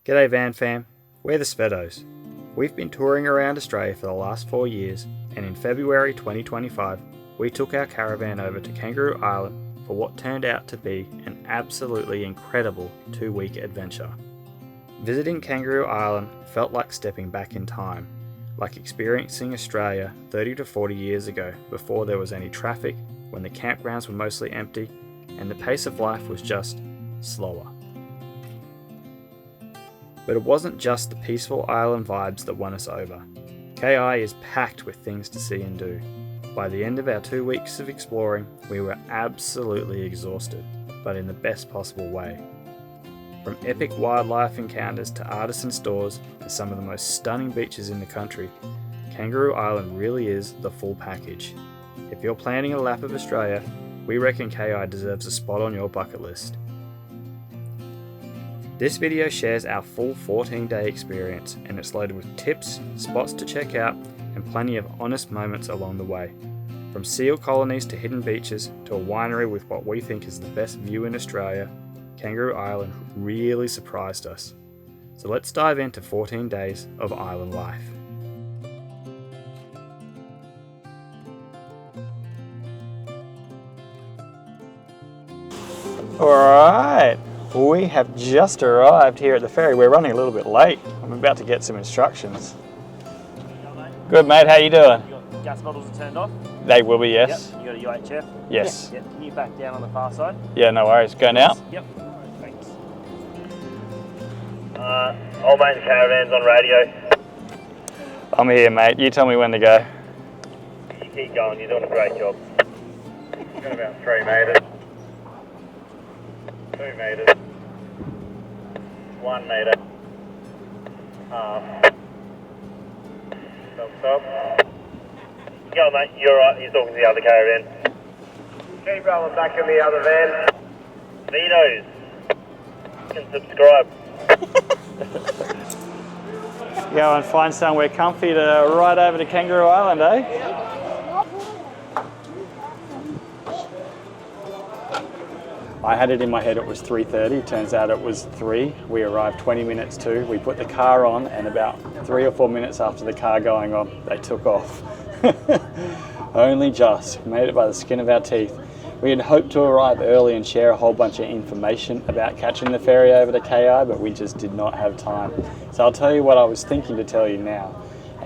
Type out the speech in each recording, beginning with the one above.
G'day Van Fam, we're the Spedos. We've been touring around Australia for the last 4 years, and in February 2025 we took our caravan over to Kangaroo Island for what turned out to be an absolutely incredible 2-week adventure. Visiting Kangaroo Island felt like stepping back in time, like experiencing Australia 30 to 40 years ago, before there was any traffic, when the campgrounds were mostly empty and the pace of life was just slower. But it wasn't just the peaceful island vibes that won us over. KI is packed with things to see and do. By the end of our 2 weeks of exploring, we were absolutely exhausted, but in the best possible way. From epic wildlife encounters to artisan stores to some of the most stunning beaches in the country, Kangaroo Island really is the full package. If you're planning a lap of Australia, we reckon KI deserves a spot on your bucket list. This video shares our full 14-day experience, and it's loaded with tips, spots to check out, and plenty of honest moments along the way. From seal colonies to hidden beaches to a winery with what we think is the best view in Australia, Kangaroo Island really surprised us. So let's dive into 14 days of island life. Alright, we have just arrived here at the ferry. We're running a little bit late. I'm about to get some instructions. Good mate, how you doing? Your gas bottles are turned off? They will be, yes. Yep. You got a UHF? Yes. Yep. Can you back down on the far side? Yeah, no worries. Go now? Yep. Thanks. All main caravans on radio. I'm here, mate. You tell me when to go. You keep going, you're doing a great job. Got about 3 metres. 2 metres. 1 metre. Half. Stop. Go mate, you're right, he's talking to the other caravan. Keep rolling back in the other van. Vito's. You can subscribe. Go and find somewhere comfy to ride over to Kangaroo Island, eh? I had it in my head it was 3:30, turns out it was 3. We arrived 20 minutes to. We put the car on, and about 3 or 4 minutes after the car going on, they took off. Only just made it by the skin of our teeth. We had hoped to arrive early and share a whole bunch of information about catching the ferry over to KI, but we just did not have time. So I'll tell you what I was thinking to tell you now.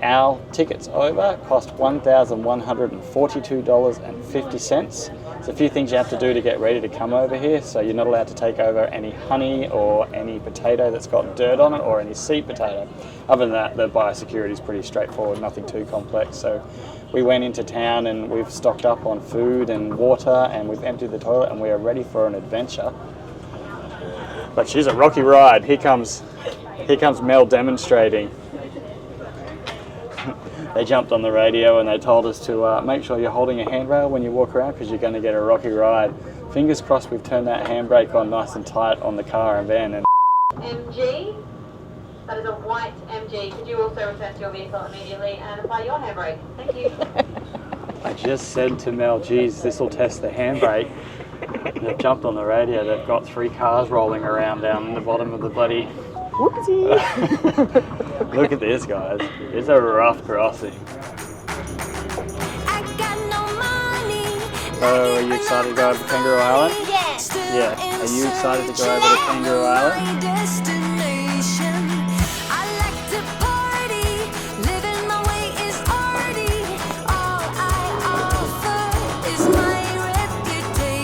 Our tickets over cost $1,142.50. There's a few things you have to do to get ready to come over here. So you're not allowed to take over any honey or any potato that's got dirt on it or any seed potato. Other than that, the biosecurity is pretty straightforward, nothing too complex. So we went into town and we've stocked up on food and water, and we've emptied the toilet, and we are ready for an adventure. But she's a rocky ride. Here comes Mel demonstrating. They jumped on the radio and they told us to make sure you're holding a handrail when you walk around, because you're going to get a rocky ride. Fingers crossed we've turned that handbrake on nice and tight on the car and van. And MG, that is a white MG. Could you also return to your vehicle immediately and apply your handbrake? Thank you. I just said to Mel, geez, this will test the handbrake. They've jumped on the radio. They've got 3 cars rolling around down the bottom of the bloody... Whoopsie! Look at this, guys. It's a rough crossing. So, are you excited to go over to Kangaroo Island? Yes. Yeah. Are you excited to go over to Kangaroo Island?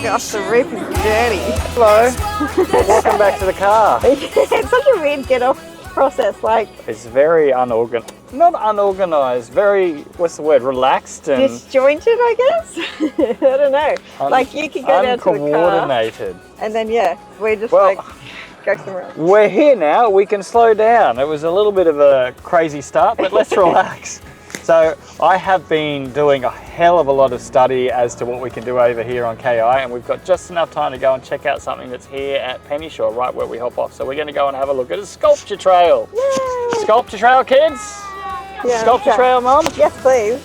Gosh, the roof is dirty. Hello. Welcome back to the car. It's such a weird get-off process. Like, It's very unorganized. Not unorganized, very, what's the word, relaxed and... disjointed, I guess. I don't know. Like, you could go down to the car, uncoordinated. and then we're just Well, like go somewhere else. We're here now, we can slow down. It was a little bit of a crazy start, but let's relax. So I have been doing a hell of a lot of study as to what we can do over here on KI, and we've got just enough time to go and check out something that's here at Pennyshore, right where we hop off. So we're going to go and have a look at a sculpture trail. Yay! Sculpture trail, kids? Yeah, Sculpture okay. trail, Mum? Yes, please.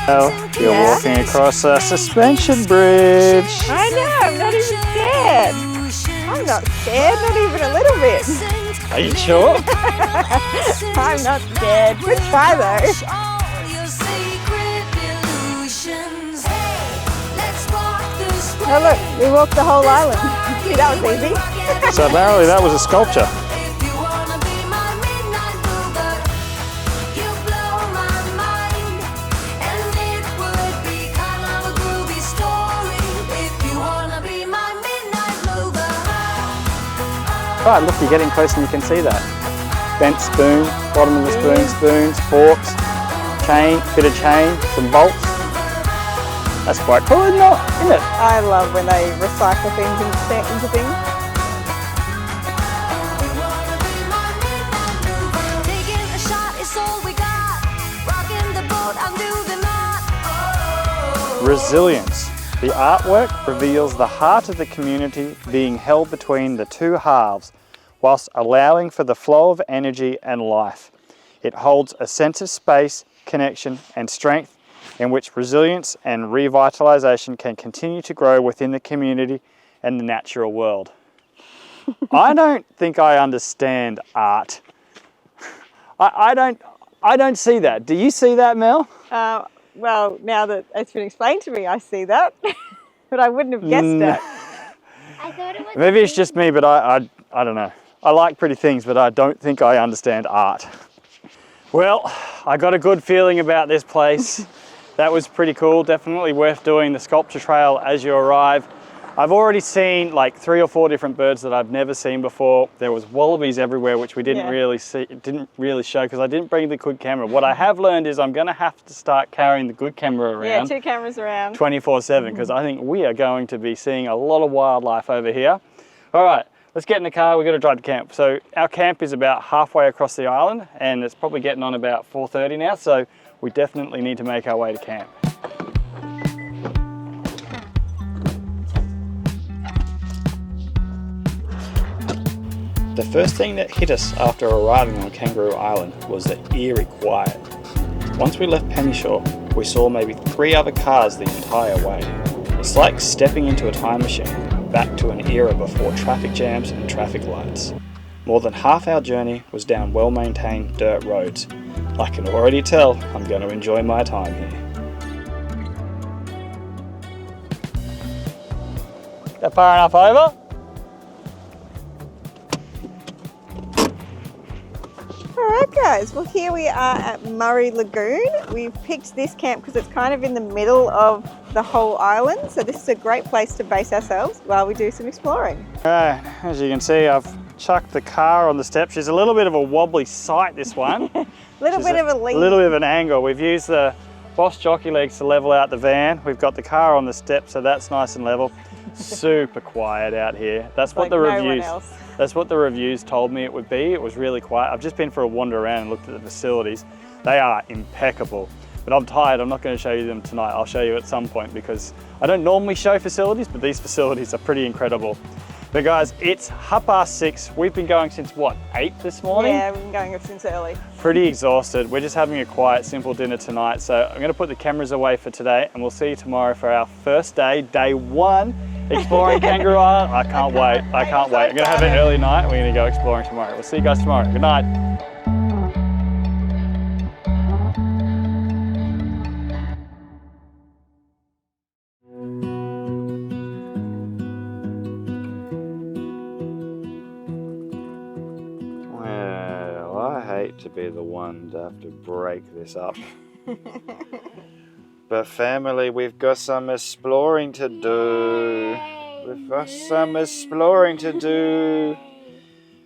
Well, you're walking across a suspension bridge. I know, I'm not even scared. I'm not scared, not even a little bit. Are you sure? I'm not scared. Good try though. Oh look, we walked the whole island. Gee, that was easy. So apparently that was a sculpture. Right, look, you're getting close and you can see that. Bent spoon, bottom of the spoon, spoons, forks, chain, bit of chain, some bolts. That's quite cool, isn't it? I love when they recycle things into things. Resilience. The artwork reveals the heart of the community being held between the two halves, whilst allowing for the flow of energy and life. It holds a sense of space, connection and strength in which resilience and revitalisation can continue to grow within the community and the natural world. I don't think I understand art. I don't see that. Do you see that, Mel? Well, now that it's been explained to me, I see that, but I wouldn't have guessed that. I thought it was. Maybe it's just me, but I don't know. I like pretty things, but I don't think I understand art. Well, I got a good feeling about this place. That was pretty cool. Definitely worth doing the sculpture trail as you arrive. I've already seen like 3 or 4 different birds that I've never seen before. There was wallabies everywhere, which we didn't really show because I didn't bring the good camera. What I have learned is I'm going to have to start carrying the good camera around. Yeah, 2 cameras around. 24/7 because I think we are going to be seeing a lot of wildlife over here. All right, let's get in the car. We've got to drive to camp. So our camp is about halfway across the island and it's probably getting on about 4:30 now. So we definitely need to make our way to camp. The first thing that hit us after arriving on Kangaroo Island was the eerie quiet. Once we left Pennyshore, we saw maybe 3 other cars the entire way. It's like stepping into a time machine, back to an era before traffic jams and traffic lights. More than half our journey was down well-maintained dirt roads. I can already tell I'm going to enjoy my time here. That far enough over? Alright guys, well here we are at Murray Lagoon. We've picked this camp because it's kind of in the middle of the whole island, so this is a great place to base ourselves while we do some exploring. Alright, as you can see I've chucked the car on the steps. She's a little bit of a wobbly sight, this one. little bit of a lean. A little bit of an angle. We've used the Boss jockey legs to level out the van. We've got the car on the steps, so that's nice and level. Super quiet out here. That's what That's what the reviews told me it would be. It was really quiet. I've just been for a wander around and looked at the facilities. They are impeccable. But I'm tired, I'm not going to show you them tonight. I'll show you at some point because I don't normally show facilities, but these facilities are pretty incredible. But guys, it's 6:30. We've been going since what, 8 this morning? Yeah, we've been going since early. Pretty exhausted. We're just having a quiet, simple dinner tonight. So I'm going to put the cameras away for today and we'll see you tomorrow for our first day, day 1, exploring Kangaroo Island. I can't wait. I can't wait. I'm going to have an early night. We're going to go exploring tomorrow. We'll see you guys tomorrow. Good night. To be the one to have to break this up. But family, we've got some exploring to do. We've got some exploring to do.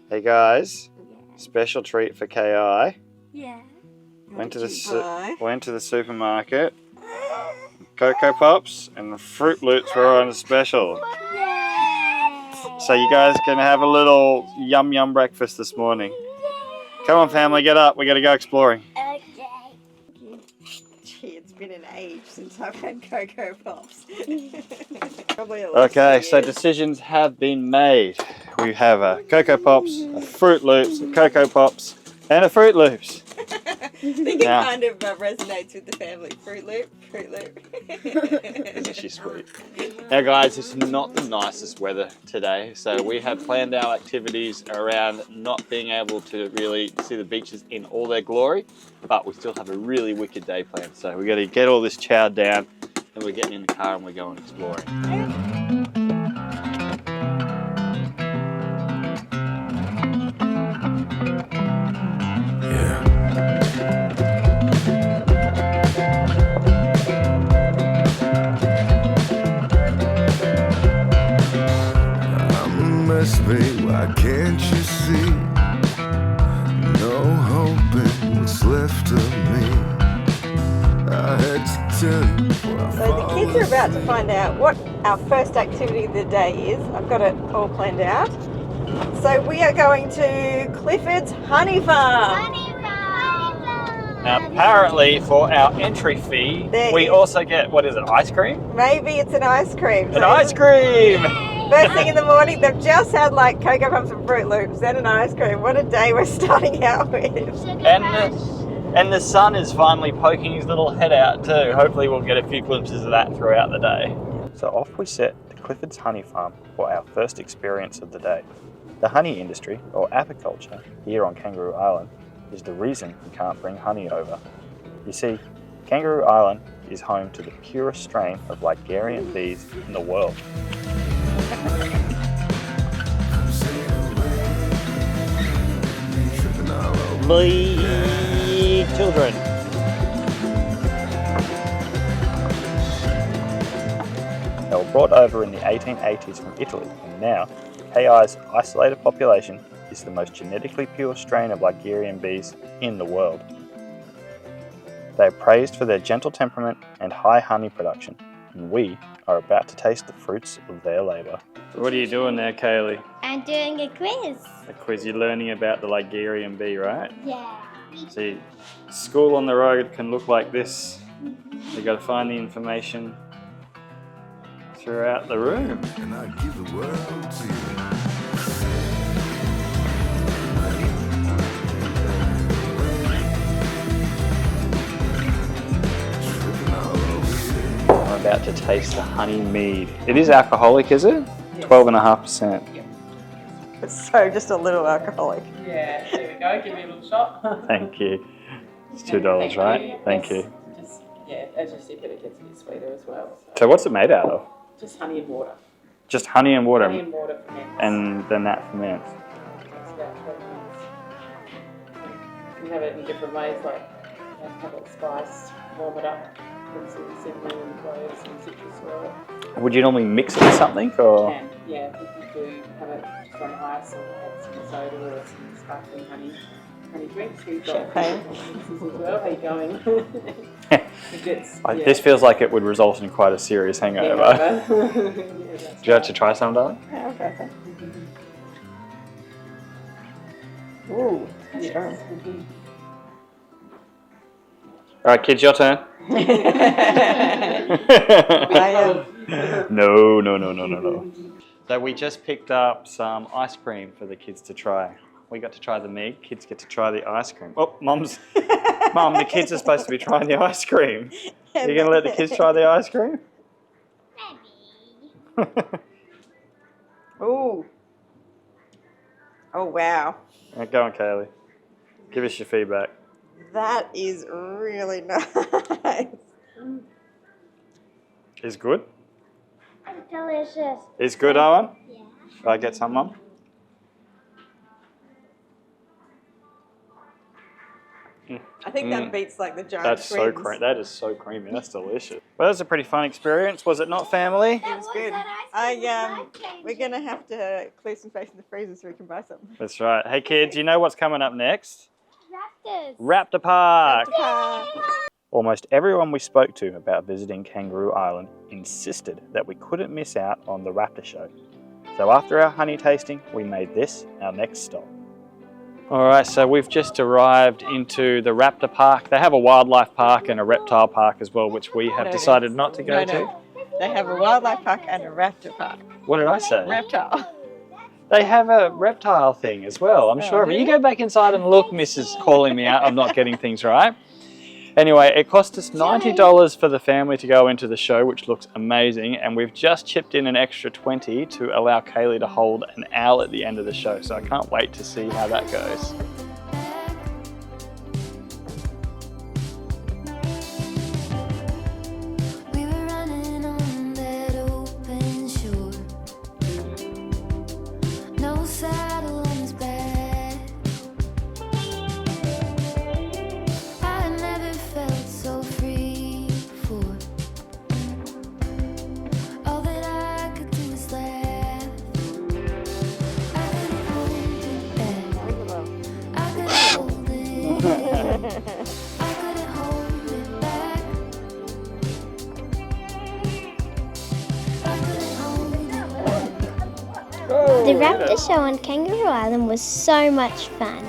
Hey guys, special treat for KI. Yeah. Went to the supermarket. Cocoa Pops and Fruit Loops were on a special. So you guys can have a little yum yum breakfast this morning. Come on family, get up, we gotta go exploring. Okay. Gee, it's been an age since I've had Cocoa Pops. Okay, so decisions have been made. We have a Cocoa Pops, a Fruit Loops, a Cocoa Pops, and a Fruit Loops. I think it kind of resonates with the family. Fruit Loop. Fruit Loop. Isn't she sweet? Now guys, it's not the nicest weather today, so we have planned our activities around not being able to really see the beaches in all their glory, but we still have a really wicked day planned. So we got to get all this chowed down, and we're getting in the car and we're going exploring. Babe, why can't you see? No hoping what's left of me. I had to tell you. So the kids are about to find out what our first activity of the day is. I've got it all planned out. So we are going to Clifford's Honey Farm. Now apparently for our entry fee, we also get, what is it, ice cream? Maybe it's an ice cream. An ice cream! First thing in the morning, they've just had like Cocoa Pumps and Fruit Loops, then an ice cream. What a day we're starting out with. And the sun is finally poking his little head out too. Hopefully we'll get a few glimpses of that throughout the day. So off we set to Clifford's Honey Farm for our first experience of the day. The honey industry, or apiculture, here on Kangaroo Island is the reason we can't bring honey over. You see, Kangaroo Island is home to the purest strain of Ligurian bees in the world. Bee children. They were brought over in the 1880s from Italy, and now KI's isolated population is the most genetically pure strain of Ligurian bees in the world. They are praised for their gentle temperament and high honey production, and we are about to taste the fruits of their labour. So what are you doing there, Kaylee? I'm doing a quiz. A quiz. You're learning about the Ligurian bee, right? Yeah. See, school on the road can look like this. You've got to find the information throughout the room. And I give the world to you. I'm about to taste the honey mead. It is alcoholic, is it? Yes. 12.5%. So just a little alcoholic. Yeah, there we go. Give me a little shot. Thank you. It's $2, right? Thank you. Just, yeah, as you see, but it gets a bit sweeter as well. So what's it made out of? Just honey and water. Just honey and water? Honey and water ferments. And then that ferments. It's about 12 months. You can have it in different ways, like you have it spiced, warm it up, put some cinnamon and cloves and citrus oil. Would you normally mix it with something, or? You can, yeah. If you do have it just on ice or add some soda or some sparkling honey drinks. We've got mixes as well. How you going? This feels like it would result in quite a serious hangover. Yeah, Do you have to try some, darling? Yeah, okay. Ooh, that's strong. All right, kids, your turn. No. So we just picked up some ice cream for the kids to try. We got to try the mead, kids get to try the ice cream. Oh, Mum, the kids are supposed to be trying the ice cream. You're going to let the kids try the ice cream? Ooh. Oh, wow. Right, go on, Kaylee. Give us your feedback. That is really nice. Is good? It's delicious. Is good, Owen? Yeah. Shall I get some, Mum? I think that beats like the giant That's so twins. that is so creamy. That's delicious. Well, that was a pretty fun experience, was it not, family? It was good. We're gonna have to clear some space in the freezer so we can buy some. That's right. Hey kids, you know what's coming up next? Raptors. Raptor Park. Yay. Almost everyone we spoke to about visiting Kangaroo Island insisted that we couldn't miss out on the Raptor show. So after our honey tasting, we made this our next stop. Alright, so we've just arrived into the Raptor Park. They have a wildlife park and a reptile park as well, which we have decided not to go to. They have a wildlife park and a raptor park. What did I say? Reptile. They have a reptile thing as well, I'm sure. But you go back inside and look, Mrs. calling me out, I'm not getting things right. Anyway, it cost us $90 for the family to go into the show, which looks amazing, and we've just chipped in an extra $20 to allow Kaylee to hold an owl at the end of the show, so I can't wait to see how that goes. The Raptor show on Kangaroo Island was so much fun.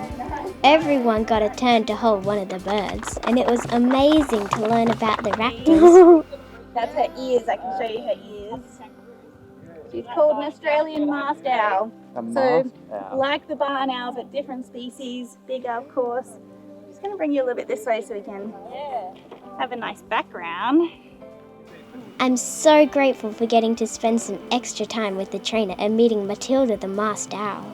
Everyone got a turn to hold one of the birds, and it was amazing to learn about the raptors. That's her ears. I can show you her ears. She's called an Australian masked owl. Like the barn owl, but different species, bigger of course. I'm just going to bring you a little bit this way so we can have a nice background. I'm so grateful for getting to spend some extra time with the trainer and meeting Matilda the masked owl.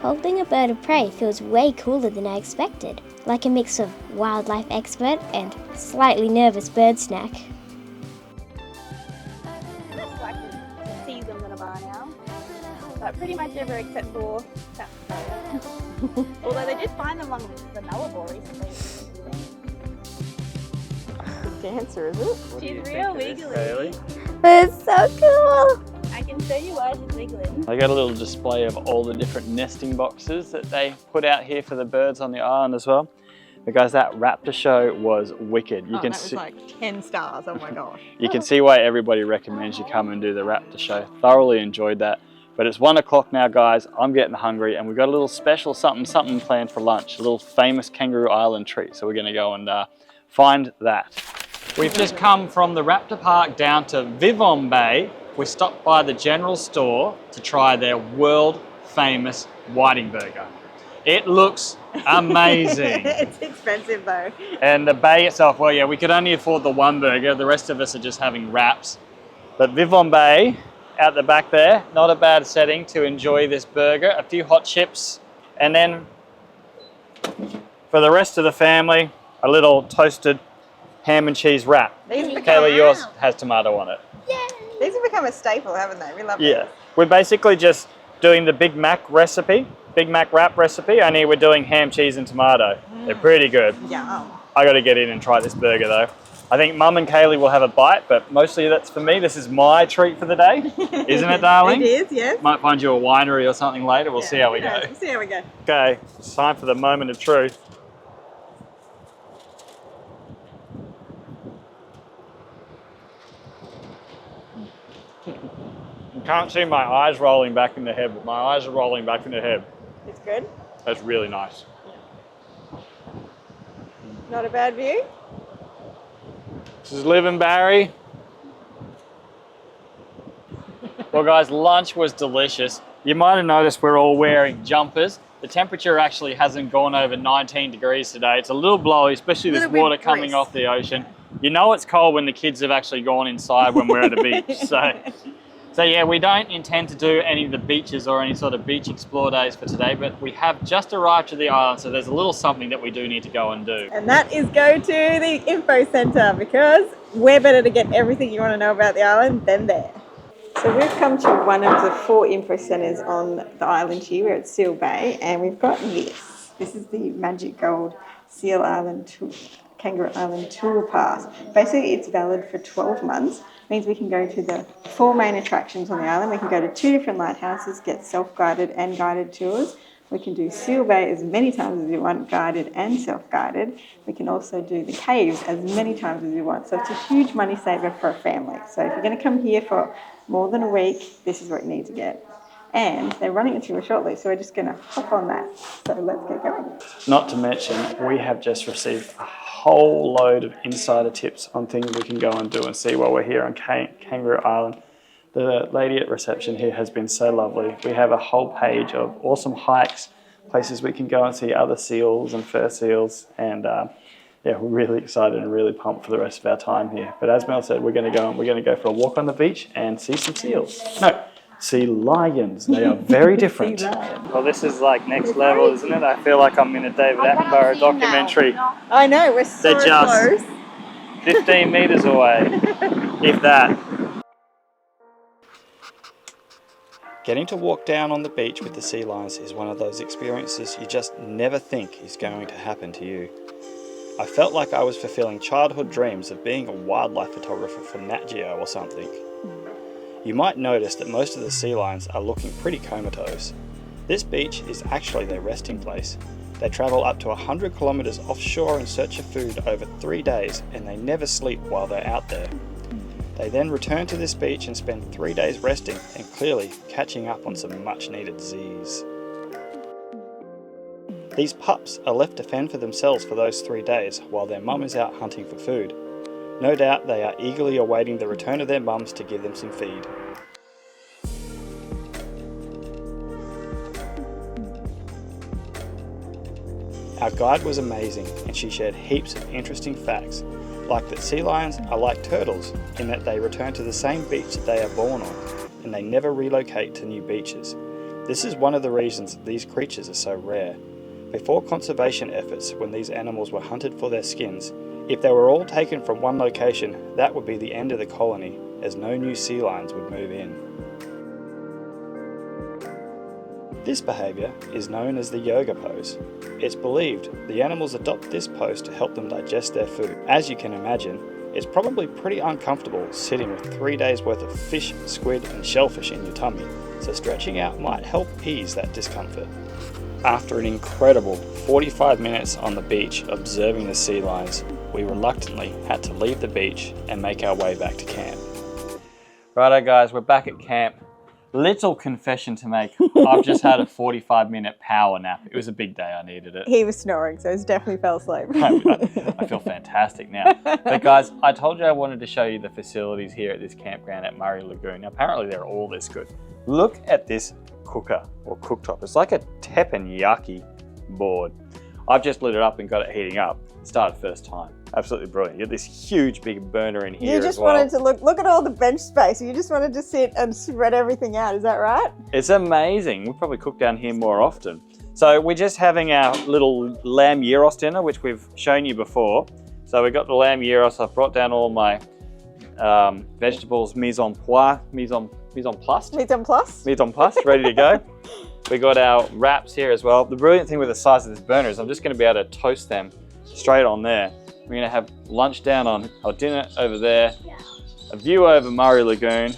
Holding a bird of prey feels way cooler than I expected, like a mix of wildlife expert and slightly nervous bird snack. Less likely to see them than a barn owl, but pretty much ever except for South Australia. Although they did find them along the Nullarbor recently. Dancer, is it? She's real wiggly. It's so cool! I can show you why she's wiggling. They got a little display of all the different nesting boxes that they put out here for the birds on the island as well. But guys, that raptor show was wicked. That was like 10 stars, oh my gosh. You can see why everybody recommends you come and do the raptor show. Thoroughly enjoyed that. But it's 1 o'clock now, guys. I'm getting hungry, and we've got a little special something planned for lunch. A little famous Kangaroo Island treat. So we're gonna go and find that. We've just come from the Raptor Park down to Vivon Bay. We stopped by the general store to try their world famous whiting burger. It looks amazing. It's expensive though. And the bay itself, well, yeah, we could only afford the one burger. The rest of us are just having wraps. But Vivon Bay, out the back there, not a bad setting to enjoy this burger. A few hot chips, and then for the rest of the family, a little toasted ham and cheese wrap. Kayla, yours has tomato on it. Yay! These have become a staple, haven't they? We love them. Yeah, we're basically just doing the Big Mac recipe, Big Mac wrap recipe, only we're doing ham, cheese and tomato. They're pretty good. Yum. I got to get in and try this burger though. I think Mum and Kaylee will have a bite, but mostly that's for me. This is my treat for the day, isn't it, darling? It is, yes. Might find you a winery or something later. We'll see how we go. We'll see how we go. Okay, it's time for the moment of truth. You can't see my eyes rolling back in the head, but my eyes are rolling back in the head. It's good. That's really nice. Not a bad view. This is Living Barry. Well guys, lunch was delicious. You might have noticed we're all wearing jumpers. The temperature actually hasn't gone over 19 degrees today. It's a little blowy, especially this water coming off the ocean. You know it's cold when the kids have actually gone inside when we're at a beach. So yeah, we don't intend to do any of the beaches or any sort of beach explore days for today, but we have just arrived to the island, so there's a little something that we do need to go and do. And that is go to the info centre, because we're better to get everything you want to know about the island than there. So we've come to one of the 4 info centres on the island here. We're at Stokes Bay, and we've got this. This is the Magic Gold Seal Island Tour, Kangaroo Island Tour Pass. Basically, it's valid for 12 months. It means we can go to the 4 main attractions on the island. We can go to 2 different lighthouses, get self-guided and guided tours. We can do Seal Bay as many times as you want, guided and self-guided. We can also do the caves as many times as you want. So it's a huge money saver for a family. So if you're going to come here for more than a week, this is what you need to get. And they're running a tour shortly, so we're just going to hop on that. So let's get going. Not to mention, we have just received a whole load of insider tips on things we can go and do and see while we're here on Kangaroo Island. The lady at reception here has been so lovely. We have a whole page of awesome hikes, places we can go and see other seals and fur seals, and yeah, we're really excited and really pumped for the rest of our time here. But as Mel said, we're going to go for a walk on the beach and see some seals. No, see lions. They are very different. Well, this is like next level, isn't it? I feel like I'm in a David Attenborough documentary. I know, we're so They're just close. 15 meters away, if that. Getting to walk down on the beach with the sea lions is one of those experiences you just never think is going to happen to you. I felt like I was fulfilling childhood dreams of being a wildlife photographer for Nat Geo or something. You might notice that most of the sea lions are looking pretty comatose. This beach is actually their resting place. They travel up to 100 kilometers offshore in search of food over 3 days, and they never sleep while they're out there. They then return to this beach and spend 3 days resting and clearly catching up on some much needed Z's. These pups are left to fend for themselves for those 3 days while their mum is out hunting for food. No doubt they are eagerly awaiting the return of their mums to give them some feed. Our guide was amazing and she shared heaps of interesting facts, like that sea lions are like turtles in that they return to the same beach that they are born on and they never relocate to new beaches. This is one of the reasons these creatures are so rare. Before conservation efforts, when these animals were hunted for their skins, if they were all taken from one location, that would be the end of the colony, as no new sea lions would move in. This behaviour is known as the yoga pose. It's believed the animals adopt this pose to help them digest their food. As you can imagine, it's probably pretty uncomfortable sitting with 3 days worth of fish, squid and shellfish in your tummy, so stretching out might help ease that discomfort. After an incredible 45 minutes on the beach observing the sea lions, we reluctantly had to leave the beach and make our way back to camp. Righto guys, we're back at camp. Little confession to make. I've just had a 45-minute power nap. It was a big day, I needed it. He was snoring, so he definitely fell asleep. I feel fantastic now. But guys, I told you I wanted to show you the facilities here at this campground at Murray Lagoon. Now, apparently they're all this good. Look at this cooker or cooktop. It's like a teppanyaki board. I've just lit it up and got it heating up. Started first time. Absolutely brilliant. You got this huge big burner in here. You just wanted to look at all the bench space. You just wanted to sit and spread everything out. Is that right? It's amazing. We'll probably cook down here more often. So we're just having our little lamb gyros dinner, which we've shown you before. So we've got the lamb gyros. I've brought down all my vegetables mise en place, ready to go. We got our wraps here as well. The brilliant thing with the size of this burner is I'm just going to be able to toast them straight on there. We're going to have lunch down on our dinner over there, a view over Murray Lagoon,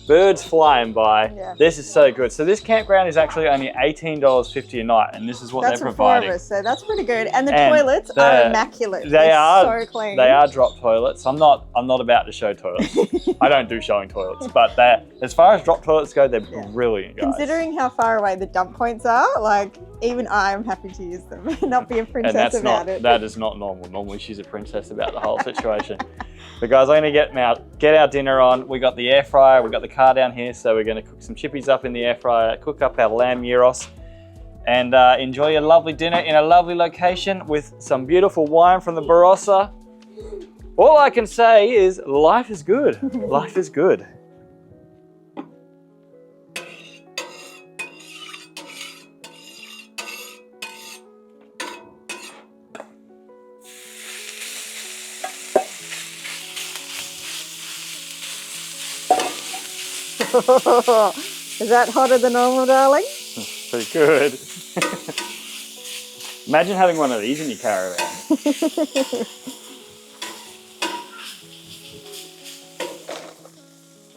birds flying by. Yeah. This is so good. So this campground is actually only $18.50 a night, and this is what they're providing. That's for 4 of us, so that's pretty good. And the toilets are immaculate. They're so clean. They are drop toilets. I'm not about to show toilets. I don't do showing toilets, but as far as drop toilets go, they're brilliant, guys. Considering how far away the dump points are, like even I'm happy to use them and not be a princess about it. That is not normal. Normally she's a princess about the whole situation. But guys, I'm going to get our dinner on. We got the air fryer, we got the car down here, so we're going to cook some chippies up in the air fryer, cook up our lamb gyros, and enjoy a lovely dinner in a lovely location with some beautiful wine from the Barossa. All I can say is life is good. Life is good. Is that hotter than normal, darling? Pretty good. Imagine having one of these in your caravan.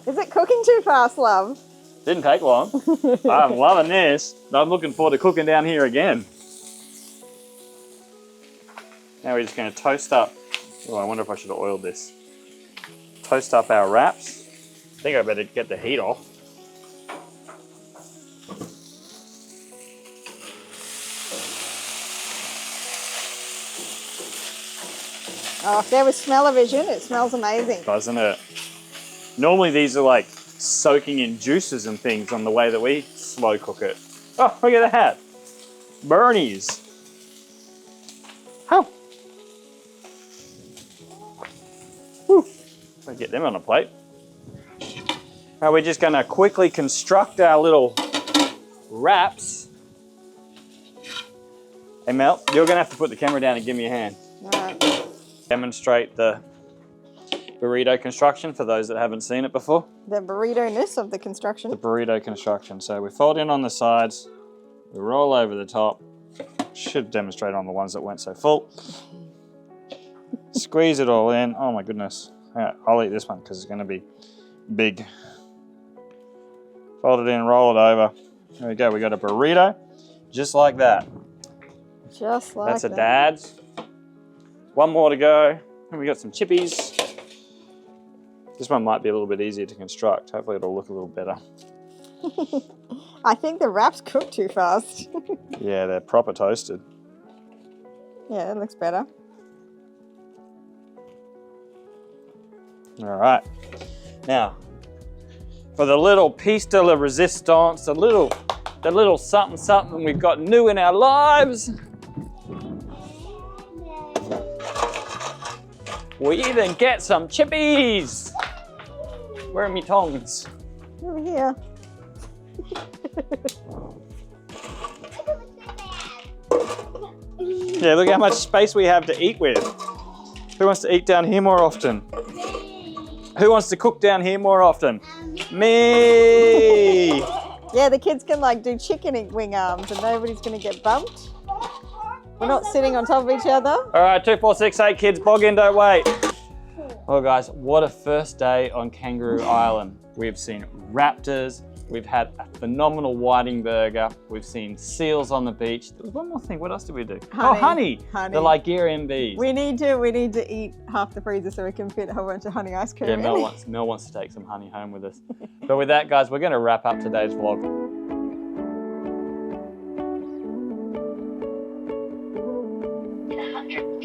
Is it cooking too fast, love? Didn't take long. I'm loving this. I'm looking forward to cooking down here again. Now we're just going to toast up. Oh, I wonder if I should have oiled this. Toast up our wraps. I think I better get the heat off. Oh, if there was smell-o-vision, it smells amazing. Doesn't it? Normally these are like soaking in juices and things on the way that we slow cook it. Oh, look at that. Bernie's. Oh. So get them on a plate. Now we're just gonna quickly construct our little wraps. Hey Mel, you're gonna have to put the camera down and give me a hand. All right. Demonstrate the burrito construction for those that haven't seen it before. The burrito-ness of the construction. The burrito construction. So we fold in on the sides, we roll over the top. Should demonstrate on the ones that weren't so full. Squeeze it all in. Oh my goodness. Yeah, I'll eat this one because it's gonna be big. Fold it in, roll it over. There we go, we got a burrito, just like that. Just like That's a that. dad's. One more to go. And we got some chippies. This one might be a little bit easier to construct. Hopefully it'll look a little better. I think the wraps cook too fast. Yeah, they're proper toasted. Yeah, it looks better. All right. Now, for the little piece de la resistance, the little something something we've got new in our lives. We even get some chippies. Where are my tongs? Over here. Yeah, look how much space we have to eat with. Who wants to eat down here more often? Who wants to cook down here more often? Me! Yeah, the kids can like do chicken wing arms and nobody's gonna get bumped. We're not sitting on top of each other. All right, 2, 4, 6, 8 kids, bog in, don't wait. Well guys, what a first day on Kangaroo Island. We've seen raptors, we've had a phenomenal whiting burger, we've seen seals on the beach. There was one more thing, what else did we do? Honey. Honey. The Ligurian bees. We need to eat half the freezer so we can fit a whole bunch of honey ice cream Yeah, in. Mel wants to take some honey home with us. But with that guys, we're gonna wrap up today's vlog.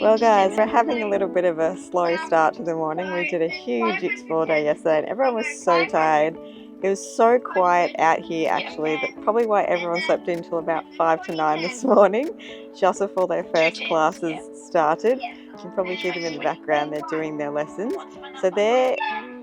Well guys, we're having a little bit of a slow start to the morning. We did a huge explore day yesterday and everyone was so tired. It was so quiet out here actually, that's probably why everyone slept in until about 5 to 9 this morning, just before their first classes started. You can probably see them in the background, they're doing their lessons. So they're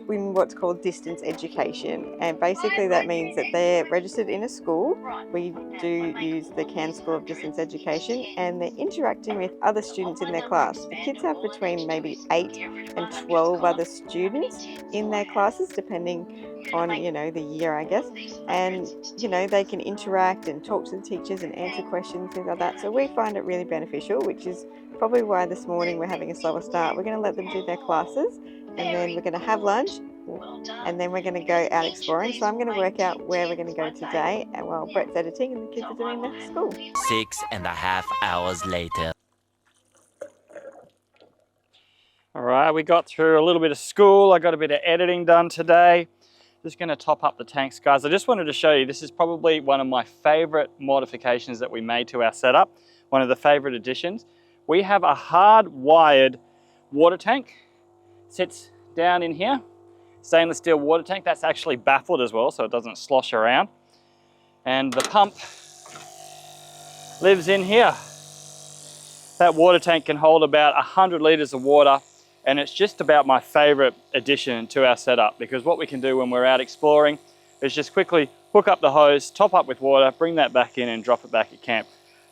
in what's called distance education, and basically that means that they're registered in a school. We do use the Cairns School of Distance Education, and they're interacting with other students in their class. The kids have between maybe 8 and 12 other students in their classes, depending on, you know, the year, I guess. And, you know, they can interact and talk to the teachers and answer questions, things like that. So we find it really beneficial, which is probably why this morning we're having a slower start. We're going to let them do their classes, and then we're going to have lunch, and then we're going to go out exploring. So I'm going to work out where we're going to go today, and while Brett's editing and the kids are doing their school. 6.5 hours later. All right, we got through a little bit of school. I got a bit of editing done today. Just going to top up the tanks, guys. I just wanted to show you, this is probably one of my favorite modifications that we made to our setup. One of the favorite additions. We have a hard-wired water tank. Sits down in here. Stainless steel water tank. That's actually baffled as well, so it doesn't slosh around. And the pump lives in here. That water tank can hold about 100 litres of water, and it's just about my favorite addition to our setup, because what we can do when we're out exploring is just quickly hook up the hose, top up with water, bring that back in and drop it back at camp.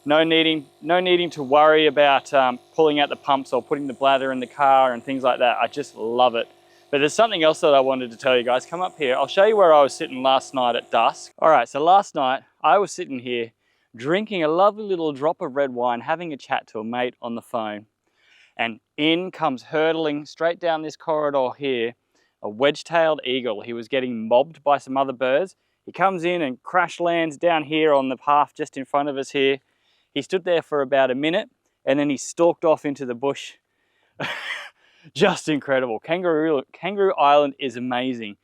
No needing to worry about pulling out the pumps or putting the bladder in the car and things like that. I just love it. But there's something else that I wanted to tell you guys. Come up here. I'll show you where I was sitting last night at dusk. All right, so last night I was sitting here drinking a lovely little drop of red wine, having a chat to a mate on the phone. And in comes hurtling straight down this corridor here, a wedge-tailed eagle. He was getting mobbed by some other birds. He comes in and crash lands down here on the path just in front of us here. He stood there for about a minute and then he stalked off into the bush. Just incredible. Kangaroo Island is amazing.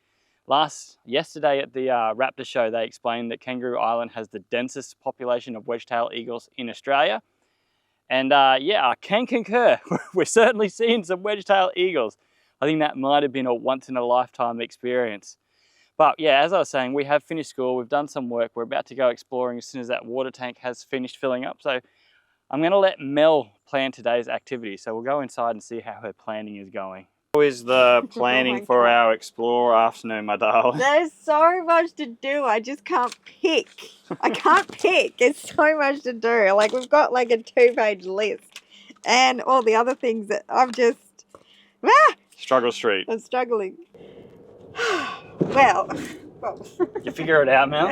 Yesterday at the Raptor show, they explained that Kangaroo Island has the densest population of wedge-tailed eagles in Australia. And yeah, I can concur. We're certainly seeing some wedge-tailed eagles. I think that might have been a once-in-a-lifetime experience. But yeah, as I was saying, we have finished school, we've done some work, we're about to go exploring as soon as that water tank has finished filling up. So I'm going to let Mel plan today's activity. So we'll go inside and see how her planning is going. How is the planning for our Explorer afternoon, my darling? There's so much to do. I just can't pick. I can't pick. There's so much to do. Like, we've got like a 2-page list. And all the other things that I'm just... Struggle Street. I'm struggling. Well... You figure it out, Mel?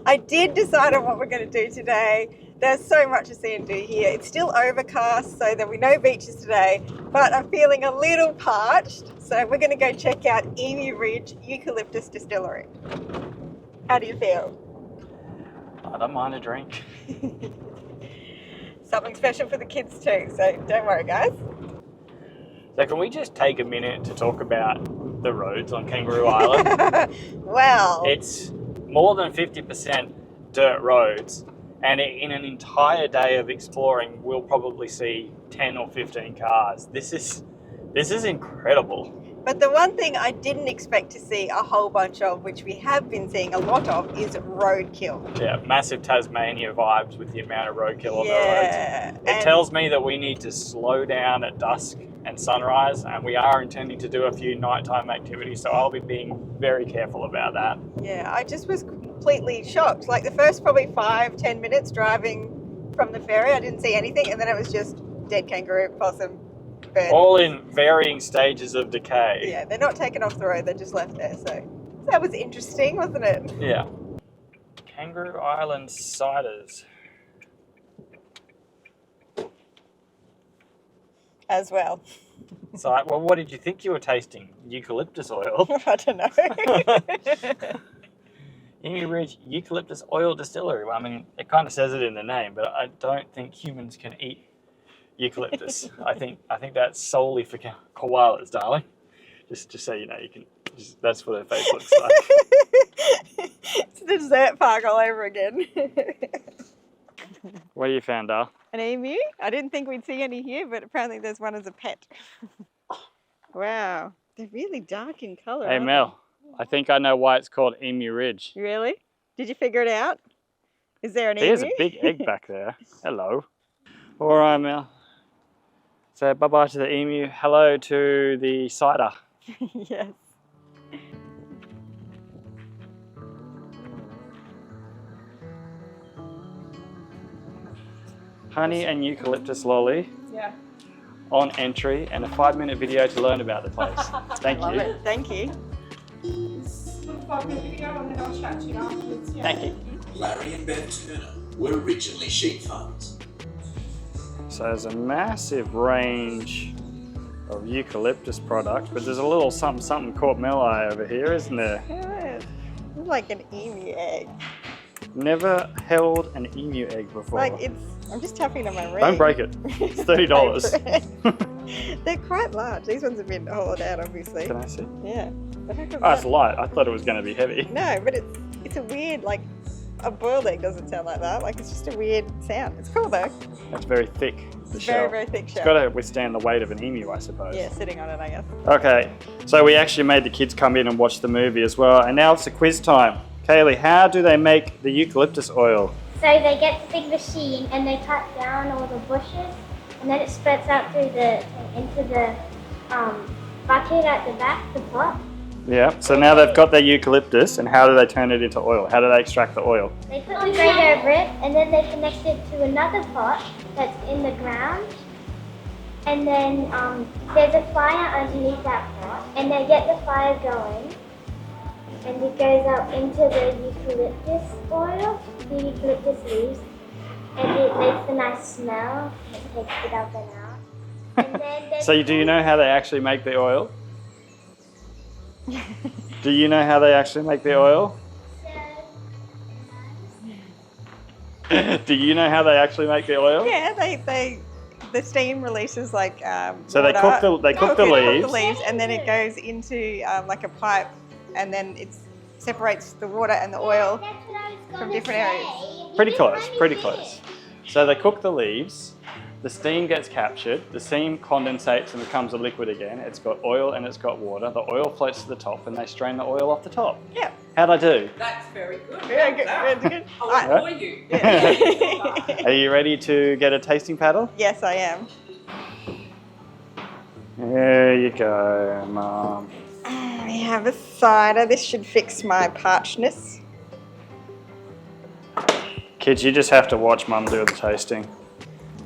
I did decide on what we're going to do today. There's so much to see and do here. It's still overcast, so there'll be no beaches today, but I'm feeling a little parched, so we're going to go check out Emu Ridge Eucalyptus Distillery. How do you feel? I don't mind a drink. Something special for the kids too, so don't worry, guys. So can we just take a minute to talk about the roads on Kangaroo Island? Well, it's more than 50% dirt roads, and in an entire day of exploring, we'll probably see 10 or 15 cars. This is incredible. but the one thing I didn't expect to see a whole bunch of, which we have been seeing a lot of, is roadkill. Yeah, massive Tasmania vibes with the amount of roadkill on the roads. It tells me that we need to slow down at dusk and sunrise, and we are intending to do a few nighttime activities, so I'll be being very careful about that. Yeah, I just was completely shocked. Like the first probably 5-10 minutes driving from the ferry, I didn't see anything, and then it was just dead kangaroo, possum, bird. All in varying stages of decay. Yeah, they're not taken off the road, they're just left there, so that was interesting, wasn't it? Yeah. Kangaroo Island ciders. As well. So, well, what did you think you were tasting? Eucalyptus oil? I don't know. Emu Ridge Eucalyptus Oil Distillery. Well, I mean, it kind of says it in the name, but I don't think humans can eat eucalyptus. I think that's solely for koalas, darling. Just so you know, you can. That's what her face looks like. It's the dessert park all over again. What have you found, Dar? An emu? I didn't think we'd see any here, but apparently there's one as a pet. Wow, they're really dark in colour. Hey, Mel, I think I know why it's called Emu Ridge. Really? Did you figure it out? Is there an emu? There's a big egg back there. Hello. All right, Mel. So bye-bye to the emu. Hello to the cider. Yes. Honey and eucalyptus lolly. Yeah. On entry, and a 5-minute video to learn about the place. Thank Love you. it. Thank you. 5-minute video and then I'll chat to you afterwards. Yeah. Thank you. Larry and Bev Turner were originally sheep farmers. So there's a massive range of eucalyptus product, but there's a little something caught my eye over here, isn't there? Yeah, it's like an emu egg. Never held an emu egg before. Like it's. I'm just tapping on my ring. Don't break it. It's $30. They're quite large. These ones have been hollowed out, obviously. Can I see? Yeah. Oh, it's light. I thought it was going to be heavy. No, but it's a weird, like, a boiled egg doesn't sound like that. Like, it's just a weird sound. It's cool, though. It's very thick, the shell. Very, very thick shell. It's got to withstand the weight of an emu, I suppose. Yeah, sitting on it, I guess. Okay, so we actually made the kids come in and watch the movie as well, and now it's a quiz time. Kaylee, how do they make the eucalyptus oil? So they get the big machine and they cut down all the bushes, and then it spreads out through into the bucket at the back, the pot. Yeah, so now they've got their eucalyptus, and how do they turn it into oil? How do they extract the oil? They put the grate over it, and then they connect it to another pot that's in the ground, and then there's a fire underneath that pot, and they get the fire going, and it goes out into the eucalyptus oil, the eucalyptus leaves, and it makes a nice smell. It takes it up and out. And then So do you know how they actually make the oil? Do you know how they actually make the oil? Do you know how they actually make the oil? Yeah, the steam releases like So water. they cook the leaves. And then it goes into like a pipe, and then it separates the water and the oil from different areas. Pretty close. So they cook the leaves, the steam gets captured, the steam condensates and becomes a liquid again. It's got oil and it's got water. The oil floats to the top and they strain the oil off the top. Yeah. How'd I do? That's very good. Very good. Very good. I'll employ you. Are you ready to get a tasting paddle? Yes, I am. There you go, Mum. We have a cider. This should fix my parchness. Kids, you just have to watch Mum do the tasting.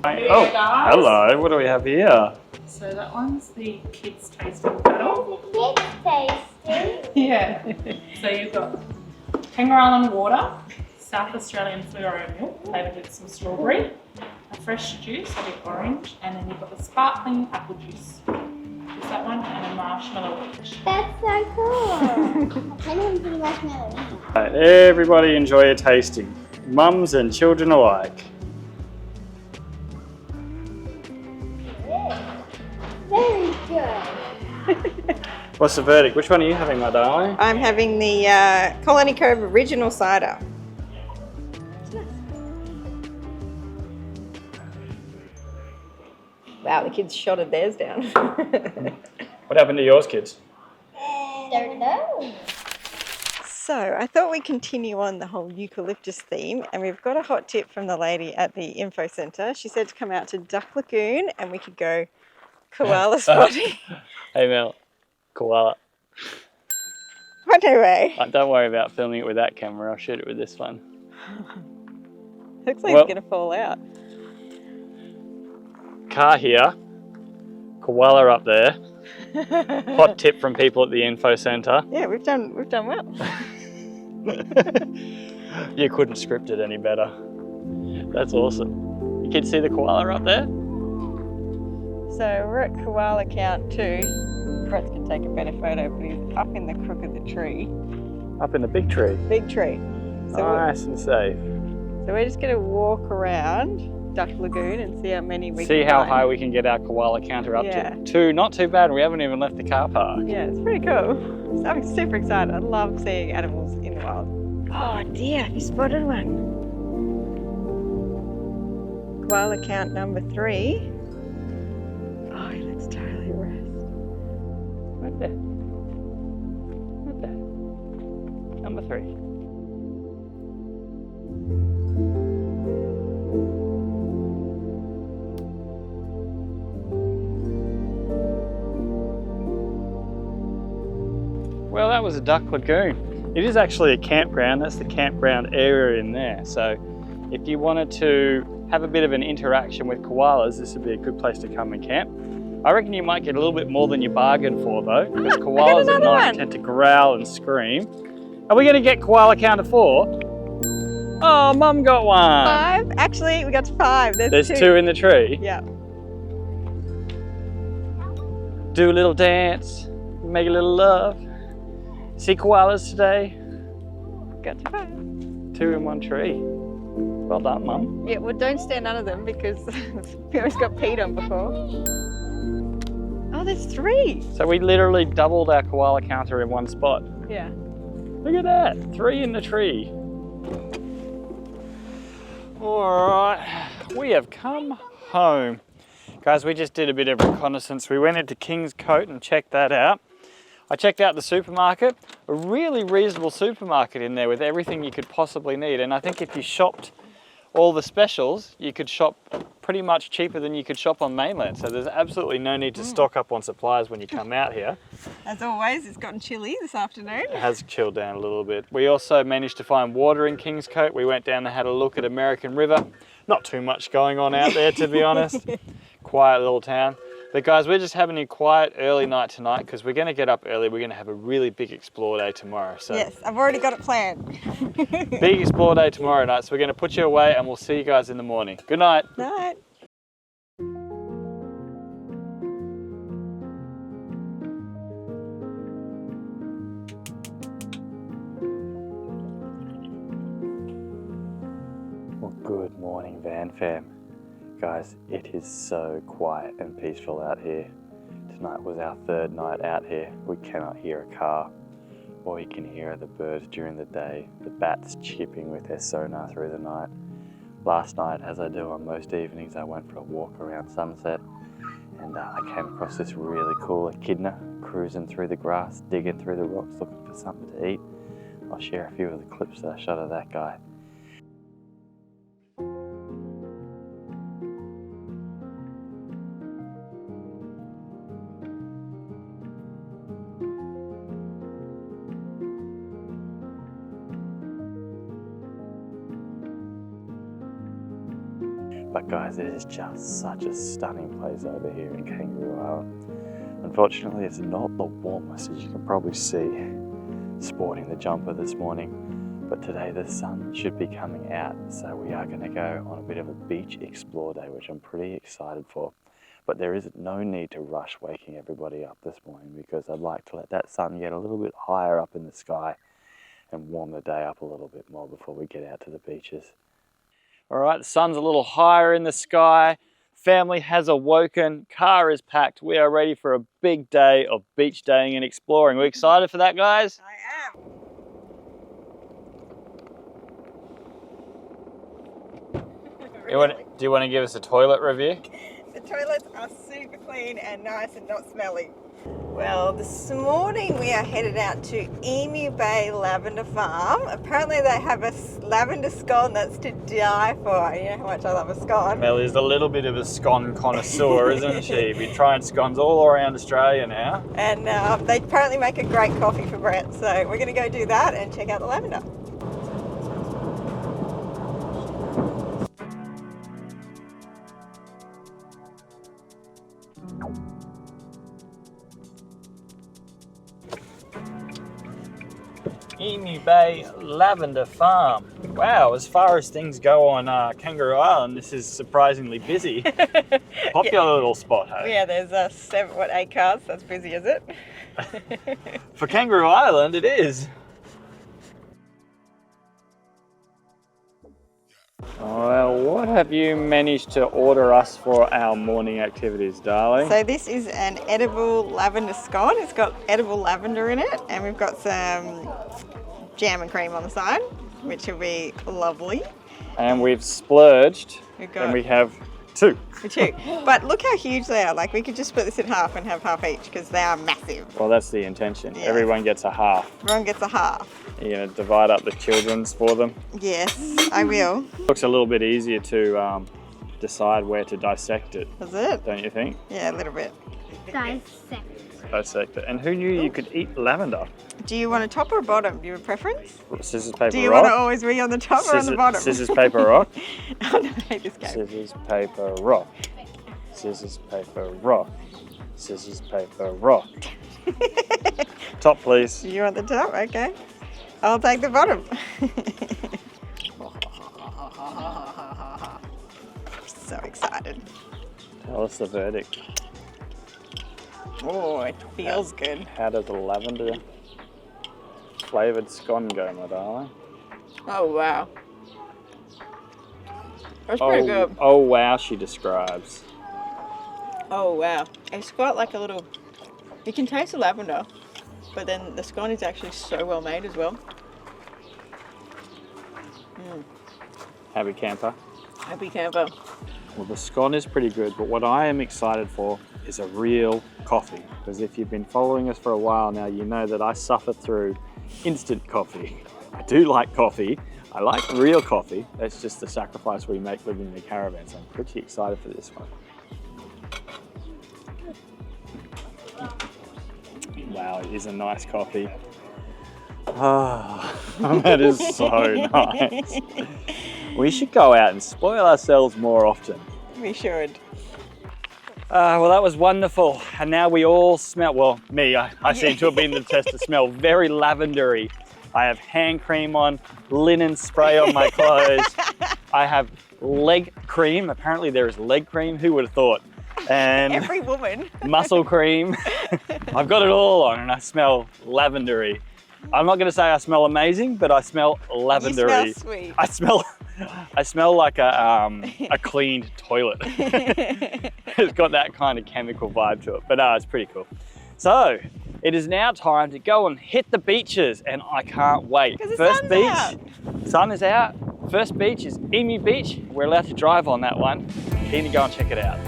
Here Oh, it goes. hello. What do we have here? So that one's the kids tasting paddle. Kids tasting. Yeah. So you've got Kangaroo Island water, South Australian fluoro milk flavoured with some strawberry, a fresh juice, a bit orange, and then you've got the sparkling apple juice. Just that one, and a marshmallow each. That's so cool. I didn't do marshmallow. Right, everybody enjoy a tasting. Mums and children alike. Very good. What's the verdict? Which one are you having, my darling? I'm having the Colony Cove original cider. Wow, the kids shotted theirs down. What happened to yours, kids? Don't know. So I thought we'd continue on the whole eucalyptus theme, and we've got a hot tip from the lady at the info centre. She said to come out to Duck Lagoon and we could go koala spotting. Hey Mel, koala. Anyway, Don't worry about filming it with that camera, I'll shoot it with this one. looks like it's going to fall out. Car here, koala up there. Hot tip from people at the info centre. Yeah, we've done well. You couldn't script it any better. That's awesome. You kids see the koala up there? So we're at koala count 2. Brett's can take a better photo, but he's up in the crook of the tree. Up in the big tree. Big tree. So Nice and safe. we're just going to walk around Duck Lagoon and see how many we can See how find. high we can get our koala counter up Yeah. to. 2, not too bad. We haven't even left the car park. Yeah, it's pretty cool. So I'm super excited. I love seeing animals in the wild. Oh dear, you spotted one. Koala count number 3. Oh, he looks totally rest. Right there. Right there. Number 3. Well, that was a Duck Lagoon. It is actually a campground. That's the campground area in there. So if you wanted to have a bit of an interaction with koalas, this would be a good place to come and camp. I reckon you might get a little bit more than you bargained for though, because koalas at night tend to growl and scream. Are we going to get koala count of 4? Oh, Mum got one. 5? Actually, we got to 5. There's 2 in the tree. Yeah. Do a little dance, make a little love. See koalas today? Got to 5. 2 in one tree. Well done, Mum. Yeah, well, don't stand under them because Pierre's got peed on before. Oh, there's 3. So we literally doubled our koala counter in one spot. Yeah. Look at that, 3 in the tree. All right, we have come home. Guys, we just did a bit of reconnaissance. We went into King's Coat and checked that out. I checked out the supermarket, a really reasonable supermarket in there with everything you could possibly need. And I think if you shopped all the specials, you could shop pretty much cheaper than you could shop on mainland. So there's absolutely no need to stock up on supplies when you come out here. As always, it's gotten chilly this afternoon. It has chilled down a little bit. We also managed to find water in King's Coat. We went down and had a look at American River. Not too much going on out there, to be honest. Quiet little town. But guys, we're just having a quiet early night tonight because we're going to get up early. We're going to have a really big explore day tomorrow. So Yes, I've already got it planned. big explore day tomorrow night. So we're going to put you away and we'll see you guys in the morning. Good night. Night. Well, good morning, Van Fam. Guys, it is so quiet and peaceful out here. Tonight was our 3rd night out here. We cannot hear a car. All you can hear are the birds during the day, the bats chirping with their sonar through the night. Last night, as I do on most evenings, I went for a walk around sunset and I came across this really cool echidna cruising through the grass, digging through the rocks, looking for something to eat. I'll share a few of the clips that I shot of that guy. But guys, it is just such a stunning place over here in Kangaroo Island. Unfortunately, it's not the warmest, as you can probably see, sporting the jumper this morning. But today the sun should be coming out, so we are going to go on a bit of a beach explore day, which I'm pretty excited for. But there is no need to rush waking everybody up this morning, because I'd like to let that sun get a little bit higher up in the sky and warm the day up a little bit more before we get out to the beaches. All right, the sun's a little higher in the sky. Family has awoken, car is packed. We are ready for a big day of beach daying and exploring. We excited for that, guys? I am. Do you want to give us a toilet review? The toilets are super clean and nice and not smelly. Well, this morning we are headed out to Emu Bay Lavender Farm. Apparently they have a lavender scone that's to die for. You know how much I love a scone. Mellie's a little bit of a scone connoisseur, isn't she? We're trying scones all around Australia now. And they apparently make a great coffee for Brett, so we're going to go do that and check out the lavender. Emu Bay Lavender Farm. Wow, as far as things go on Kangaroo Island, this is surprisingly busy. Popular little spot, hey? Yeah, there's 8 cars. That's busy, is it? For Kangaroo Island, it is. Well, what have you managed to order us for our morning activities, darling? So this is an edible lavender scone. It's got edible lavender in it, and we've got some jam and cream on the side, which will be lovely. And we've splurged, got and we have two. But look how huge they are. Like, we could just split this in half and have half each, because they are massive. Well, that's the intention. Yeah. Everyone gets a half. Everyone gets a half. You're going to divide up the children's for them? Yes, I will. Looks a little bit easier to decide where to dissect it. Is it? Don't you think? Yeah, a little bit. Dissect it. And who knew you could eat lavender? Do you want a top or a bottom? Do you have a preference? Scissors, paper, rock? Do you want to always be on the top or on the bottom? Scissors, paper, rock? Oh no, I hate this game. Scissors, paper, rock. Scissors, paper, rock. Scissors, paper, rock. Top, please. You want the top? Okay. I'll take the bottom. So excited. Tell us the verdict. Oh, it feels good. How does the lavender flavoured scone go, my darling? Oh, wow. That's pretty good. Oh, wow, she describes. Oh, wow. It's got like a little... You can taste the lavender, but then the scone is actually so well made as well. Happy camper. Happy camper. Well, the scone is pretty good, but what I am excited for is a real coffee. Because if you've been following us for a while now, you know that I suffer through instant coffee. I do like coffee. I like real coffee. That's just the sacrifice we make living in the caravan. So I'm pretty excited for this one. Wow, it is a nice coffee. Ah, that is so nice. We should go out and spoil ourselves more often. We should. Well, that was wonderful. And now we all smell, well, me, I seem to have been the test to smell very lavendery. I have hand cream on, linen spray on my clothes. I have leg cream. Apparently there is leg cream. Who would have thought? And every woman. Muscle cream. I've got it all on and I smell lavendery. I'm not going to say I smell amazing, but I smell lavendery. You smell sweet. I smell like a cleaned toilet. It's got that kind of chemical vibe to it, but it's pretty cool. So it is now time to go and hit the beaches, and I can't wait. First beach, out. Sun is out. First beach is Emu Beach. We're allowed to drive on that one. Keen to go and check it out.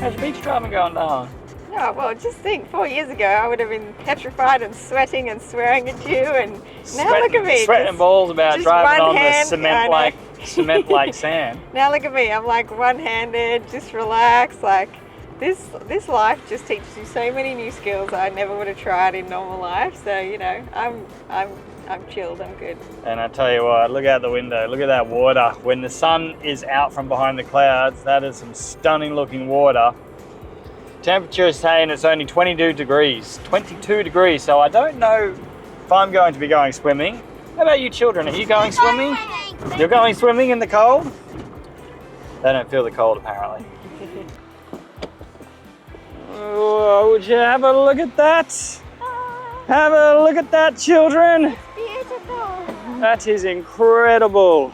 How's your beach driving going, darling? Oh, well, just think, 4 years ago I would have been petrified and sweating and swearing at you, and now look at me. Sweating balls about just driving on hand, the cement like sand. Now look at me, I'm like one-handed, just relaxed, like this life just teaches you so many new skills I never would have tried in normal life. So, you know, I'm chilled, I'm good. And I tell you what, look out the window, look at that water. When the sun is out from behind the clouds, that is some stunning looking water. Temperature is saying it's only 22 degrees, so I don't know if I'm going to be going swimming. How about you children, are you going swimming? You're going swimming in the cold? They don't feel the cold apparently. Oh, would you have a look at that? Have a look at that, children. Beautiful. That is incredible.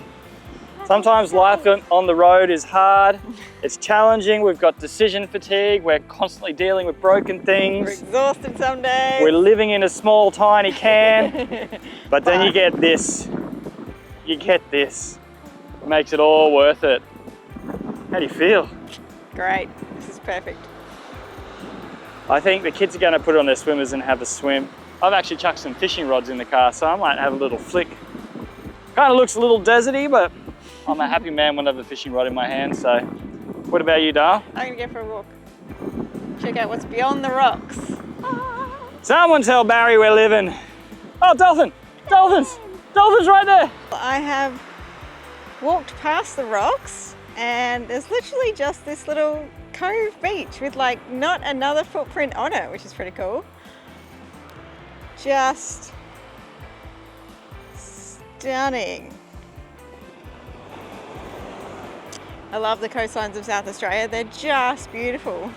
Sometimes life on the road is hard. It's challenging. We've got decision fatigue. We're constantly dealing with broken things. We're exhausted some days. We're living in a small, tiny can. But then you get this. You get this. It makes it all worth it. How do you feel? Great. This is perfect. I think the kids are going to put on their swimmers and have a swim. I've actually chucked some fishing rods in the car, so I might have a little flick. Kind of looks a little deserty, but I'm a happy man when I have a fishing rod in my hand. So, what about you, Dar? I'm gonna go for a walk. Check out what's beyond the rocks. Someone tell Barry we're living. Oh, dolphin! Dolphins! Dolphins right there! I have walked past the rocks, and there's literally just this little cove beach with like not another footprint on it, which is pretty cool. Just stunning. I love the coastlines of South Australia. They're just beautiful.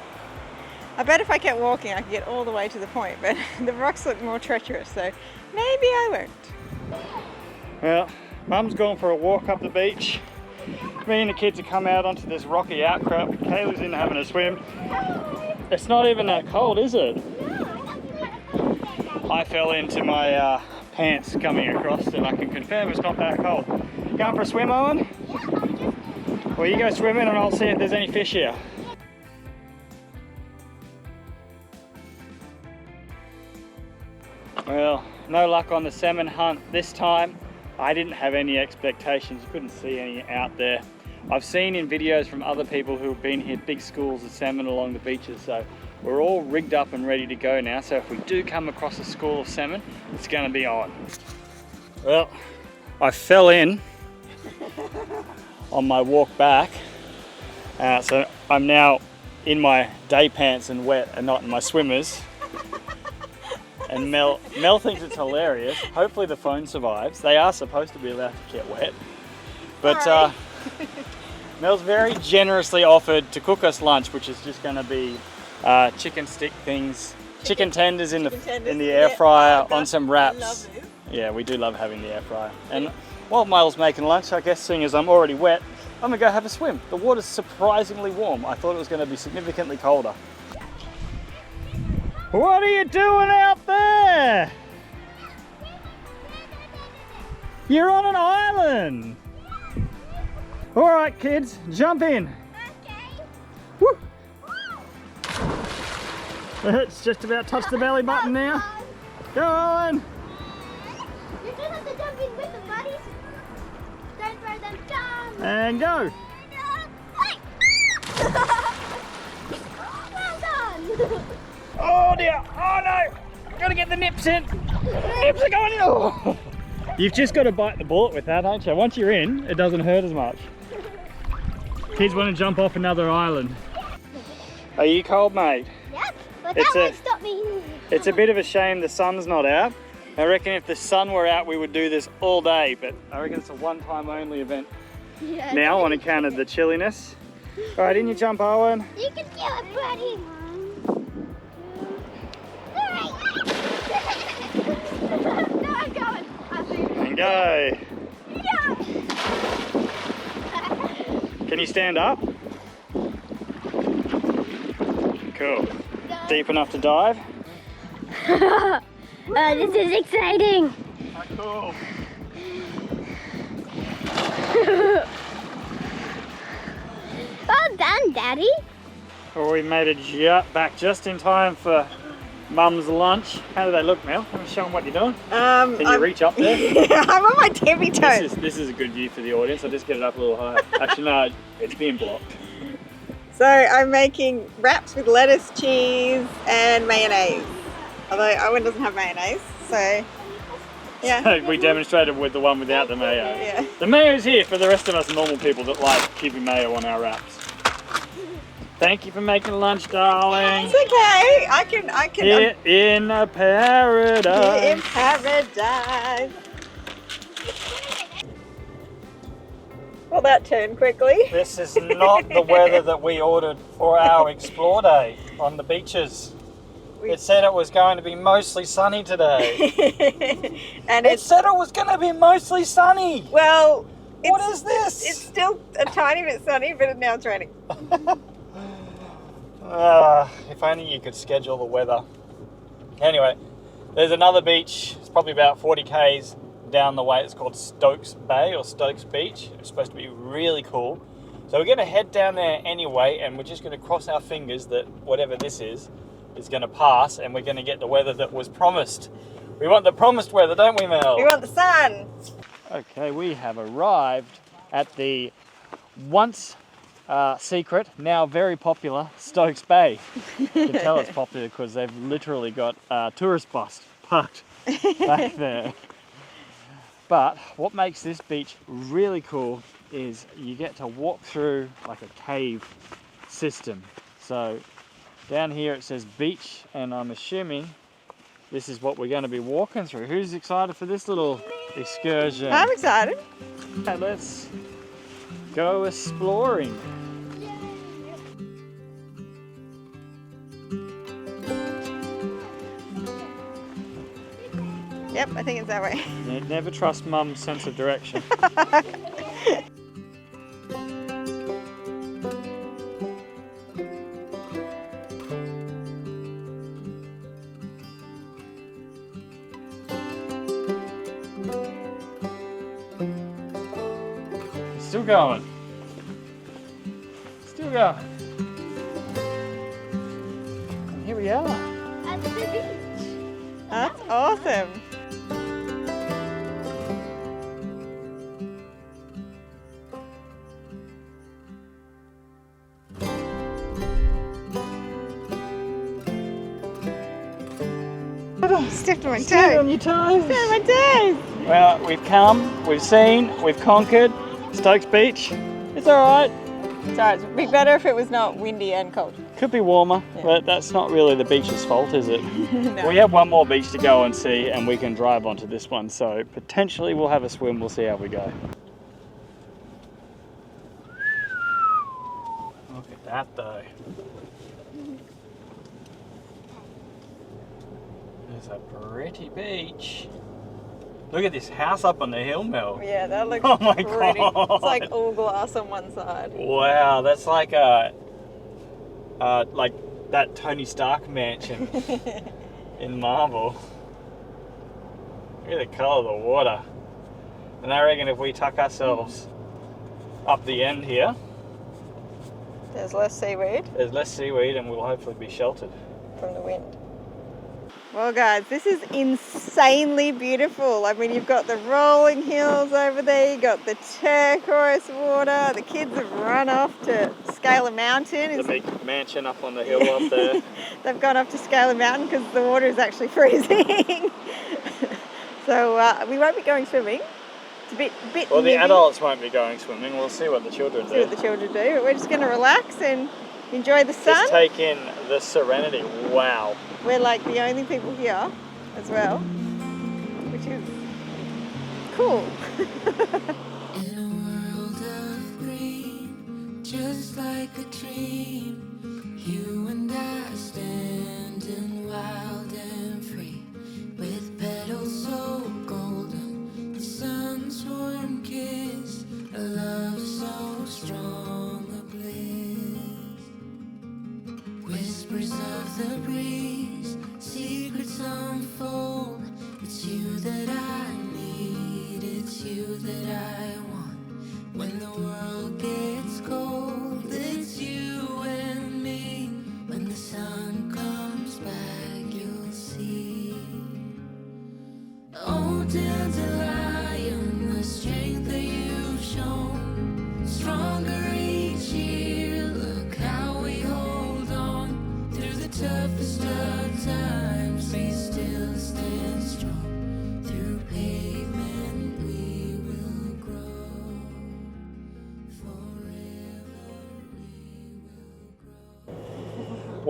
I bet if I kept walking I could get all the way to the point, but the rocks look more treacherous, so maybe I won't. Well, Mum's gone for a walk up the beach. Me and the kids have come out onto this rocky outcrop. Kaylee's in having a swim. It's not even that cold, is it? I fell into my pants coming across, and I can confirm it's not that cold. Going for a swim, Owen? Well, you go swimming and I'll see if there's any fish here. Well, no luck on the salmon hunt this time. I didn't have any expectations, couldn't see any out there. I've seen in videos from other people who have been here big schools of salmon along the beaches, so we're all rigged up and ready to go now. So if we do come across a school of salmon, it's going to be on. Well, I fell in on my walk back, so I'm now in my day pants and wet and not in my swimmers. And Mel thinks it's hilarious. Hopefully the phone survives. They are supposed to be allowed to get wet. But Mel's very generously offered to cook us lunch, which is just going to be chicken stick things, chicken tenders in the air fryer on some wraps. Yeah, we do love having the air fryer. And while Mel's making lunch, I guess seeing as I'm already wet, I'm going to go have a swim. The water's surprisingly warm. I thought it was going to be significantly colder. What are you doing out there? You're on an island. All right, kids, jump in. Okay. Woo. It's just about touched the belly button now. Go on. You just have to jump in with the buddies. Don't throw them down. And go. Well done. Oh dear, oh no, gotta get the nips in. Nips are going in. Oh. You've just got to bite the bullet with that, don't you? Once you're in, it doesn't hurt as much. Kids want to jump off another island. Are you cold, mate? Yep, but that won't stop me. It's a bit of a shame the sun's not out. I reckon if the sun were out, we would do this all day, but I reckon it's a one-time only event now on account of the chilliness. All right, in you jump, Owen. You can do it, buddy. No, I'm going. And go. Yeah. Can you stand up? Cool. Deep enough to dive? Oh, this is exciting. Oh, cool. Well done, Daddy. Well, we made it back just in time for Mum's lunch. How do they look, Mel? Want to show them what you're doing? Can you reach up there? I'm on my tippy toes. This is a good view for the audience. I'll just get it up a little higher. Actually, no, it's being blocked. So I'm making wraps with lettuce, cheese, and mayonnaise. Although Owen doesn't have mayonnaise, so yeah. So we demonstrated with the one without the mayo. Yeah. The mayo's here for the rest of us normal people that like keeping mayo on our wraps. Thank you for making lunch, darling. It's okay. I can. Here in a paradise. Here in paradise. Well, that turned quickly. This is not the weather that we ordered for our explore day on the beaches. It said it was going to be mostly sunny today. And it said it was going to be mostly sunny. Well, what is this? It's still a tiny bit sunny, but now it's raining. If only you could schedule the weather. Anyway, there's another beach. It's probably about 40 k's down the way. It's called Stokes Bay or Stokes Beach. It's supposed to be really cool. So we're going to head down there anyway, and we're just going to cross our fingers that whatever this is going to pass, and we're going to get the weather that was promised. We want the promised weather, don't we, Mel? We want the sun. Okay, we have arrived at the once secret, now very popular, Stokes Bay. You can tell it's popular because they've literally got a tourist bus parked back there. But what makes this beach really cool is you get to walk through like a cave system. So down here it says beach, and I'm assuming this is what we're going to be walking through. Who's excited for this little excursion? I'm excited. Okay, let's go exploring. Yep, I think it's that way. Never trust Mum's sense of direction. Still going. Still going. And here we are. At the beach. That's awesome. Stepped on my Stand toe. on your toes. Stepped on my toes. Well, we've come, we've seen, we've conquered Stokes Beach. It's alright. It's alright, it'd be better if it was not windy and cold. Could be warmer, but that's not really the beach's fault, is it? No. We have one more beach to go and see, and we can drive onto this one, so potentially we'll have a swim, we'll see how we go. Look at that though. There's a pretty beach. Look at this house up on the hill, Mel. Yeah, that looks Oh my pretty. God. It's like all glass on one side. Wow, that's like like that Tony Stark mansion in Marvel. Look at the colour of the water. And I reckon if we tuck ourselves up the end here, There's less seaweed there's less seaweed and we'll hopefully be sheltered. from the wind. Well guys, this is insanely beautiful. I mean, you've got the rolling hills over there, you've got the turquoise water, the kids have run off to scale a mountain. The big mansion up on the hill up there. They've gone off to scale a mountain because the water is actually freezing. So we won't be going swimming. It's a bit Well, the nippy. adults won't be going swimming, we'll see what the children See do. what the children do, but we're just going to relax and enjoy the sun. Just take in the serenity, wow. We're like the only people here as well, which is cool. In a world of green, just like a dream, you and I standing wild and free, with petals so golden, the sun's warm kiss, a love so strong, a bliss. Whispers of the breeze, secrets unfold. It's you that I need, it's you that I want. When the world gets cold, it's you and me.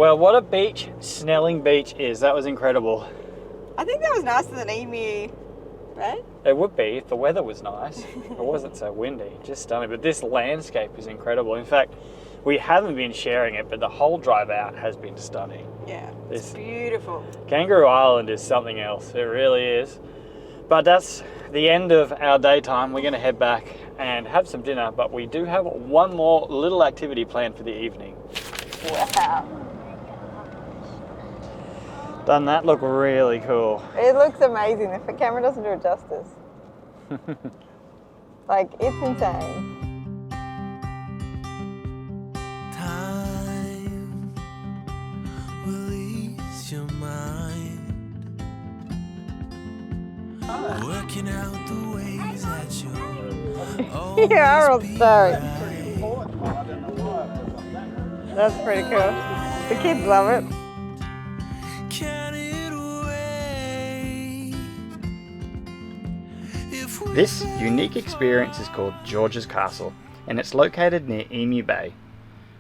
Well, what a beach Snelling Beach is. That was incredible. I think that was nicer than Emu, right? It would be if the weather was nice. It wasn't so windy, just stunning. But this landscape is incredible. In fact, we haven't been sharing it, but the whole drive out has been stunning. Yeah, it's beautiful. Kangaroo Island is something else. It really is. But that's the end of our daytime. We're going to head back and have some dinner, but we do have one more little activity planned for the evening. Wow. Doesn't that look really cool? It looks amazing. The camera doesn't do it justice. Like, it's insane. Time will ease your mind, working out the ways that you're You are all sorry. That's pretty cool. The kids love it. This unique experience is called George's Castle, and it's located near Emu Bay.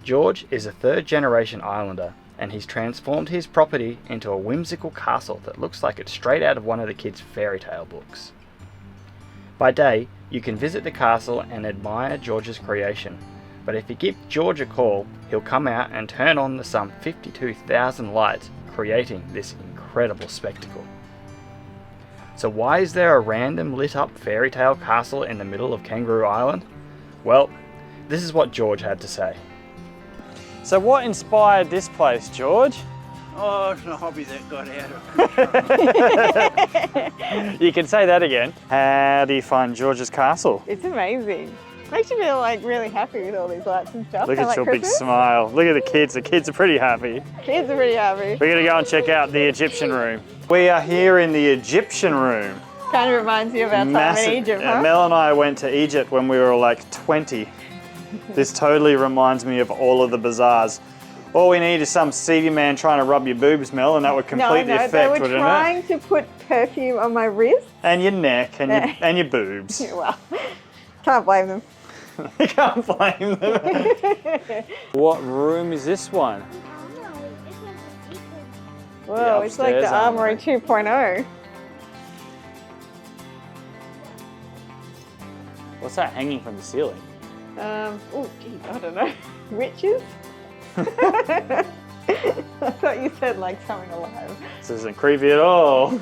George is a third-generation islander, and he's transformed his property into a whimsical castle that looks like it's straight out of one of the kids' fairy tale books. By day, you can visit the castle and admire George's creation, but if you give George a call, he'll come out and turn on the some 52,000 lights, creating this incredible spectacle. So why is there a random lit up fairy tale castle in the middle of Kangaroo Island? Well, this is what George had to say. So what inspired this place, George? Oh, it's a hobby that got out of You can say that again. How do you find George's Castle? It's amazing. Makes you feel like really happy with all these lights and stuff. Look at your big smile. Look at the kids. The kids are pretty happy. Kids are pretty happy. We're going to go and check out the Egyptian room. We are here in the Egyptian room. Kind of reminds you of our time in Egypt, huh? Mel and I went to Egypt when we were like 20. This totally reminds me of all of the bazaars. All we need is some seedy man trying to rub your boobs, Mel, and that would complete the effect, wouldn't it? They were trying to put perfume on my wrist. And your neck, and your boobs. Well, can't blame them. You can't blame them. What room is this one? Whoa, it's like the Armory 2.0. What's that hanging from the ceiling? Oh, geez, I don't know. Witches? I thought you said like something alive. This isn't creepy at all.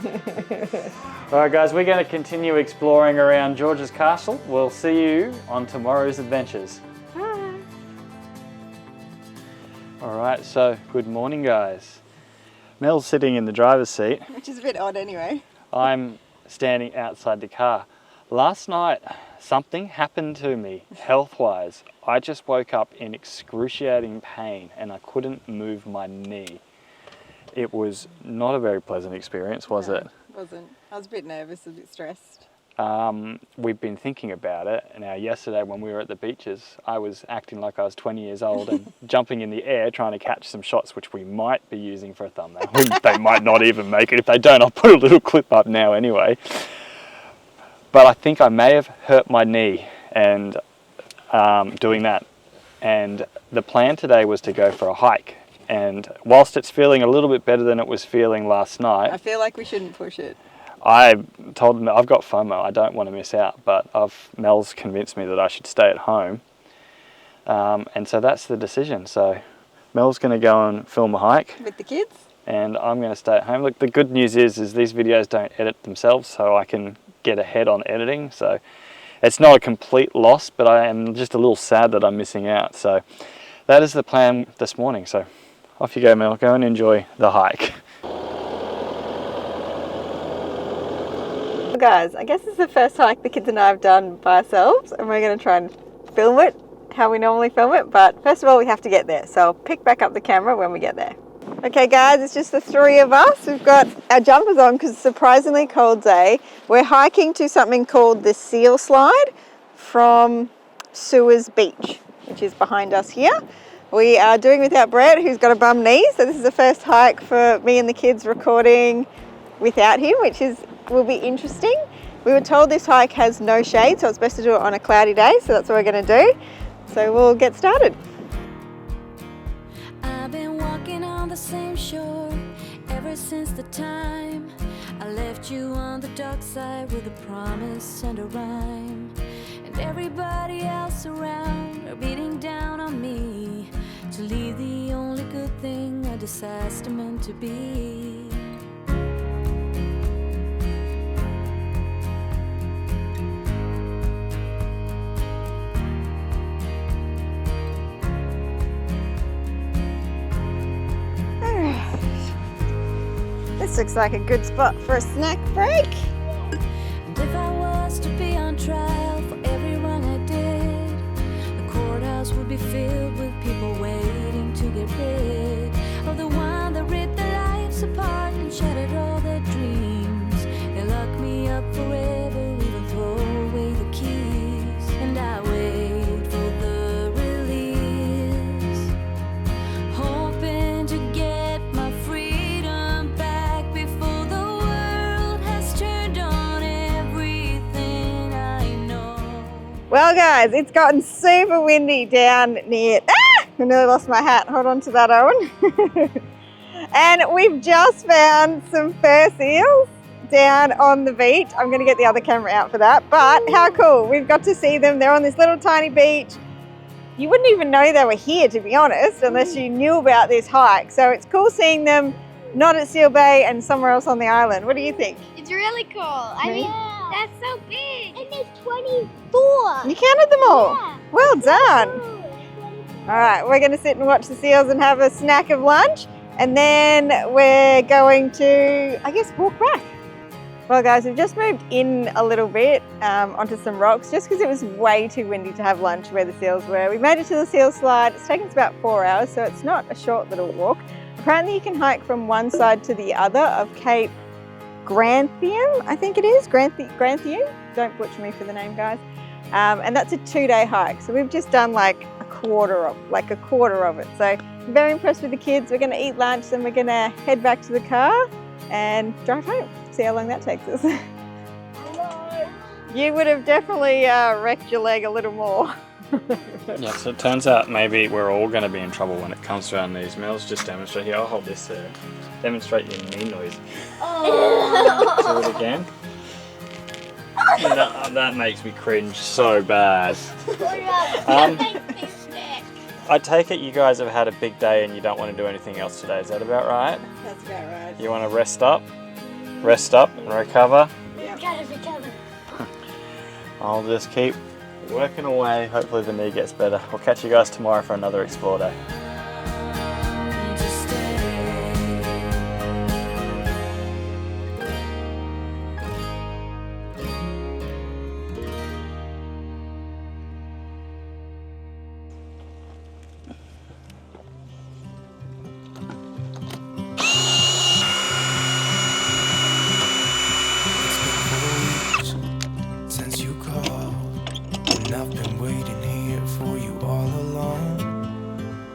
Alright guys, we're going to continue exploring around George's Castle. We'll see you on tomorrow's adventures. Bye. Alright, so good morning guys. Mel's sitting in the driver's seat. Which is a bit odd anyway. I'm standing outside the car. Last night, something happened to me, health-wise. I just woke up in excruciating pain and I couldn't move my knee. It was not a very pleasant experience, was it? It wasn't. I was a bit nervous, a bit stressed. We've been thinking about it. Now, yesterday when we were at the beaches, I was acting like I was 20 years old and jumping in the air trying to catch some shots, which we might be using for a thumbnail. They might not even make it. If they don't, I'll put a little clip up now anyway. But I think I may have hurt my knee and doing that. And the plan today was to go for a hike. And whilst it's feeling a little bit better than it was feeling last night, I feel like we shouldn't push it. I told them I've got FOMO, I don't want to miss out, but Mel's convinced me that I should stay at home. And so that's the decision. So Mel's going to go and film a hike. With the kids? And I'm going to stay at home. Look, the good news is these videos don't edit themselves, so I can get ahead on editing. So it's not a complete loss, but I am just a little sad that I'm missing out. So that is the plan this morning. So off you go, Mel. Go and enjoy the hike. Guys, I guess this is the first hike the kids and I have done by ourselves, and we're going to try and film it how we normally film it, but first of all we have to get there, so I'll pick back up the camera when we get there. Okay guys, it's just the three of us. We've got our jumpers on because it's a surprisingly cold day. We're hiking to something called the Seal Slide from Suez Beach, which is behind us here. We are doing without Brett, who's got a bum knee, so this is the first hike for me and the kids recording without him, which will be interesting. We were told this hike has no shade, so it's best to do it on a cloudy day, so that's what we're going to do. So we'll get started. I've been walking on the ever since the time I left you on the dark side with a promise and a rhyme. And everybody else around are beating down on me to leave the only good thing a disaster meant to be. This looks like a good spot for a snack break. And if I was to be on trial for every wrong I did, the courthouse would be filled with people waiting to get rid of the one that ripped their lives apart and shattered all their dreams. They lock me up forever, even throw away the keys. And I wait for the release, hoping to get my freedom back before the world has turned on everything I know. Well guys, it's gotten super windy down near, I nearly lost my hat, hold on to that, Owen. And we've just found some fur seals down on the beach. I'm going to get the other camera out for that, but how cool. We've got to see them. They're on this little tiny beach. You wouldn't even know they were here, to be honest, unless you knew about this hike. So it's cool seeing them not at Stokes Bay and somewhere else on the island. What do you think? It's really cool. I mean, that's so big. And there's 24. You counted them all? Yeah. Well done. All right, we're going to sit and watch the seals and have a snack of lunch. And then we're going to, I guess, walk back. Well guys, we've just moved in a little bit onto some rocks just because it was way too windy to have lunch where the seals were. We made it to the seal slide. It's taken us about 4 hours, so it's not a short little walk. Apparently you can hike from one side to the other of Cape Grantham, I think it is, Grantham. Don't butcher me for the name, guys. And that's a 2-day hike. So we've just done like a quarter of it. So I'm very impressed with the kids. We're going to eat lunch, then we're going to head back to the car and drive home. See how long that takes us. You would have definitely wrecked your leg a little more. Yeah, so it turns out maybe we're all going to be in trouble when it comes around these. Mel's just demonstrate here. I'll hold this there. Demonstrate your knee noise. Oh. Do it again. That makes me cringe so bad. I take it you guys have had a big day and you don't want to do anything else today. Is that about right? That's about right. You want to rest up and recover? Yeah. Gotta recover. I'll just keep working away. Hopefully the knee gets better. I'll catch you guys tomorrow for another Explore Day.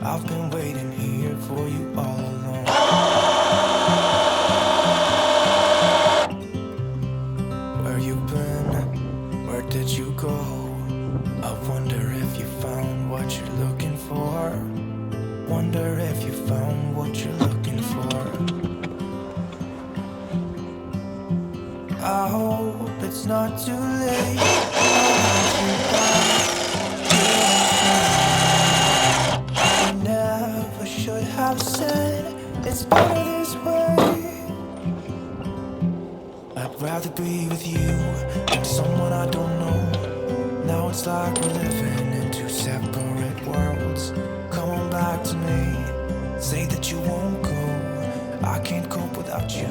I've been waiting here for you all along. Where you been? Where did you go? I wonder if you found what you're looking for. Wonder if you found what you're looking for. I hope it's not too late. I've said it's better this way. I'd rather be with you than someone I don't know. Now it's like we're living in two separate worlds. Come on back to me. Say that you won't go. I can't cope without you.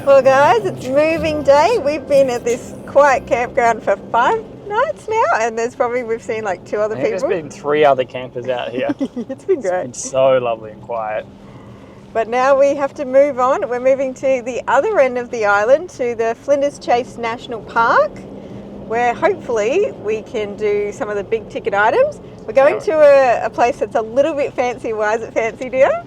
Well guys, it's moving day. We've been at this quiet campground for 5 nights now, and we've seen like 2 other people. There's been 3 other campers out here. It's been great. It's been so lovely and quiet. But now we have to move on. We're moving to the other end of the island, to the Flinders Chase National Park, where hopefully we can do some of the big ticket items. We're going to a place that's a little bit fancy. Why is it fancy, dear?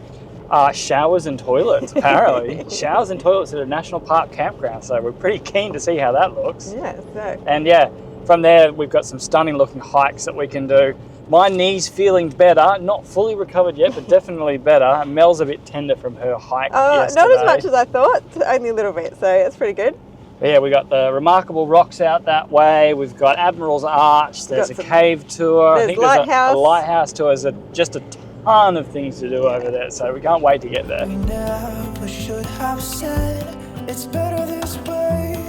Showers and toilets, apparently. Showers and toilets at a national park campground, so we're pretty keen to see how that looks. Yeah, so. And yeah, from there we've got some stunning looking hikes that we can do. My knee's feeling better, not fully recovered yet, but definitely better. Mel's a bit tender from her hike yesterday. Not as much as I thought, only a little bit, so that's pretty good. But yeah, we got the remarkable rocks out that way. We've got Admiral's Arch. There's a cave tour. I think there's a lighthouse tour. There's just a ton of things to do over there, so we can't wait to get there. We never should have said it's better this way.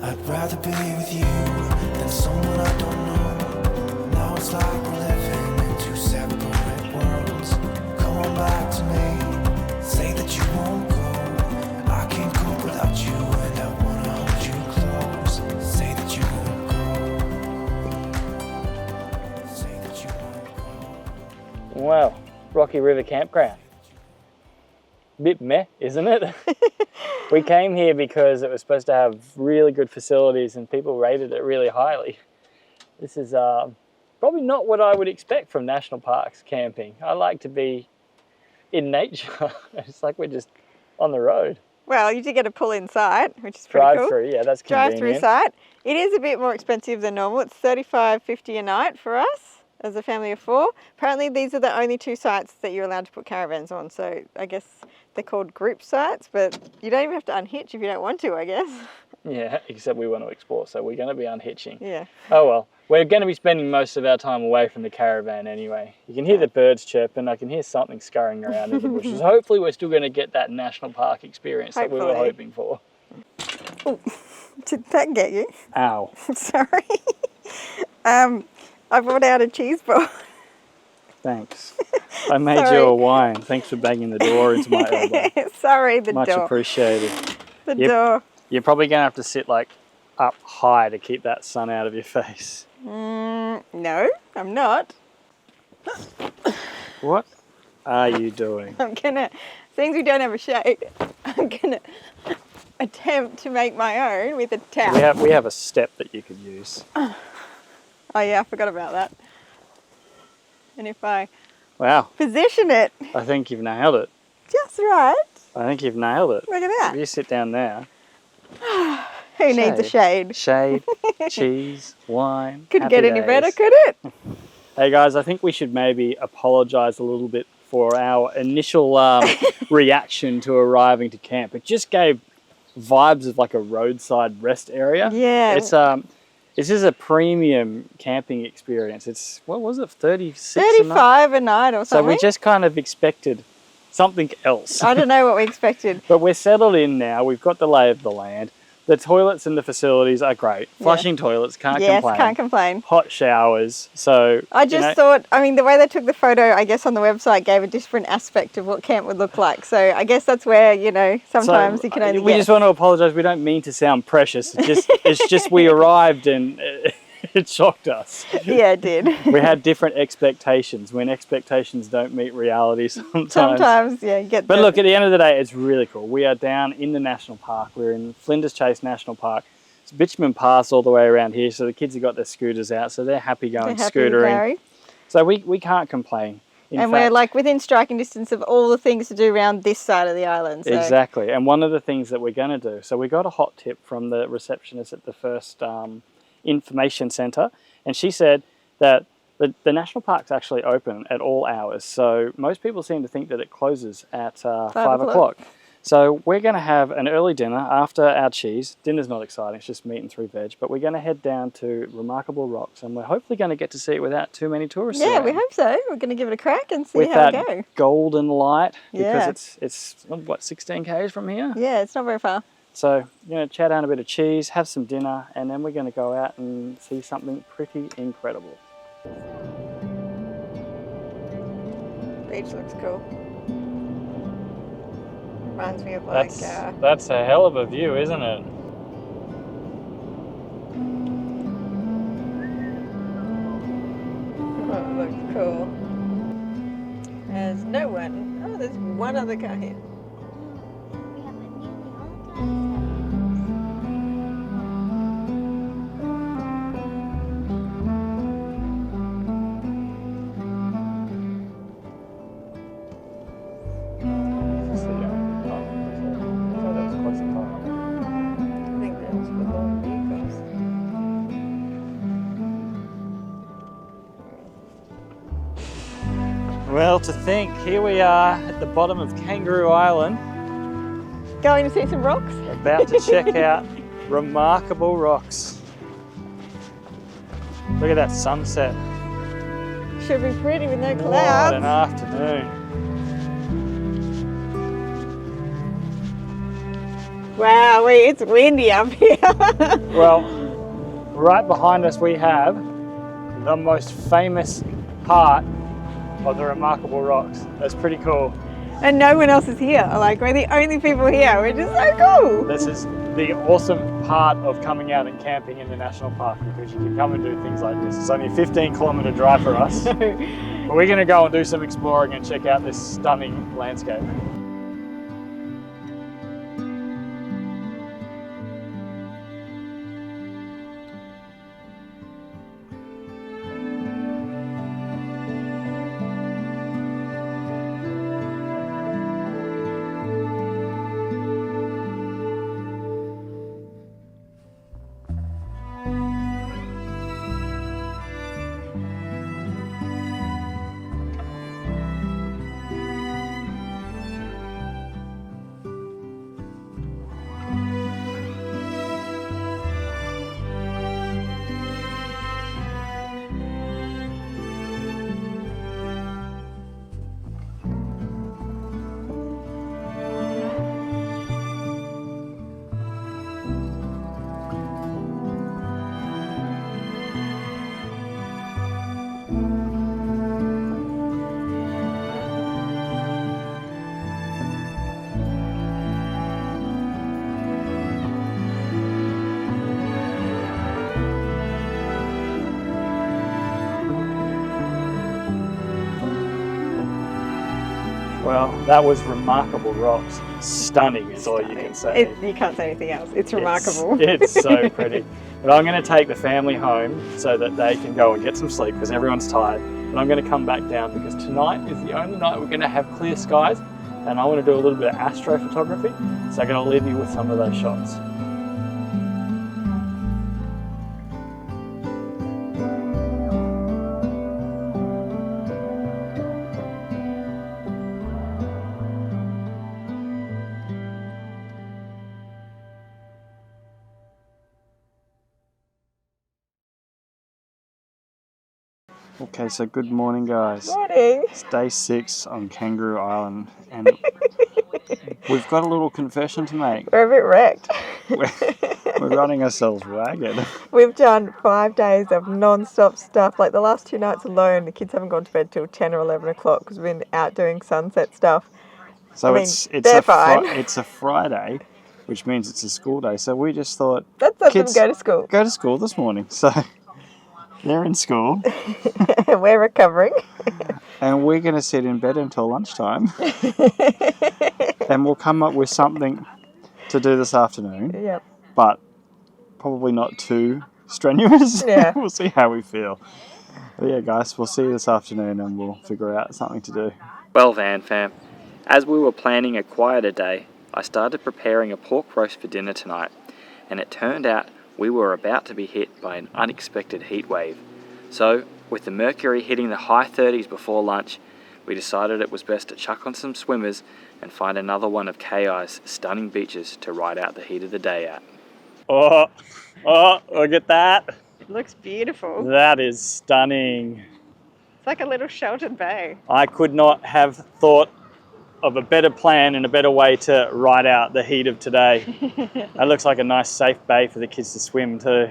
I'd rather be with you than someone I don't know. Now it's like we're living in two separate worlds. Come on back to me. Say that you won't go. I can't cope without you, and I wanna hold you close. Say that you won't go. Say that you won't go. Well, Rocky River Campground. Bit meh, isn't it? We came here because it was supposed to have really good facilities and people rated it really highly. This is probably not what I would expect from national parks camping. I like to be in nature. It's like we're just on the road. Well, you do get a pull-in site, which is pretty cool. Drive-through, yeah, that's convenient. Drive-through site. It is a bit more expensive than normal. It's $35.50 a night for us as a family of 4. Apparently, these are the only 2 sites that you're allowed to put caravans on. So I guess they're called group sites, but you don't even have to unhitch if you don't want to, I guess. Yeah, except we want to explore, so we're going to be unhitching. Yeah. Oh well, we're going to be spending most of our time away from the caravan anyway. You can hear the birds chirping, I can hear something scurrying around in the bushes. Hopefully we're still going to get that national park experience that we were hoping for. Oh, did that get you? Ow. Sorry. I brought out a cheese ball. Thanks. I made you a wine. Thanks for banging the door into my elbow. Sorry, the Much door. Much appreciated. The door. You're probably going to have to sit like up high to keep that sun out of your face. No, I'm not. What are you doing? I'm gonna, since we don't have a shade, I'm gonna attempt to make my own with a towel. We have a step that you could use. Oh yeah, I forgot about that. And if I position it. I think you've nailed it. Just right. I think you've nailed it. Look at that. If you sit down there. Who needs a shade? Shade, cheese, wine. Couldn't get any better, could it? Hey guys, I think we should maybe apologise a little bit for our initial reaction to arriving to camp. It just gave vibes of like a roadside rest area. Yeah. It's this is a premium camping experience. It's, what was it, 36 35 a night or something? So we just kind of expected something else. I don't know what we expected. But we're settled in now. We've got the lay of the land. The toilets and the facilities are great. Flushing toilets, can't complain. Yes, can't complain. Hot showers. So I just thought, I mean, the way they took the photo, I guess on the website gave a different aspect of what camp would look like. So I guess that's where, you know, sometimes you can only We just want to apologise. We don't mean to sound precious. It's just we arrived and it shocked us. Yeah, it did. We had different expectations. When expectations don't meet reality sometimes. Sometimes, yeah, you get But look, at the end of the day, it's really cool. We are down in the national park. We're in Flinders Chase National Park. It's Bitchman Pass all the way around here, so the kids have got their scooters out, so they're happy going scootering. So we can't complain. And we're like within striking distance of all the things to do around this side of the island. So. Exactly. And one of the things that we're going to do, so we got a hot tip from the receptionist at the first information centre, and she said that the national park's actually open at all hours. So most people seem to think that it closes at 5 o'clock. So we're going to have an early dinner after our cheese. Dinner's not exciting, it's just meat and 3 veg, but we're going to head down to Remarkable Rocks, and we're hopefully going to get to see it without too many tourists around. We hope so. We're going to give it a crack and see with how that we go. Golden light, because it's what, 16 k's from here? Yeah, it's not very far. So, you know, chow down a bit of cheese, have some dinner, and then we're going to go out and see something pretty incredible. Beach looks cool. Reminds me of like... That's a hell of a view, isn't it? Oh, it looks cool. There's no one. Oh, there's one other car here. Well, to think, here we are at the bottom of Kangaroo Island, Going to see some rocks? about to check out remarkable rocks. Look at that sunset. Should be pretty with no What clouds. an afternoon. Wow, it's windy up here. Well, right behind us we have the most famous part of the remarkable rocks. That's pretty cool. And no one else is here. Like, we're the only people here, which is so cool. This is the awesome part of coming out and camping in the national park, because you can come and do things like this. It's only a 15-kilometre drive for us. But we're going to go and do some exploring and check out this stunning landscape. Well, that was remarkable rocks. Stunning is all you can say. You can't say anything else. It's remarkable. It's so pretty. But I'm going to take the family home so that they can go and get some sleep because everyone's tired. And I'm going to come back down because tonight is the only night we're going to have clear skies, and I want to do a little bit of astrophotography. So I'm going to leave you with some of those shots. Okay, so good morning, guys. Morning. It's day 6 on Kangaroo Island, and we've got a little confession to make. We're a bit wrecked. We're running ourselves ragged. We've done 5 days of non-stop stuff. Like the last 2 nights alone, the kids haven't gone to bed till 10 or 11 o'clock because we've been out doing sunset stuff. So it's a Friday, which means it's a school day. So we just thought, let's let them kids go to school. Go to school this morning. So they're in school. We're recovering. And we're going to sit in bed until lunchtime. And we'll come up with something to do this afternoon. Yep. But probably not too strenuous. Yeah. We'll see how we feel. But yeah, guys, we'll see you this afternoon and we'll figure out something to do. Well, Van Fam, as we were planning a quieter day, I started preparing a pork roast for dinner tonight. And it turned out we were about to be hit by an unexpected heat wave. So, with the mercury hitting the high 30s before lunch, we decided it was best to chuck on some swimmers and find another one of KI's stunning beaches to ride out the heat of the day at. Oh, look at that. It looks beautiful. That is stunning. It's like a little sheltered bay. I could not have thought of a better plan and a better way to ride out the heat of today. That looks like a nice safe bay for the kids to swim too.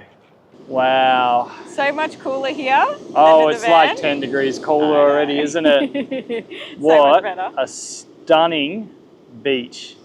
Wow. So much cooler here. Oh, it's like 10 degrees cooler already, isn't it? What a stunning beach.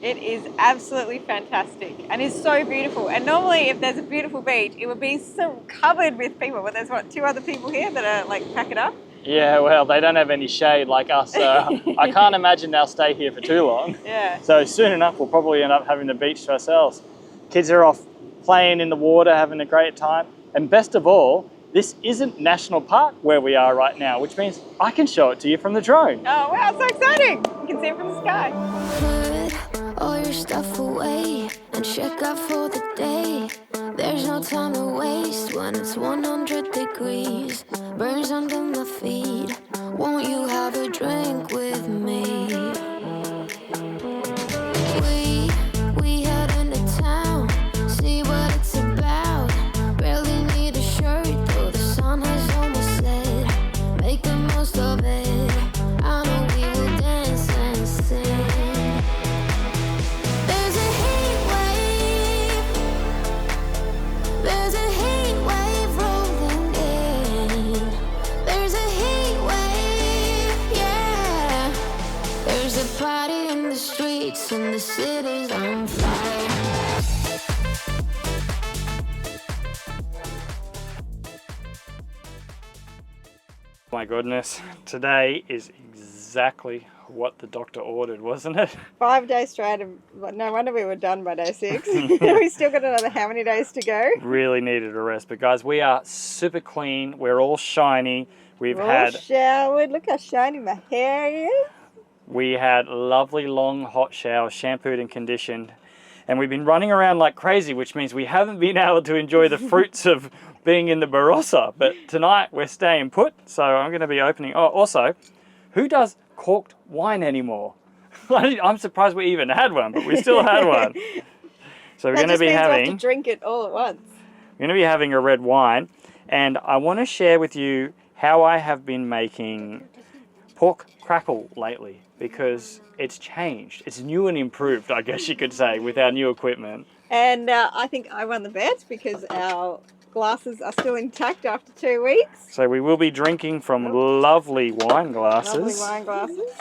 It is absolutely fantastic and it's so beautiful. And normally if there's a beautiful beach, it would be so covered with people. But there's 2 other people here that are like pack it up. Yeah, well, they don't have any shade like us, so I can't imagine they'll stay here for too long. Yeah. So soon enough, we'll probably end up having the beach to ourselves. Kids are off playing in the water, having a great time. And best of all, this isn't National Park where we are right now, which means I can show it to you from the drone. Oh, wow, so exciting. You can see it from the sky. Put all your stuff away and check out for the day. There's no time to waste. when it's 100 degrees, burns under my feet. Won't you have a drink with me? We head into town, see what it's about. Barely need a shirt, though the sun has almost set. Make the most of it. I know we will dance and sing. There's a heat wave. There's a heat wave rolling in. There's a heat wave, yeah. There's a party in the streets and the city's on fire. My goodness, today is exactly what the doctor ordered, wasn't it? 5 days straight. No wonder we were done by day 6. We still got another how many days to go? Really needed a rest, but guys, we are super clean. We're all shiny. We're all showered. Look how shiny my hair is. We had lovely long hot showers, shampooed and conditioned, and we've been running around like crazy, which means we haven't been able to enjoy the fruits of being in the Barossa. But tonight we're staying put, so I'm going to be opening. Oh, also, who does corked wine anymore? I'm surprised we even had one, but we still had one. So we're going to be having. We have to drink it all at once. We're going to be having a red wine, and I want to share with you how I have been making pork crackle lately, because it's changed. It's new and improved, I guess you could say, with our new equipment. And I think I won the bet because our glasses are still intact after 2 weeks. So we will be drinking from lovely wine glasses. Lovely wine glasses.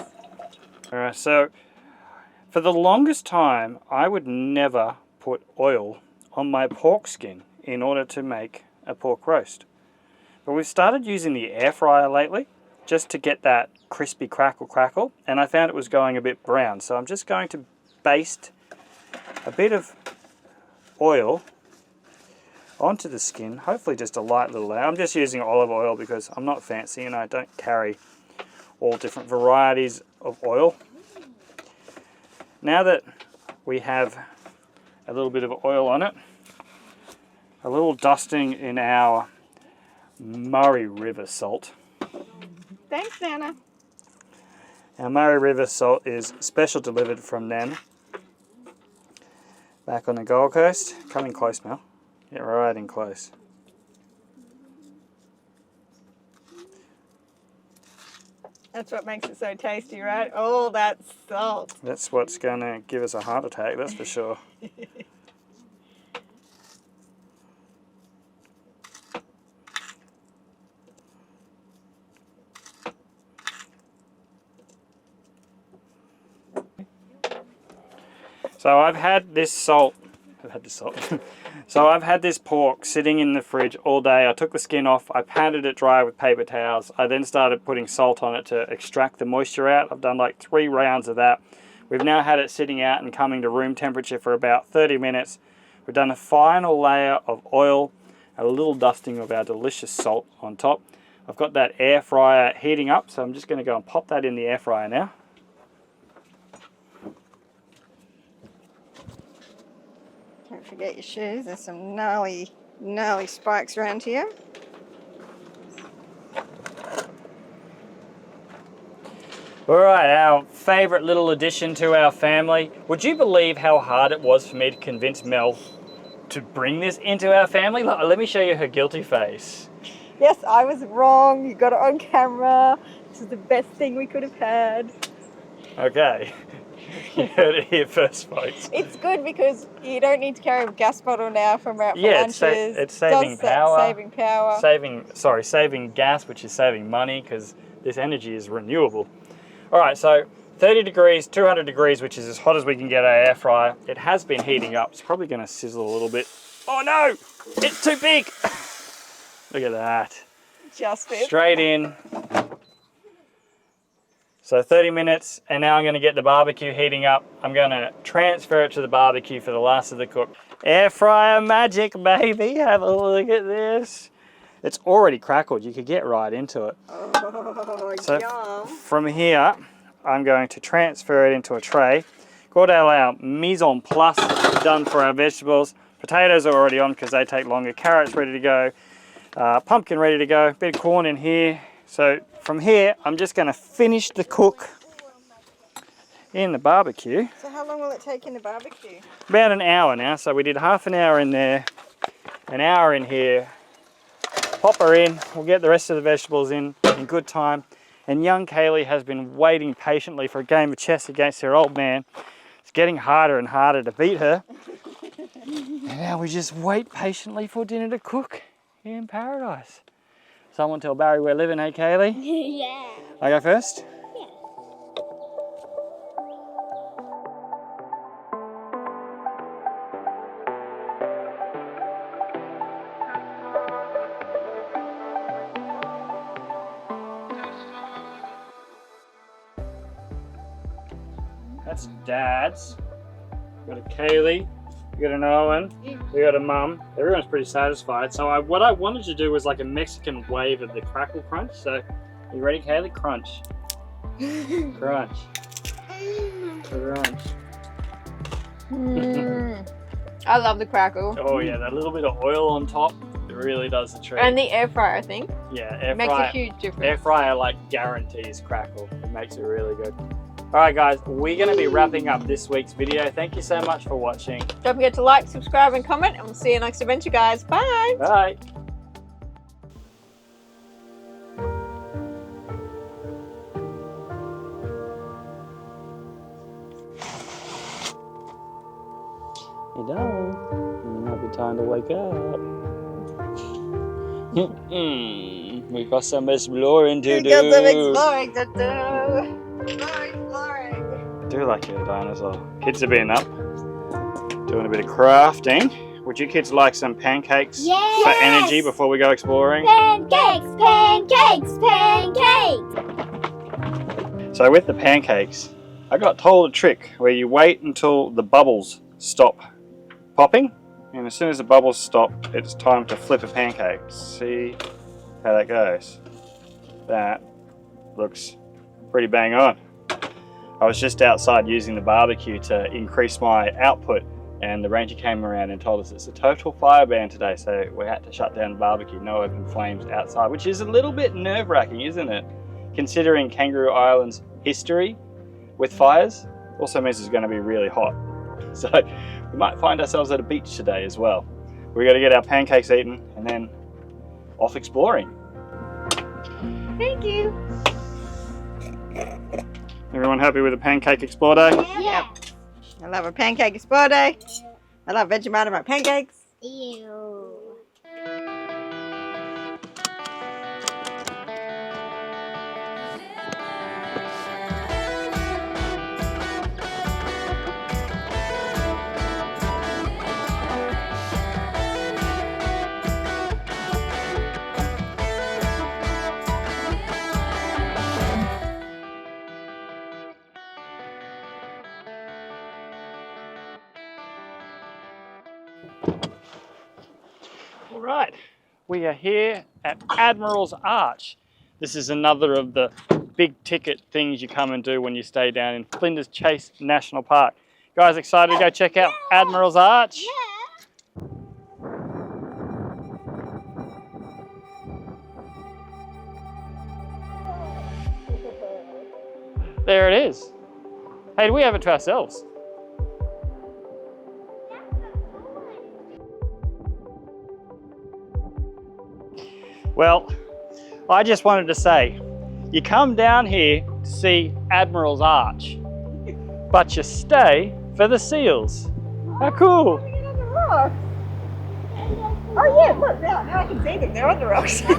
All right, so for the longest time, I would never put oil on my pork skin in order to make a pork roast. But we've started using the air fryer lately, just to get that crispy crackle, and I found it was going a bit brown. So I'm just going to baste a bit of oil onto the skin, hopefully just a light little layer. I'm just using olive oil because I'm not fancy and I don't carry all different varieties of oil. Now that we have a little bit of oil on it, a little dusting in our Murray River salt. Thanks, Nana. Our Murray River salt is special delivered from Nan, back on the Gold Coast. Come in close, Mel. Get right in close. That's what makes it so tasty, right? All that salt. That's what's going to give us a heart attack, that's for sure. So I've had this pork sitting in the fridge all day. I took the skin off, I patted it dry with paper towels. I then started putting salt on it to extract the moisture out. I've done like 3 rounds of that. We've now had it sitting out and coming to room temperature for about 30 minutes. We've done a final layer of oil, a little dusting of our delicious salt on top. I've got that air fryer heating up, so I'm just going to go and pop that in the air fryer now. Don't forget your shoes. There's some gnarly spikes around here. Alright, our favourite little addition to our family. Would you believe how hard it was for me to convince Mel to bring this into our family? Look, let me show you her guilty face. Yes, I was wrong. You got it on camera. This is the best thing we could have had. Okay. You heard it here first, folks. It's good because you don't need to carry a gas bottle now from out for lunches. It's saving power. Saving power. Saving gas, which is saving money because this energy is renewable. All right, so 30 degrees, 200 degrees, which is as hot as we can get our air fryer. It has been heating up. It's probably going to sizzle a little bit. Oh no, it's too big. Look at that. Just it. Straight in. So 30 minutes, and now I'm going to get the barbecue heating up. I'm going to transfer it to the barbecue for the last of the cook. Air fryer magic, baby. Have a look at this. It's already crackled. You could get right into it. Oh, so yum. From here, I'm going to transfer it into a tray. Got our mise en place done for our vegetables. Potatoes are already on because they take longer. Carrots ready to go. Pumpkin ready to go. Bit of corn in here. So from here, I'm just going to finish the cook in the barbecue. So how long will it take in the barbecue? About an hour now. So we did half an hour in there, an hour in here. Pop her in. We'll get the rest of the vegetables in good time. And young Kaylee has been waiting patiently for a game of chess against her old man. It's getting harder and harder to beat her. And now we just wait patiently for dinner to cook in paradise. Someone tell Barry we're living, hey Kaylee? Yeah. I go first? Yeah. That's Dad's. We got a Kaylee, we got an Owen, we got a Mum. Everyone's pretty satisfied. So what I wanted to do was like a Mexican wave of the crackle crunch. So, you ready, Kaylee? Crunch. Crunch. Crunch. I love the crackle. Oh yeah, that little bit of oil on top, it really does the trick. And the air fryer, I think. Yeah, air makes fryer. a huge difference. Air fryer like guarantees crackle. It makes it really good. Alright guys, we're going to be wrapping up this week's video. Thank you so much for watching. Don't forget to like, subscribe and comment, and we'll see you next adventure, guys. Bye! Bye! Hey darling, it might be time to wake up. We've got some exploring to do. We've got some exploring to do. I do like your dinosaur. Kids have been up, doing a bit of crafting. Would you kids like some pancakes for energy before we go exploring? Pancakes, pancakes, pancakes! So with the pancakes, I got told a trick where you wait until the bubbles stop popping, and as soon as the bubbles stop, it's time to flip a pancake. See how that goes. That looks pretty bang on. I was just outside using the barbecue to increase my output, and the ranger came around and told us it's a total fire ban today, so we had to shut down the barbecue. No open flames outside, which is a little bit nerve-wracking, isn't it? Considering Kangaroo Island's history with fires, also means it's going to be really hot. So we might find ourselves at a beach today as well. We got to get our pancakes eaten and then off exploring. Thank you. Everyone happy with the pancake explore day? Yeah. I love a pancake explore day. I love Vegemite on my pancakes. Ew. Alright, we are here at Admiral's Arch. This is another of the big ticket things you come and do when you stay down in Flinders Chase National Park. Guys, excited to go check out Admiral's Arch? There it is. Hey, do we have it to ourselves? Well, I just wanted to say, you come down here to see Admiral's Arch, but you stay for the seals. How cool! Oh yeah, look, now I can see them. They're on the rocks. Still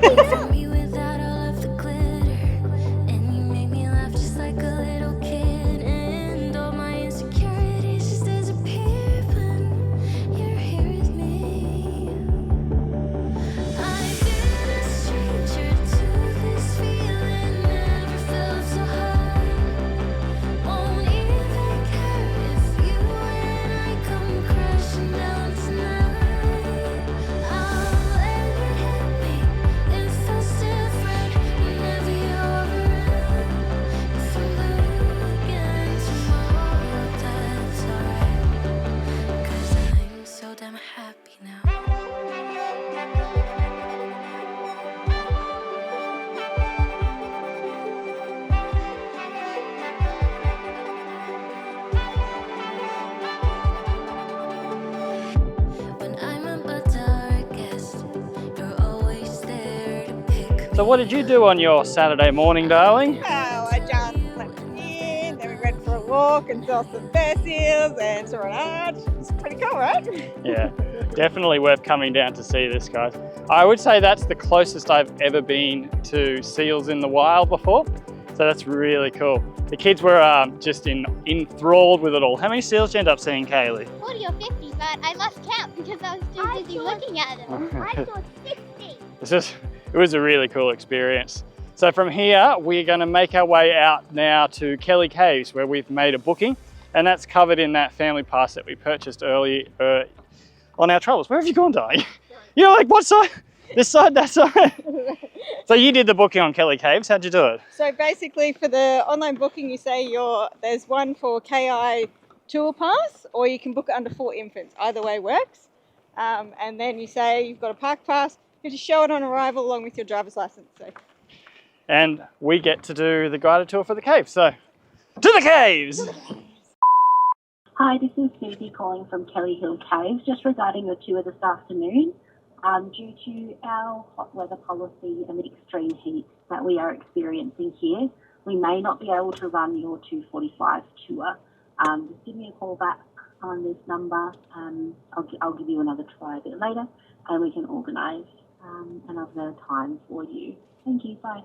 So what did you do on your Saturday morning, darling? Oh, I just slept in, then we went for a walk and saw some bear seals and saw an arch. It's pretty cool, right? Yeah, definitely worth coming down to see this, guys. I would say that's the closest I've ever been to seals in the wild before. So that's really cool. The kids were just enthralled with it all. How many seals did you end up seeing, Kaylee? 40 or 50, but I lost count because I was too busy looking at them. I saw 60. It was a really cool experience. So from here, we're going to make our way out now to Kelly Caves, where we've made a booking, and that's covered in that family pass that we purchased early on our travels. Where have you gone, darling? You're like, what side? This side, that side? So you did the booking on Kelly Caves. How'd you do it? So basically for the online booking, you say there's one for KI tour pass, or you can book it under 4 infants. Either way works. And then you say you've got a park pass. You just show it on arrival along with your driver's license. So. And we get to do the guided tour for the caves. So, to the caves! Hi, this is Susie calling from Kelly Hill Caves, just regarding your tour this afternoon. Due to our hot weather policy and the extreme heat that we are experiencing here, we may not be able to run your 2:45 tour. Just give me a call back on this number. I'll give you another try a bit later, and we can organise another time for you. Thank you. Bye.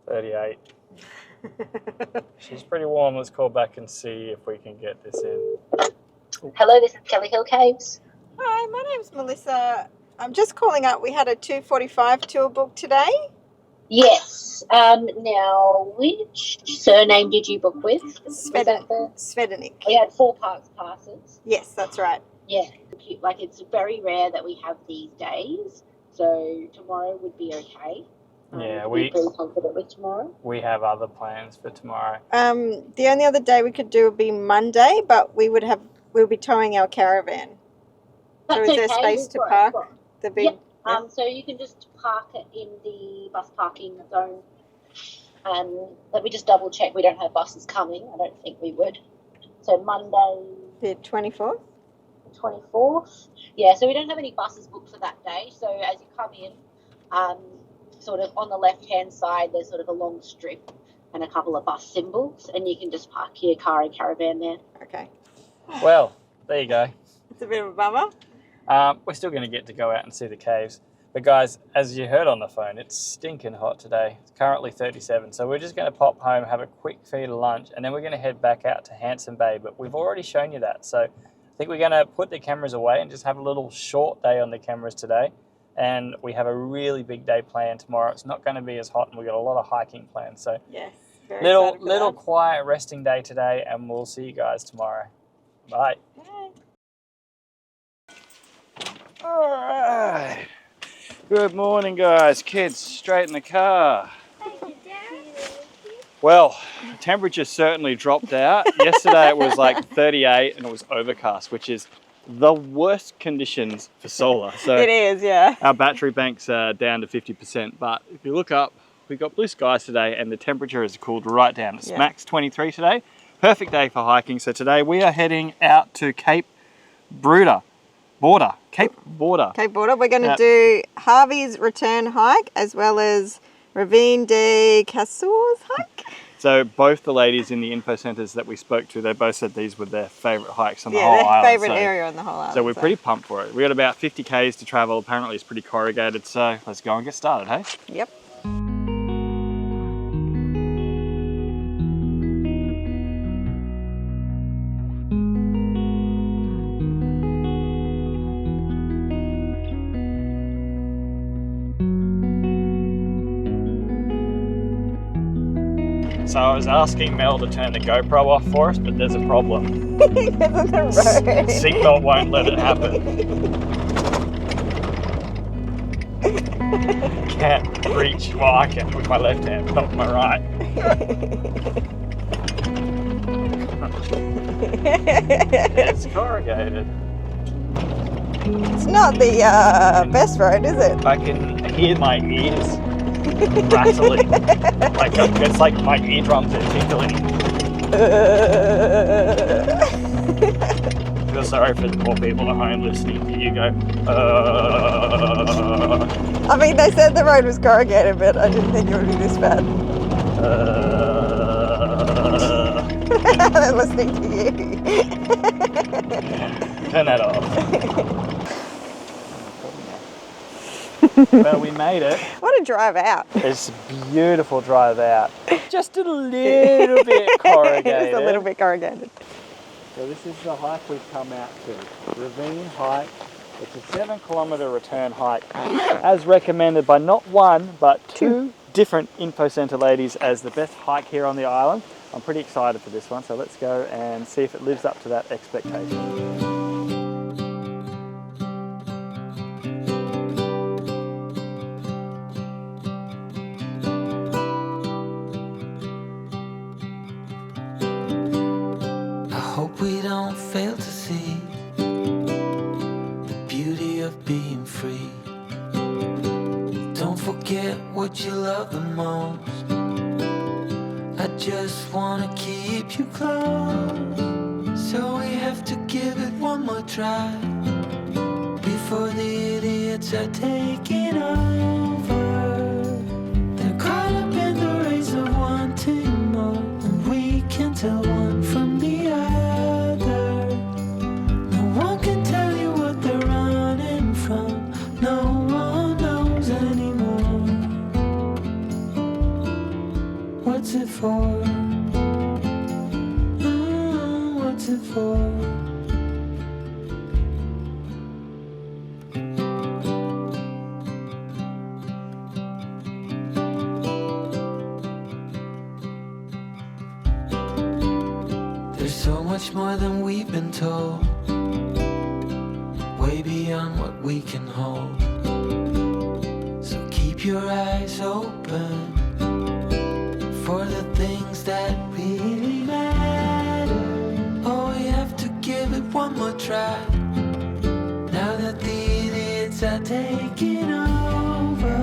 38. She's pretty warm. Let's call back and see if we can get this in. Hello, this is Kelly Hill Caves. Hi, my name's Melissa. I'm just calling up. We had a 2:45 tour book today. Yes. Now, which surname did you book with? Svedenik. We had 4 parks passes. Yes, that's right. Yeah. Like, it's very rare that we have these days, so tomorrow would be okay. Yeah, we're pretty confident with tomorrow. We have other plans for tomorrow. The only other day we could do would be Monday, but we'll be towing our caravan. That's so is there space to park the big? Yep. So you can just park it in the bus parking zone. Let me just double check. We don't have buses coming. I don't think we would. So Monday, the 24th. 24th. Yeah. So we don't have any buses booked for that day. So as you come in, sort of on the left-hand side, there's sort of a long strip and a couple of bus symbols, and you can just park your car and caravan there. Okay. Well, there you go. It's a bit of a bummer. We're still going to get to go out and see the caves. But guys, as you heard on the phone, it's stinking hot today. It's currently 37. So we're just going to pop home, have a quick feed of lunch, and then we're going to head back out to Hanson Bay. But we've already shown you that. So I think we're going to put the cameras away and just have a little short day on the cameras today. And we have a really big day planned tomorrow. It's not going to be as hot, and we've got a lot of hiking planned. So yes, little quiet resting day today, and we'll see you guys tomorrow. Bye. All right. Good morning, guys. Kids, straight in the car. Well, the temperature certainly dropped out. Yesterday it was like 38 and it was overcast, which is the worst conditions for solar. So it is, yeah. Our battery banks are down to 50%, but if you look up, we've got blue skies today and the temperature has cooled right down. It's max 23 today. Perfect day for hiking. So today we are heading out to Cape Border. We're going to do Harvey's return hike as well as Ravine de Cassor's hike. So both the ladies in the info centres that we spoke to, they both said these were their favourite hikes on the whole island. Yeah, their favourite area on the whole island. So we're pretty pumped for it. We got about 50 k's to travel. Apparently it's pretty corrugated. So let's go and get started, hey? Yep. So I was asking Mel to turn the GoPro off for us, but there's a problem. Seatbelt won't let it happen. Can't reach, well I can with my left hand, not with my right. It's corrugated. It's not the best road, is it? I can hear my ears rattling. Like it's like my eardrums are tickling. I feel sorry for the poor people at home listening to you go. I mean, they said the road was corrugated, but I didn't think it would be this bad. They're listening to you. Turn that off. Well, we made it. What a drive out. It's a beautiful drive out. Just a little bit corrugated. Just a little bit corrugated. So this is the hike we've come out to. Ravine hike. It's a 7-kilometre return hike, as recommended by not one, but two different info centre ladies as the best hike here on the island. I'm pretty excited for this one, so let's go and see if it lives up to that expectation. We don't fail to see the beauty of being free. Don't forget what you love the most. I just wanna keep you close, so we have to give it one more try before the idiots are taking over. They're caught up in the race of wanting more, and we can tell one from the other. No one knows anymore. What's it for? What's it for? There's so much more than we've been told, way beyond what we can hold. So keep your eyes open for the things that really matter. Oh, we have to give it one more try now that the idiots are taking over.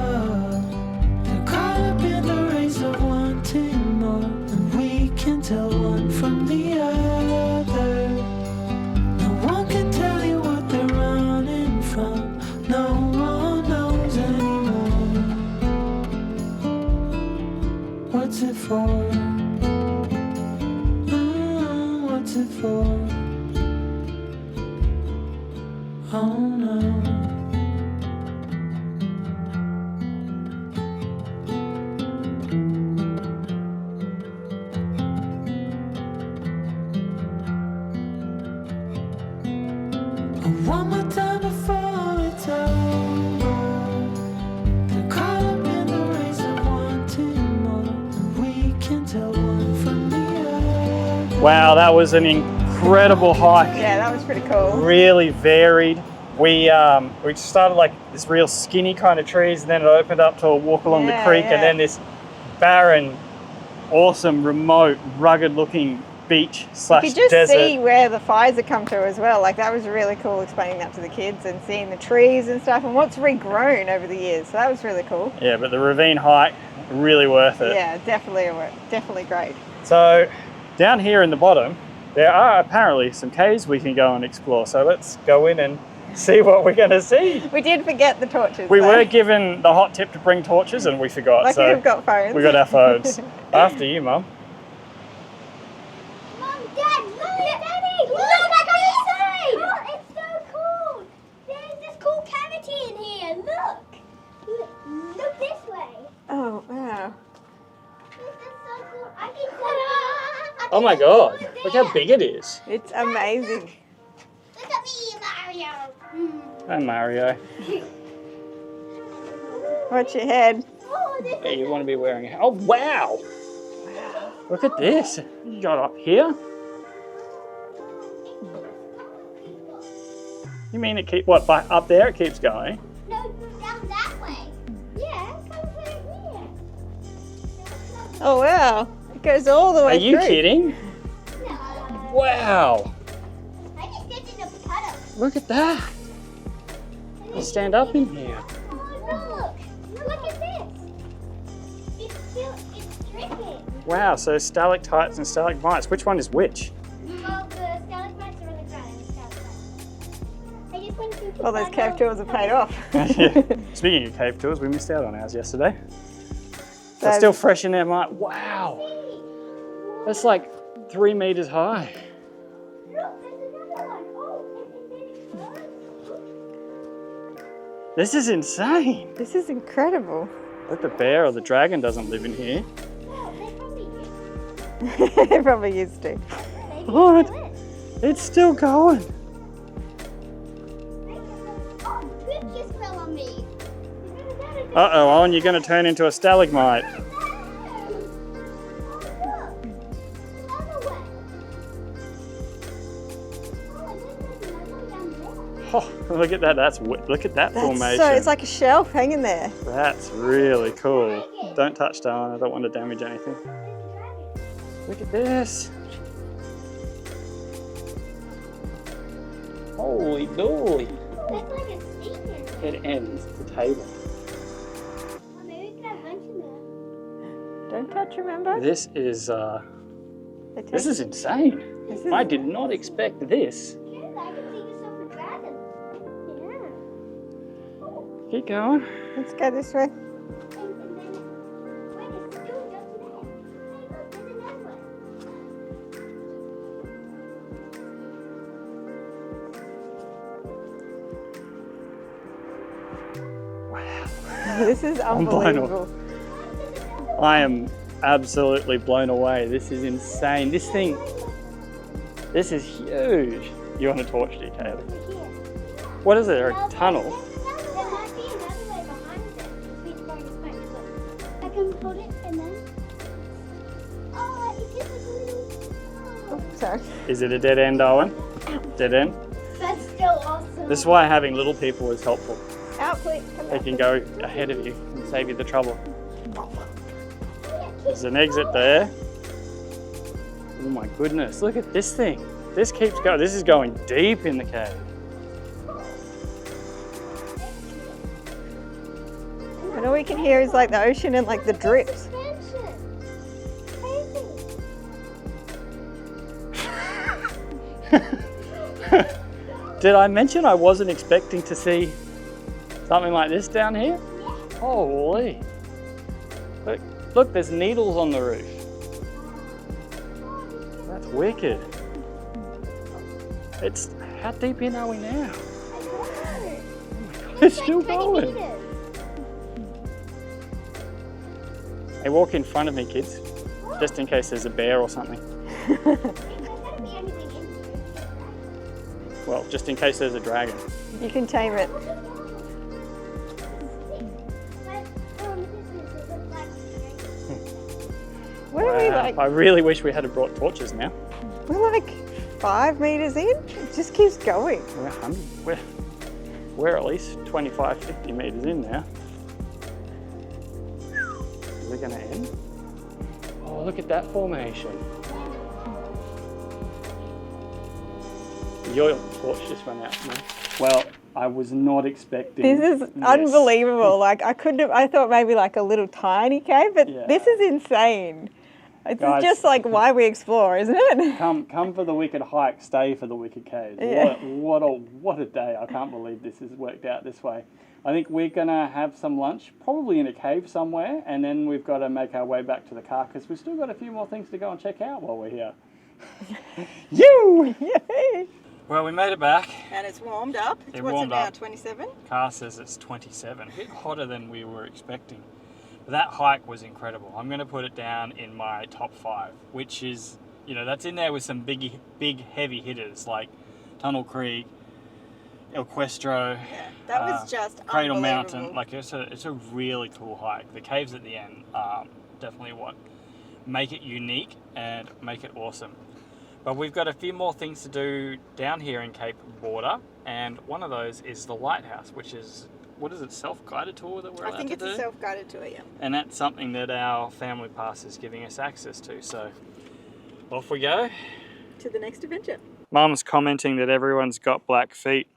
They're caught up in the race of wanting more, and we can tell one from the other. No one can tell you what they're running from. No one knows anymore. What's it for? What's it for? Oh no. One more time before it's over. They're caught up in the race of wanting more, and we can tell one from the other. Wow, that was an incredible hike. Yeah, that was pretty cool. Really varied. We started like this real skinny kind of trees, and then it opened up to a walk along the creek, and then this barren, awesome, remote, rugged looking beach slash You could just desert. see where the fires had come through as well. Like, that was really cool, explaining that to the kids and seeing the trees and stuff and what's regrown over the years. So that was really cool. Yeah, but the ravine hike, really worth it. Yeah, definitely great. So down here in the bottom, there are apparently some caves we can go and explore. So let's go in and see what we're going to see. We did forget the torches. We though. were given the hot tip to bring torches and we forgot. Lucky so we've got phones. We got our phones. After you, Mum. Dad, look, Daddy! Look, I got inside! Oh, it's so cool! There's this cool cavity in here. Look this way. Oh, wow. This is so cool. I can Oh my God, look how big it is. It's amazing. Look at me, Mario. Hi, Mario. Watch your head. Oh, this Yeah, you want to be wearing it. Oh, wow. Look at this. You got up here. You mean it keep what? But up there it keeps going. No, down that way. Yeah, come right here. Oh, wow. It goes all the way Are you through. kidding? No. Wow. I just stepped in a puddle. Look at that. You stand up in here. Oh, look at this. It's dripping. Wow, so stalactites and stalagmites. Which one is which? Well, the stalagmites are on the ground and the stalactites. I just went through All those cave tours have paid off. Yeah. Speaking of cave tours, we missed out on ours yesterday. They're still fresh in their mind. Wow. That's like 3 meters high. This is insane. This is incredible. I hope the bear or the dragon doesn't live in here. They probably used to. What? It's still going. Uh-oh, Owen, you're going to turn into a stalagmite. Oh, look at that. Look at that formation. So it's like a shelf hanging there. That's really cool. Don't touch, darling. I don't want to damage anything. Look at this. Holy dooly. It ends the table. Don't touch, remember? This is insane. I did not expect this. Keep going. Let's go this way. Wow. This is unbelievable. I am absolutely blown away. This is insane. This is huge. You want a torch, do you, Kaylee? What is it? A tunnel? There might be another way behind it. I can put it and then. Oh, it just looks a little. Oh, sorry. Is it a dead end, Owen? Dead end? That's still awesome. This is why having little people is helpful. Out, please. They can go ahead of you and save you the trouble. There's an exit there. Oh my goodness, look at this thing. This keeps going. This is going deep in the cave. And all we can hear is like the ocean and like the drips. Did I mention I wasn't expecting to see something like this down here? Holy. Look, there's needles on the roof. That's wicked. How deep in are we now? Oh my God, it's still going. Hey, walk in front of me, kids, just in case there's a bear or something. Well, just in case there's a dragon. You can tame it. What are we like? I really wish we had brought torches now. We're like 5 meters in. It just keeps going. We're at least 25, 50 meters in now. Is it going to end? Oh, look at that formation. Your torch just went out, man. Well, I was not expecting this. Is unbelievable. Like I thought maybe like a little tiny cave, but this is insane. It's Guys, just like why we explore, isn't it? Come for the wicked hike, stay for the wicked caves. Yeah. What a day. I can't believe this has worked out this way. I think we're gonna have some lunch, probably in a cave somewhere, and then we've got to make our way back to the car because we've still got a few more things to go and check out while we're here. You! Well, we made it back. And it's warmed up. It What's warmed it now, up. 27? Car says it's 27. A bit hotter than we were expecting. But that hike was incredible. I'm going to put it down in my top 5, which is, that's in there with some big heavy hitters like Tunnel Creek, El Cuestro. Yeah, that was just Cradle unbelievable. Mountain. Like it's a really cool hike. The caves at the end are definitely what make it unique and make it awesome. But we've got a few more things to do down here in Cape Border, and one of those is the lighthouse, which is, what is it, self-guided tour that we're allowed to do? I think it's a self-guided tour, yeah. And that's something that our family pass is giving us access to. So off we go. To the next adventure. Mum's commenting that everyone's got black feet.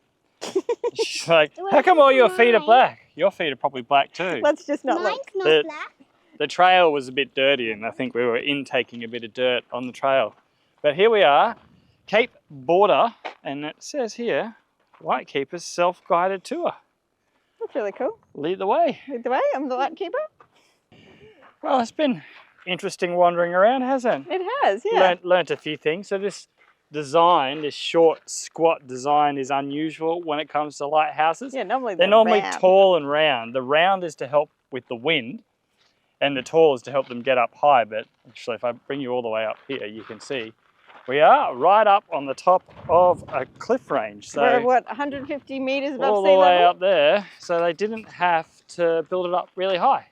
She's like, how come all your feet are black? Your feet are probably black too. Let's just not look. Mine's not black. The trail was a bit dirty, and I think we were intaking a bit of dirt on the trail. But here we are, Cape Border, and it says here, Lightkeeper's self-guided tour. That's really cool. Lead the way. Lead the way, I'm the lightkeeper. Well, it's been interesting wandering around, hasn't it? It has, yeah. Learnt a few things. So this design, this short, squat design is unusual when it comes to lighthouses. Yeah, normally they're normally tall and round. The round is to help with the wind, and the tall is to help them get up high. But actually, if I bring you all the way up here, you can see we are right up on the top of a cliff range. So we're what, 150 meters above all sea the way level? up there. So they didn't have to build it up really high.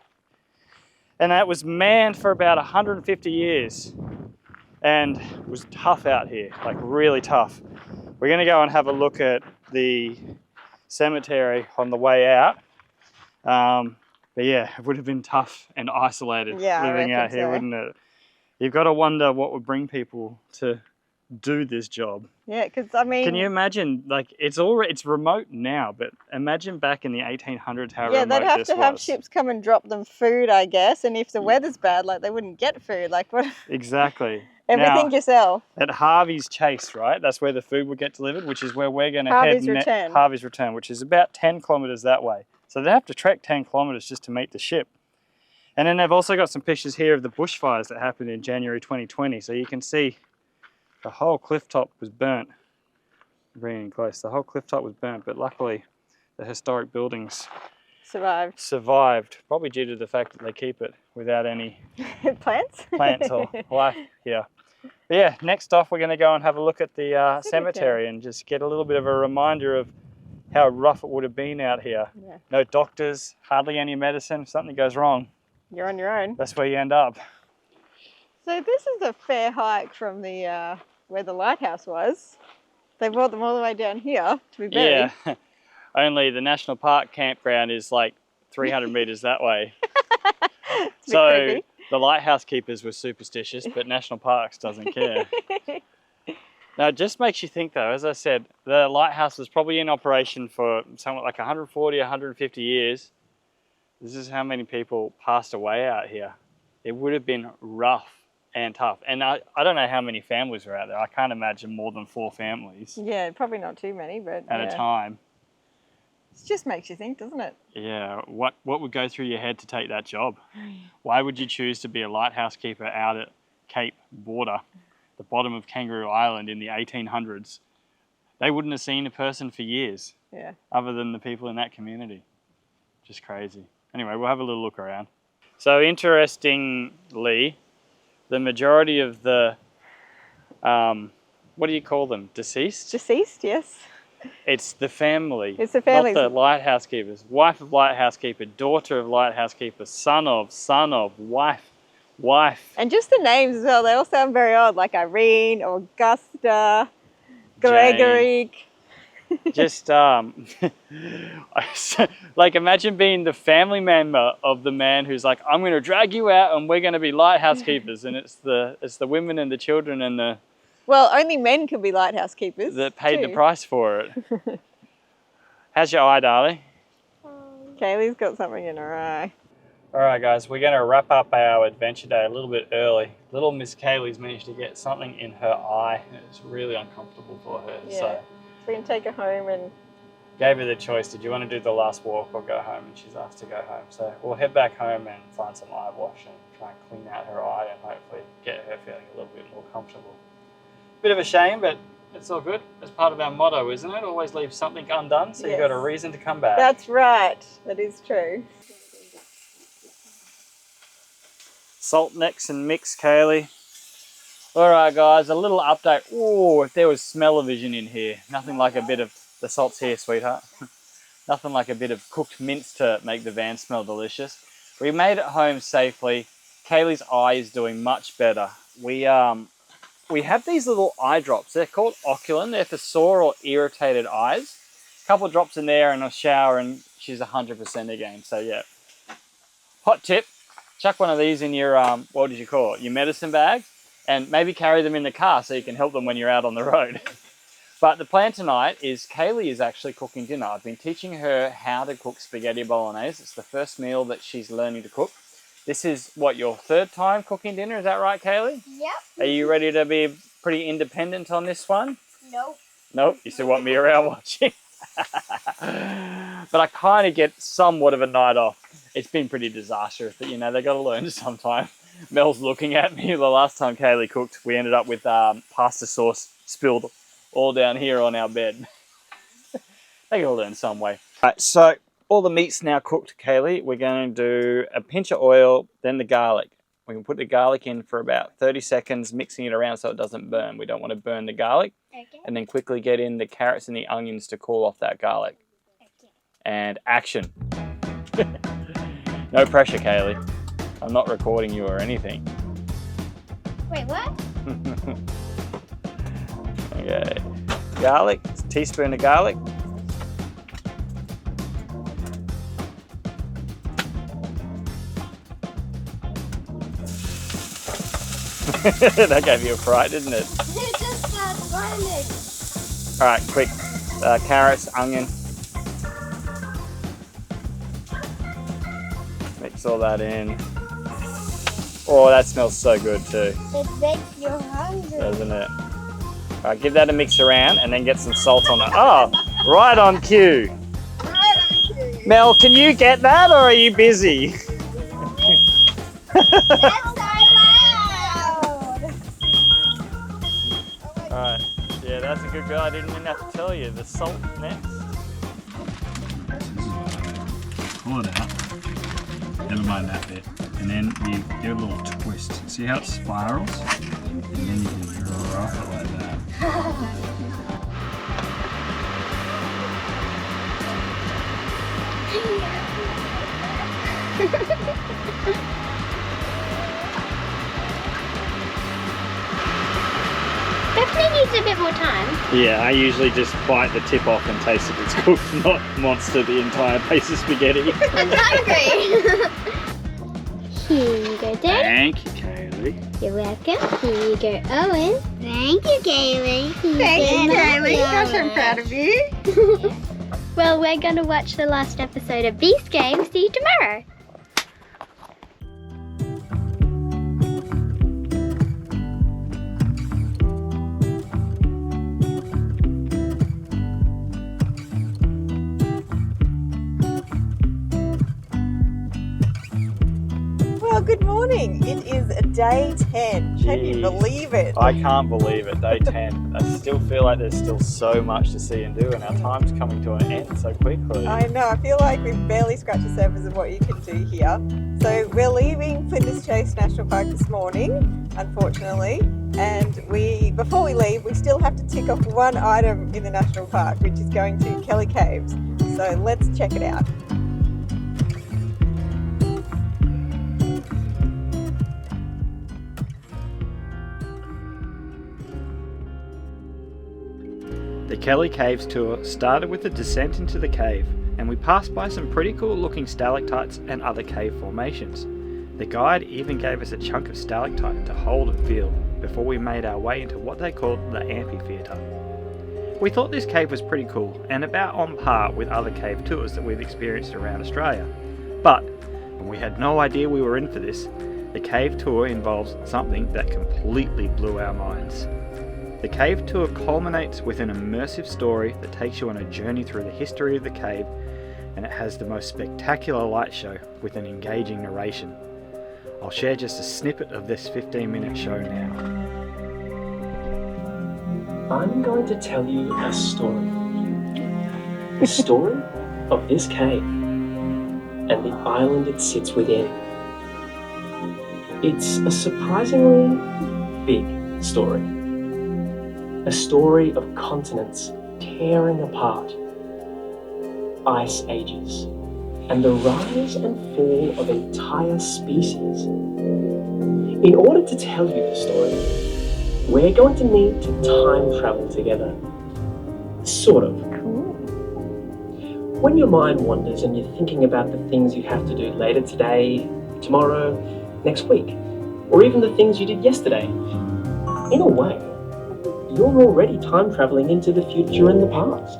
And that was manned for about 150 years and was tough out here, like really tough. We're gonna go and have a look at the cemetery on the way out. But yeah, it would have been tough and isolated living out here, wouldn't it? You've got to wonder what would bring people to do this job. Yeah, because I mean... Can you imagine, like, it's remote now, but imagine back in the 1800s how remote this was. Yeah, they'd have to have ships come and drop them food, I guess, and if the weather's bad, like, they wouldn't get food, like, what? Exactly. Everything now, yourself. At Harvey's Chase, right, that's where the food would get delivered, which is where we're going to head. Harvey's Return, which is about 10 kilometres that way. So they have to trek 10 kilometres just to meet the ship. And then they've also got some pictures here of the bushfires that happened in January 2020. So you can see the whole cliff top was burnt. Bringing in close, the whole cliff top was burnt, but luckily the historic buildings survived, probably due to the fact that they keep it without any plants or life here. But yeah, next off we're going to go and have a look at the cemetery and just get a little bit of a reminder of how rough it would have been out here. Yeah. No doctors, hardly any medicine. If something goes wrong, you're on your own. That's where you end up. So this is a fair hike from the where the lighthouse was. They brought them all the way down here to be buried. Yeah, only the National Park campground is like 300 metres that way. So the lighthouse keepers were superstitious, but National Parks doesn't care. Now, it just makes you think though, as I said, the lighthouse was probably in operation for somewhat like 140, 150 years. This is how many people passed away out here. It would have been rough and tough. And I don't know how many families were out there. I can't imagine more than 4 families. Yeah, probably not too many, but at a time. It just makes you think, doesn't it? Yeah, what would go through your head to take that job? Why would you choose to be a lighthouse keeper out at Cape Border, the bottom of Kangaroo Island in the 1800s? They wouldn't have seen a person for years, other than the people in that community. Just crazy. Anyway, we'll have a little look around. So interestingly, the majority of the, what do you call them? Deceased? Deceased, yes. It's the family. It's the family. Not the lighthouse keepers. Wife of lighthouse keeper, daughter of lighthouse keeper, son of, wife. And just the names as well, they all sound very odd, like Irene, Augusta, Gregory. Just like imagine being the family member of the man who's like, I'm going to drag you out and we're going to be lighthouse keepers, and it's the women and the children and the only men can be lighthouse keepers that paid the price for it. How's your eye, darling? Kaylee's got something in her eye. All right, guys, we're going to wrap up our adventure day a little bit early. Little Miss Kaylee's managed to get something in her eye. It's really uncomfortable for her. Yeah. So we can take her home and... Gave her the choice, did you want to do the last walk or go home? And she's asked to go home. So we'll head back home and find some eye wash and try and clean out her eye and hopefully get her feeling a little bit more comfortable. Bit of a shame, but it's all good. It's part of our motto, isn't it? Always leave something undone, so you've got a reason to come back. That's right. That is true. Salt necks and mix, Kaylee. Alright guys, a little update. Oh, if there was smell-o-vision in here. Nothing like a bit of, the salt's here, sweetheart. Nothing like a bit of cooked mince to make the van smell delicious. We made it home safely. Kaylee's eye is doing much better. We have these little eye drops. They're called Oculin. They're for sore or irritated eyes. A couple of drops in there and a shower and she's 100% again. So yeah. Hot tip, chuck one of these in your, what did you call it? Your medicine bag. And maybe carry them in the car so you can help them when you're out on the road. But the plan tonight is Kaylee is actually cooking dinner. I've been teaching her how to cook spaghetti bolognese. It's the first meal that she's learning to cook. This is, what, your 3rd time cooking dinner? Is that right, Kaylee? Yep. Are you ready to be pretty independent on this one? Nope. Nope, you still want me around watching? But I kind of get somewhat of a night off. It's been pretty disastrous, but you know, they got to learn sometime. Mel's looking at me. The last time Kaylee cooked, we ended up with pasta sauce spilled all down here on our bed. They got to learn some way. All right, so all the meat's now cooked, Kaylee. We're going to do a pinch of oil, then the garlic. We can put the garlic in for about 30 seconds, mixing it around so it doesn't burn. We don't want to burn the garlic. Okay. And then quickly get in the carrots and the onions to cool off that garlic. Okay. And action. No pressure, Kaylee. I'm not recording you or anything. Wait, what? Okay. Garlic, a teaspoon of garlic. That gave you a fright, didn't it? It just started burning. Alright, quick. Carrots, onion. Mix all that in. Oh, that smells so good too. It makes you hungry. Doesn't it? Alright, give that a mix around and then get some salt on it. Oh, right on cue. Right on cue. Mel, can you get that or are you busy? Alright, yeah, that's a good girl. I didn't even have to tell you. The salt next. Pull it out. Never mind that bit. And then you give it a little twist. See how it spirals? And then you can drop it like that. Definitely needs a bit more time. Yeah, I usually just bite the tip off and taste if it's cooked, not monster the entire piece of spaghetti. I'm hungry. Here you go, Dad. Thank you, Kaylee. You're welcome. Here you go, Owen. Thank you, Kaylee. Thank you, Kaylee. Gosh, I'm proud of you. Well, we're going to watch the last episode of Beast Game. See you tomorrow. Well, good morning. It is day 10. Can you believe it? I can't believe it, day 10. I still feel like there's still so much to see and do and our time's coming to an end so quickly. I know, I feel like we've barely scratched the surface of what you can do here. So we're leaving Flinders Chase National Park this morning, unfortunately. And before we leave, we still have to tick off one item in the National Park, which is going to Kelly Caves. So let's check it out. The Kelly Caves tour started with a descent into the cave, and we passed by some pretty cool looking stalactites and other cave formations. The guide even gave us a chunk of stalactite to hold and feel before we made our way into what they called the amphitheatre. We thought this cave was pretty cool and about on par with other cave tours that we've experienced around Australia. But we had no idea we were in for this. The cave tour involves something that completely blew our minds. The cave tour culminates with an immersive story that takes you on a journey through the history of the cave, and it has the most spectacular light show with an engaging narration. I'll share just a snippet of this 15-minute show now. I'm going to tell you a story. The story of this cave and the island it sits within. It's a surprisingly big story. A story of continents tearing apart, ice ages, and the rise and fall of entire species. In order to tell you the story, we're going to need to time travel together. Sort of. Cool. When your mind wanders and you're thinking about the things you have to do later today, tomorrow, next week, or even the things you did yesterday, in a way, you're already time traveling into the future and the past.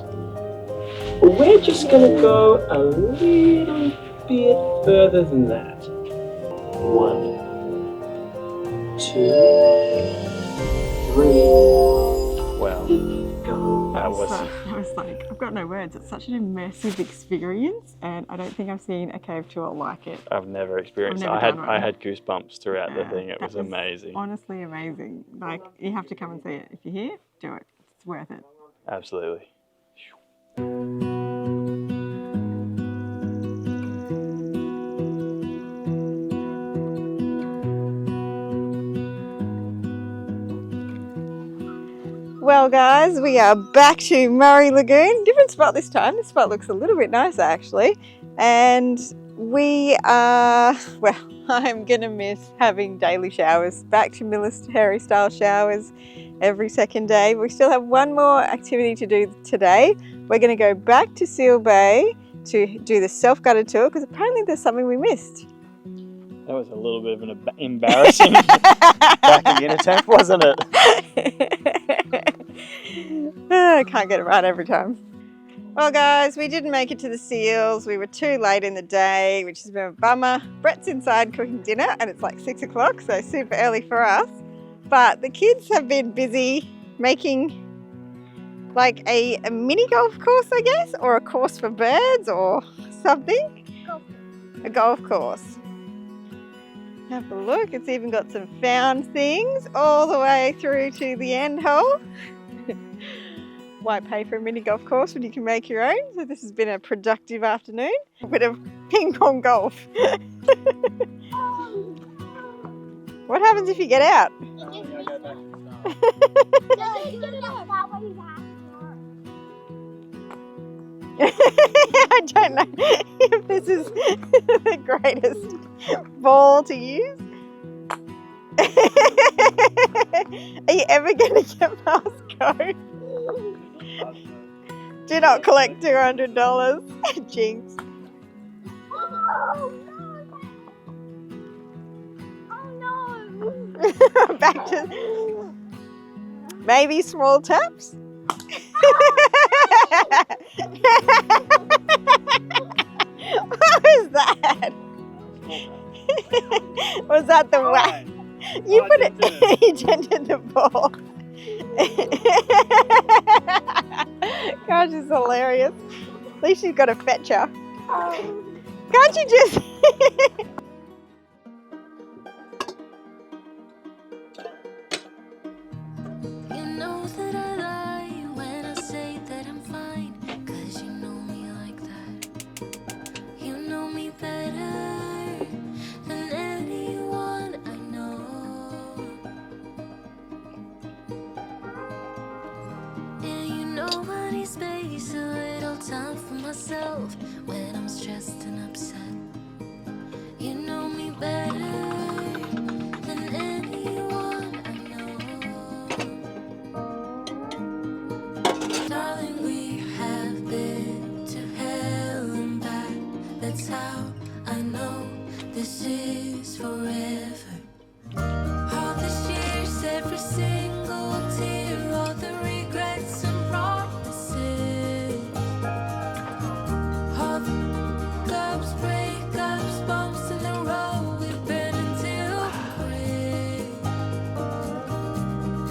We're just going to go a little bit further than that. 1, 2, 3. Well, go. That was like, I've got no words. It's such an immersive experience, and I don't think I've seen a cave tour like it. I've never experienced it. I had goosebumps throughout the thing. It was amazing. Honestly amazing. Like, you have to come and see it. If you're here, do it. It's worth it. Absolutely. Well guys, we are back to Murray Lagoon. Different spot this time. This spot looks a little bit nicer actually. And we are, well, I'm gonna miss having daily showers. Back to military style showers every second day. We still have one more activity to do today. We're gonna go back to Seal Bay to do the self-guided tour because apparently there's something we missed. That was a little bit of an embarrassing backing in attempt, wasn't it? I can't get it right every time. Well guys, we didn't make it to the seals. We were too late in the day, which has been a bummer. Brett's inside cooking dinner and it's like 6 o'clock, so super early for us. But the kids have been busy making like a mini golf course, I guess, or a course for birds or something. A golf course. Have a look, it's even got some found things all the way through to the end hole. Why pay for a mini golf course when you can make your own? So this has been a productive afternoon. A bit of ping pong golf. What happens if you get out? I don't know if this is the greatest ball to use. Are you ever going to get past go? Do not collect $200. Jinx. Oh no! Back to maybe small taps. What was that? Was that the whack? You put it. You dented the ball. Gosh, it's hilarious. At least she's got a fetcher. Can't you just? You know that I lie when I say that I'm fine, 'cause you know me like that. You know me better than anyone I know. And you know I need space, a little time for myself when I'm stressed and upset. You know me better than anyone I know. Darling, we have been to hell and back. That's how I know this is forever. All these years, every single tear, all the regrets and promises, all the cups, breakups, bumps in the road, we've been until we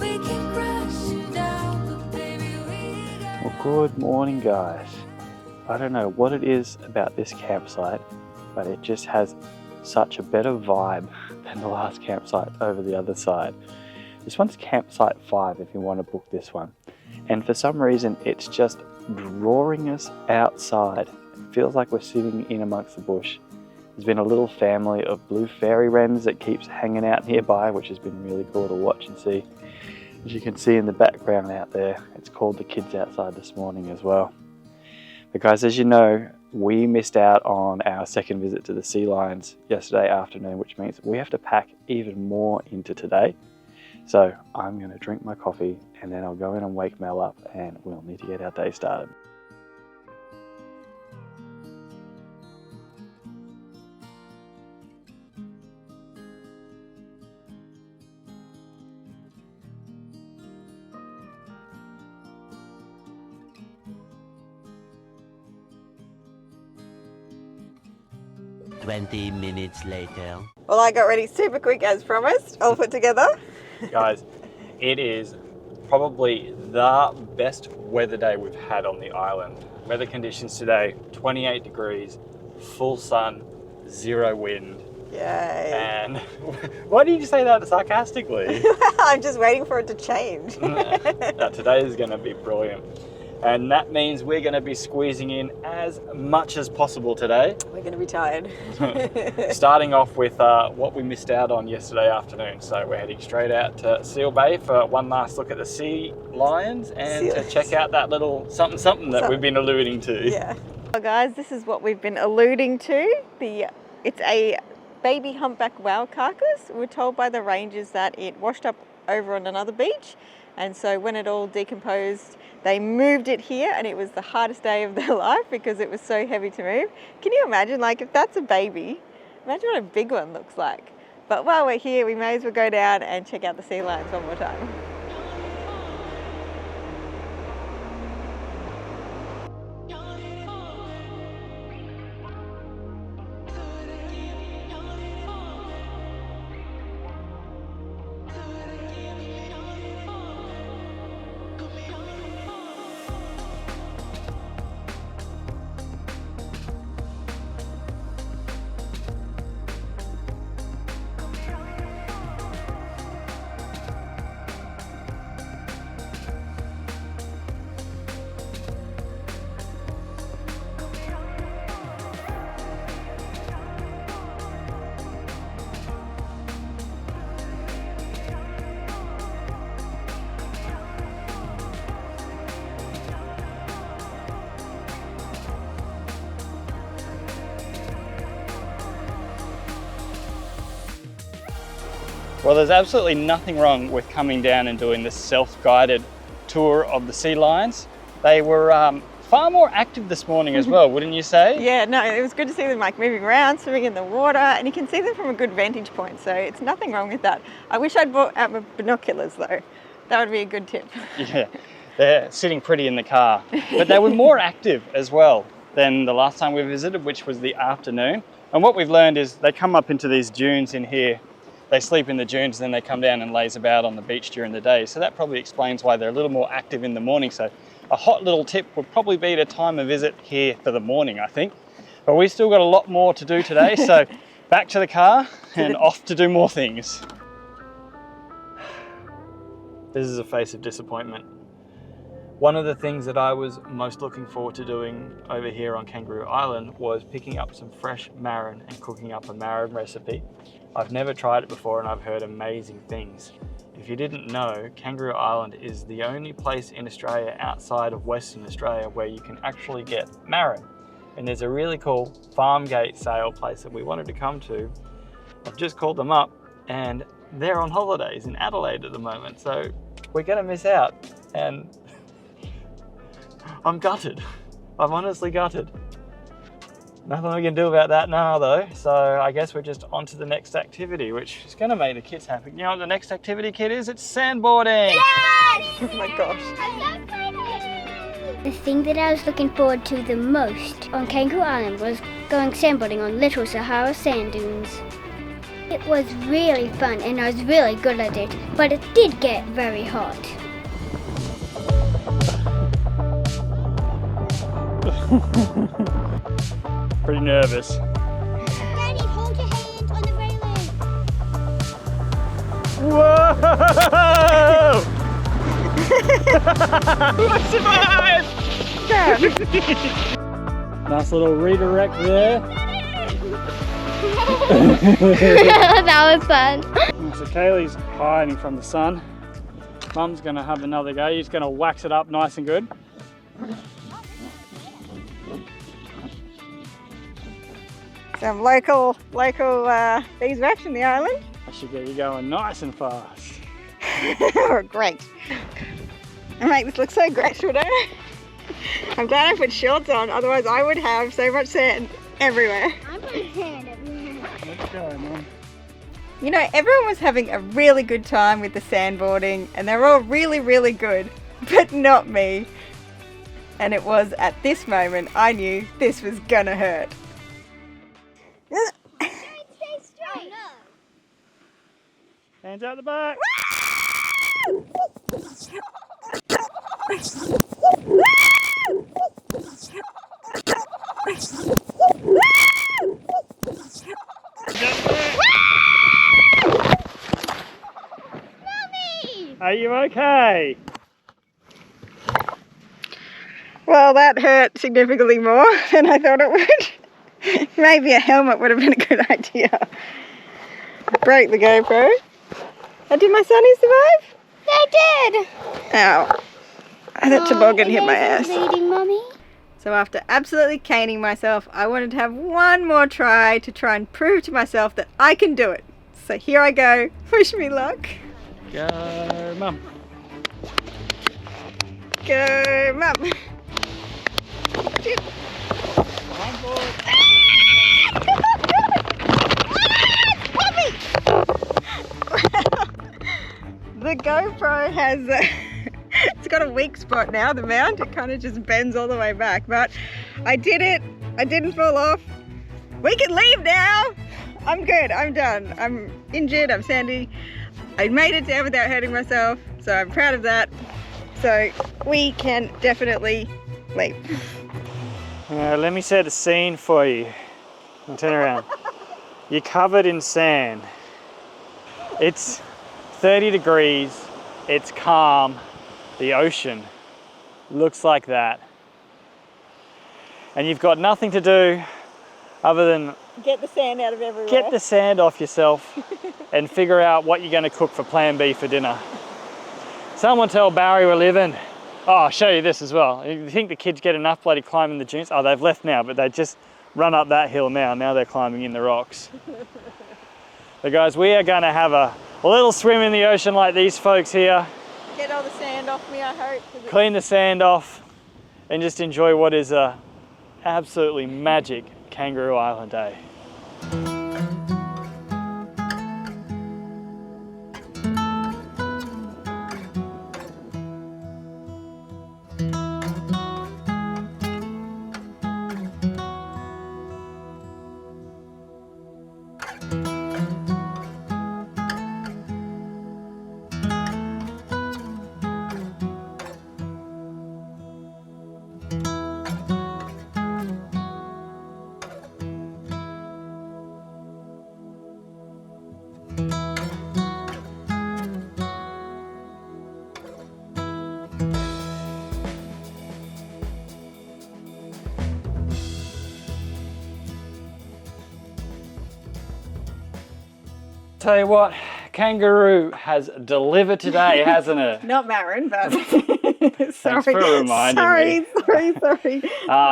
break. We keep crashing down, but baby, we got. Well, good morning, guys. I don't know what it is about this campsite, but it just has such a better vibe than the last campsite over the other side. This one's campsite 5 if you want to book this one. And for some reason, it's just drawing us outside. It feels like we're sitting in amongst the bush. There's been a little family of blue fairy wrens that keeps hanging out nearby, which has been really cool to watch and see. As you can see in the background out there, it's called the kids outside this morning as well. But guys, as you know, we missed out on our second visit to the sea lions yesterday afternoon, which means we have to pack even more into today. So I'm going to drink my coffee and then I'll go in and wake Mel up and we'll need to get our day started. "20 minutes later." Well, I got ready super quick as promised. All put together. Guys, it is probably the best weather day we've had on the island. Weather conditions today, 28 degrees, full sun, 0 wind. Yay. And why did you say that sarcastically? I'm just waiting for it to change. No, today is going to be brilliant. And that means we're going to be squeezing in as much as possible today. We're going to be tired. Starting off with what we missed out on yesterday afternoon. So we're heading straight out to Seal Bay for one last look at the sea lions and to check out that little something that we've been alluding to. Yeah. Well guys, this is what we've been alluding to. It's a baby humpback whale carcass. We're told by the rangers that it washed up over on another beach, and so when it all decomposed, they moved it here, and it was the hardest day of their life because it was so heavy to move. Can you imagine, like, if that's a baby, imagine what a big one looks like. But while we're here, we may as well go down and check out the sea lions one more time. Well, there's absolutely nothing wrong with coming down and doing this self-guided tour of the sea lions. They were far more active this morning as well, wouldn't you say? Yeah, no, it was good to see them like moving around, swimming in the water, and you can see them from a good vantage point, so it's nothing wrong with that. I wish I'd brought out my binoculars though. That would be a good tip. Yeah, they're sitting pretty in the car. But they were more active as well than the last time we visited, which was the afternoon. And what we've learned is they come up into these dunes in here. They sleep in the dunes, then they come down and laze about on the beach during the day. So that probably explains why they're a little more active in the morning. So a hot little tip would probably be to time a visit here for the morning, I think. But we've still got a lot more to do today. So back to the car and off to do more things. This is a face of disappointment. One of the things that I was most looking forward to doing over here on Kangaroo Island was picking up some fresh marron and cooking up a marron recipe. I've never tried it before and I've heard amazing things. If you didn't know, Kangaroo Island is the only place in Australia outside of Western Australia where you can actually get marron. And there's a really cool farm gate sale place that we wanted to come to. I've just called them up and they're on holidays in Adelaide at the moment, so we're gonna miss out. And I'm gutted. I'm honestly gutted. Nothing we can do about that now though, so I guess we're just on to the next activity, which is going to make the kids happy. You know what the next activity, kid, is? It's sandboarding! Yes! Oh my gosh. The thing that I was looking forward to the most on Kangaroo Island was going sandboarding on Little Sahara sand dunes. It was really fun and I was really good at it, but it did get very hot. Pretty nervous. Daddy, hold your hand on the railing. Whoa! I survived! Nice little redirect there. That was fun. So Kaylee's hiding from the sun. Mum's gonna have another go. She's gonna wax it up nice and good. Some local beeswax from the island. I should get you going nice and fast. Oh, great. I make this look so great, should I? I'm glad I put shorts on, otherwise I would have so much sand everywhere. I'm putting sand everywhere. Let's go, Mum. You know, everyone was having a really good time with the sandboarding and they were all really, really good, but not me. And it was at this moment I knew this was gonna hurt. Stay straight. Hands out the back. Are you okay? Well, that hurt significantly more than I thought it would. Maybe a helmet would have been a good idea. Break the GoPro. Oh, did my sonny survive? I did. Ow. That toboggan hit my ass. Bleeding, Mummy. So after absolutely caning myself, I wanted to have one more try to try and prove to myself that I can do it. So here I go. Wish me luck. Go, Mum. Go, Mum. The GoPro has it's got a weak spot now, the mount. It kind of just bends all the way back, but I did it. I didn't fall off. We can leave now. I'm good. I'm done. I'm injured. I'm sandy. I made it down without hurting myself, so I'm proud of that. So we can definitely leave. Let me set a scene for you. I'll turn around. You're covered in sand. It's 30 degrees. It's calm. The ocean looks like that. And you've got nothing to do other than get the sand out of everywhere. Get the sand off yourself and figure out what you're going to cook for Plan B for dinner. Someone tell Barry we're leaving. Oh, I'll show you this as well. You think the kids get enough bloody climbing the dunes? Oh, they've left now, but they just run up that hill now. Now they're climbing in the rocks. So guys, we are going to have a little swim in the ocean like these folks here. Get all the sand off me, I hope. Clean the sand off and just enjoy what is a absolutely magic Kangaroo Island day. Tell you what, Kangaroo has delivered today, hasn't it? Not Marin, but Thanks for reminding me. Sorry.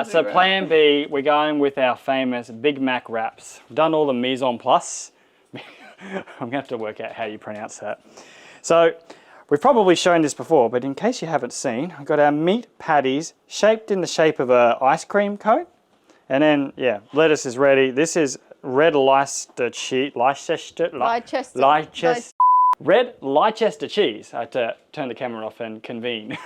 So Plan B, we're going with our famous Big Mac wraps. We've done all the mise en place. I'm going to have to work out how you pronounce that. So we've probably shown this before, but in case you haven't seen, I've got our meat patties shaped in the shape of an ice cream cone. And then, yeah, lettuce is ready. This is red Leicester cheese. Red Leicester cheese. I had to turn the camera off and convene.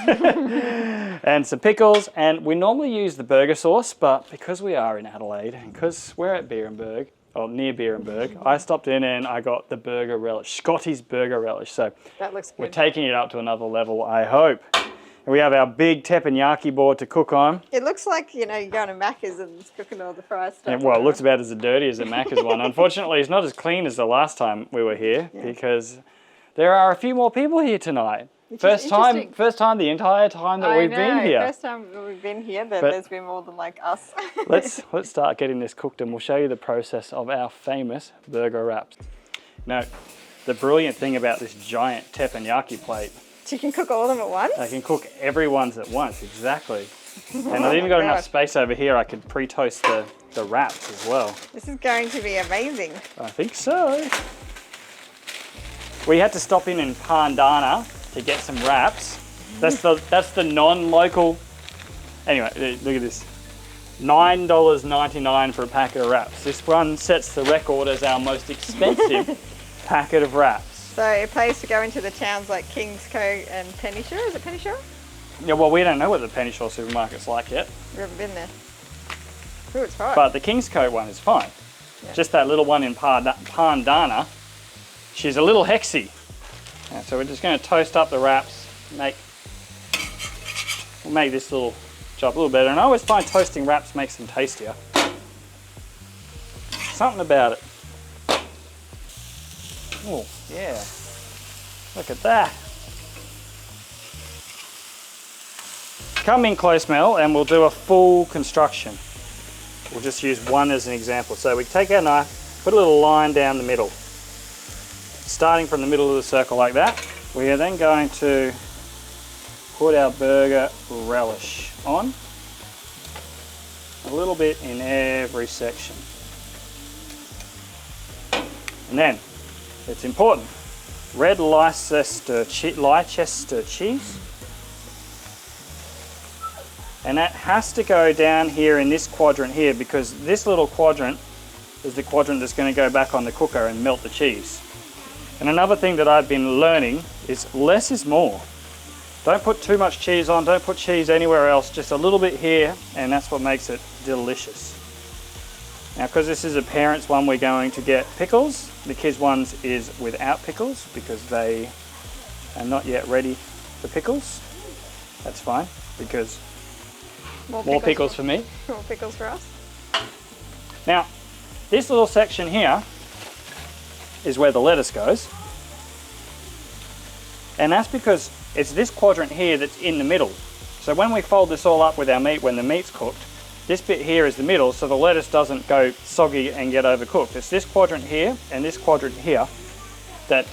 And some pickles. And we normally use the burger sauce, but because we are in Adelaide and because we're at Beerenberg, or near Beerenberg, I stopped in and I got the burger relish, Scotty's burger relish. So that looks good. We're taking it up to another level, I hope. And we have our big teppanyaki board to cook on. It looks like, you know, you're going to Macca's and it's cooking all the fried stuff. And, well, it looks about as dirty as the Macca's one. Unfortunately, it's not as clean as the last time we were here because there are a few more people here tonight. First time the entire time that we've been here. First time we've been here, but there's been more than like us. let's start getting this cooked and we'll show you the process of our famous burger wraps. Now, the brilliant thing about this giant teppanyaki plate, you can cook all of them at once? I can cook everyone's at once, exactly. And I've even got enough space over here, I could pre-toast the wraps as well. This is going to be amazing. I think so. We had to stop in Pandana to get some wraps. That's the non-local. Anyway, look at this. $9.99 for a packet of wraps. This one sets the record as our most expensive packet of wraps. So it pays to go into the towns like Kingscote and Penyshaw. Is it Penyshaw? Yeah, well, we don't know what the Penyshaw supermarket's like yet. We haven't been there. Ooh, it's fine. But the Kingscote one is fine. Yeah. Just that little one in Pandana, she's a little hexy. So we're just going to toast up the wraps, make We'll make this little job a little better. And I always find toasting wraps makes them tastier. Something about it. Oh, yeah. Look at that. Come in close, Mel, and we'll do a full construction. We'll just use one as an example. So we take our knife, put a little line down the middle. Starting from the middle of the circle like that, we are then going to put our burger relish on. A little bit in every section. And then, it's important, red Leicester cheese. And that has to go down here in this quadrant here, because this little quadrant is the quadrant that's going to go back on the cooker and melt the cheese. And another thing that I've been learning is less is more. Don't put too much cheese on, don't put cheese anywhere else, just a little bit here, and that's what makes it delicious. Now, because this is a parent's one, we're going to get pickles. The kids' ones is without pickles because they are not yet ready for pickles. That's fine, because more pickles for me. More pickles for us. Now, this little section here is where the lettuce goes. And that's because it's this quadrant here that's in the middle. So when we fold this all up with our meat, when the meat's cooked, this bit here is the middle, so the lettuce doesn't go soggy and get overcooked. It's this quadrant here and this quadrant here that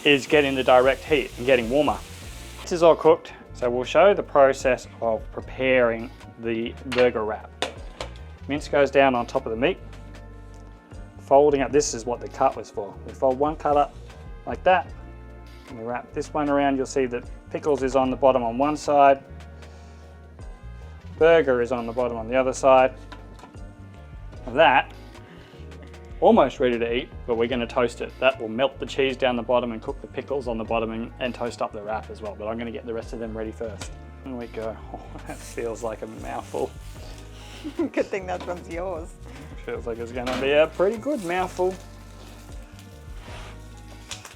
is getting the direct heat and getting warmer. This is all cooked, so we'll show the process of preparing the burger wrap. Mince goes down on top of the meat. Folding up, this is what the cut was for. We fold one cut up like that, and we wrap this one around. You'll see that pickles is on the bottom on one side, burger is on the bottom on the other side. That, almost ready to eat, but we're going to toast it. That will melt the cheese down the bottom and cook the pickles on the bottom and toast up the wrap as well, but I'm going to get the rest of them ready first. Here we go. Oh, that feels like a mouthful. Good thing that one's yours. Feels like it's going to be a pretty good mouthful.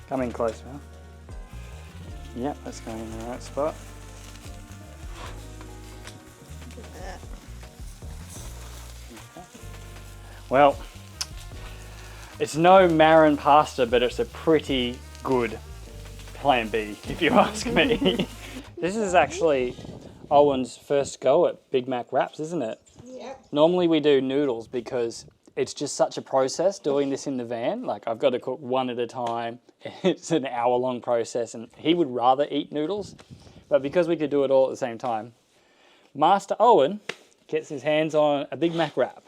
Come in close, Mel. Yep, that's going in the right spot. Look at that. Okay. Well, it's no Marin pasta, but it's a pretty good plan B, if you ask me. This is actually Owen's first go at Big Mac wraps, isn't it? Yep. Normally we do noodles because it's just such a process doing this in the van. Like, I've got to cook one at a time. It's an hour-long process, and he would rather eat noodles. But because we could do it all at the same time, Master Owen gets his hands on a Big Mac wrap.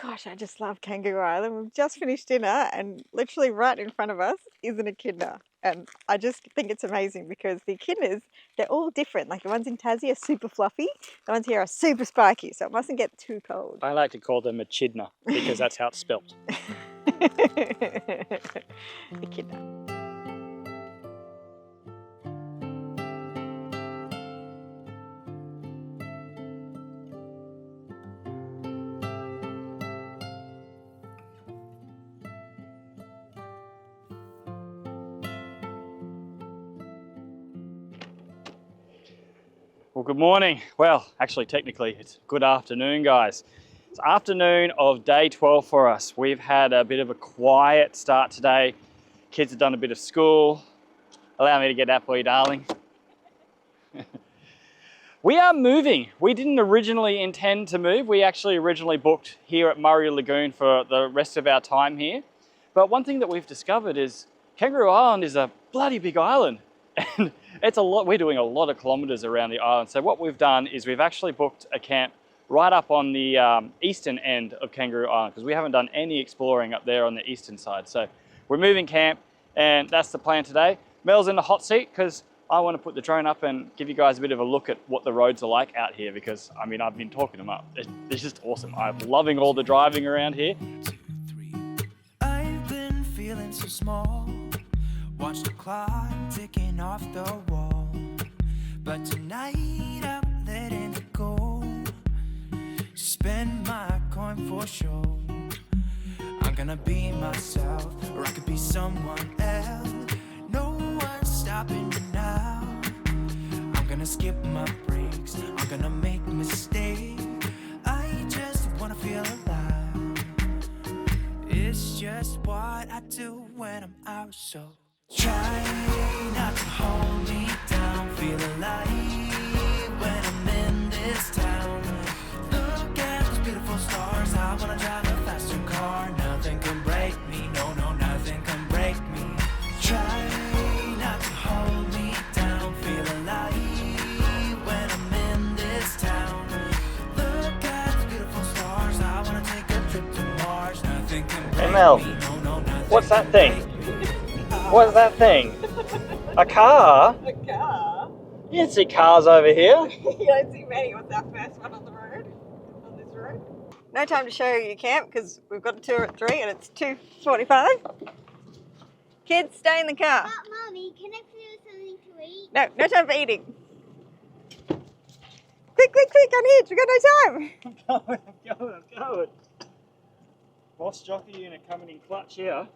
Gosh, I just love Kangaroo Island. We've just finished dinner and literally right in front of us is an echidna. And I just think it's amazing because the echidnas, they're all different. Like the ones in Tassie are super fluffy. The ones here are super spiky, so it mustn't get too cold. I like to call them echidna because that's how it's spelt. Echidna. Well, good morning. Well, actually, technically, it's good afternoon, guys. It's afternoon of day 12 for us. We've had a bit of a quiet start today. Kids have done a bit of school. Allow me to get that for you, darling. We are moving. We didn't originally intend to move. We actually originally booked here at Murray Lagoon for the rest of our time here. But one thing that we've discovered is Kangaroo Island is a bloody big island. And it's a lot. We're doing a lot of kilometres around the island. So what we've done is we've actually booked a camp right up on the eastern end of Kangaroo Island because we haven't done any exploring up there on the eastern side. So we're moving camp and that's the plan today. Mel's in the hot seat because I want to put the drone up and give you guys a bit of a look at what the roads are like out here because, I mean, I've been talking them up. It's just awesome. I'm loving all the driving around here. 2, 3. I've been feeling so small. Watch the clock ticking off the wall. But tonight I'm letting it go. Spend my coin for sure. I'm gonna be myself, or I could be someone else. No one's stopping me now. gonna skip my breaks, I'm gonna make mistakes. I just wanna feel alive. It's just what I do when I'm out, so try not to hold me down. Feel alive when I'm in this town. Look at those beautiful stars. I wanna drive a faster car. Nothing can break me, no, no, nothing can break me. Try not to hold me down. Feel alive when I'm in this town. Look at those beautiful stars. I wanna take a trip to Mars. Nothing can break Mel, me, no, no, nothing. what's that thing? What's that thing? A car? A car? You don't see cars over here. You don't see many. What's our first one on the road? On this road? No time to show you your camp because we've got a tour at 3 and it's 2:45. Kids, stay in the car. But Mummy, can I feel something to eat? No, no time for eating. Quick, quick, quick, unhitch, we've got no time. I'm going. Boss jockey unit coming in clutch here.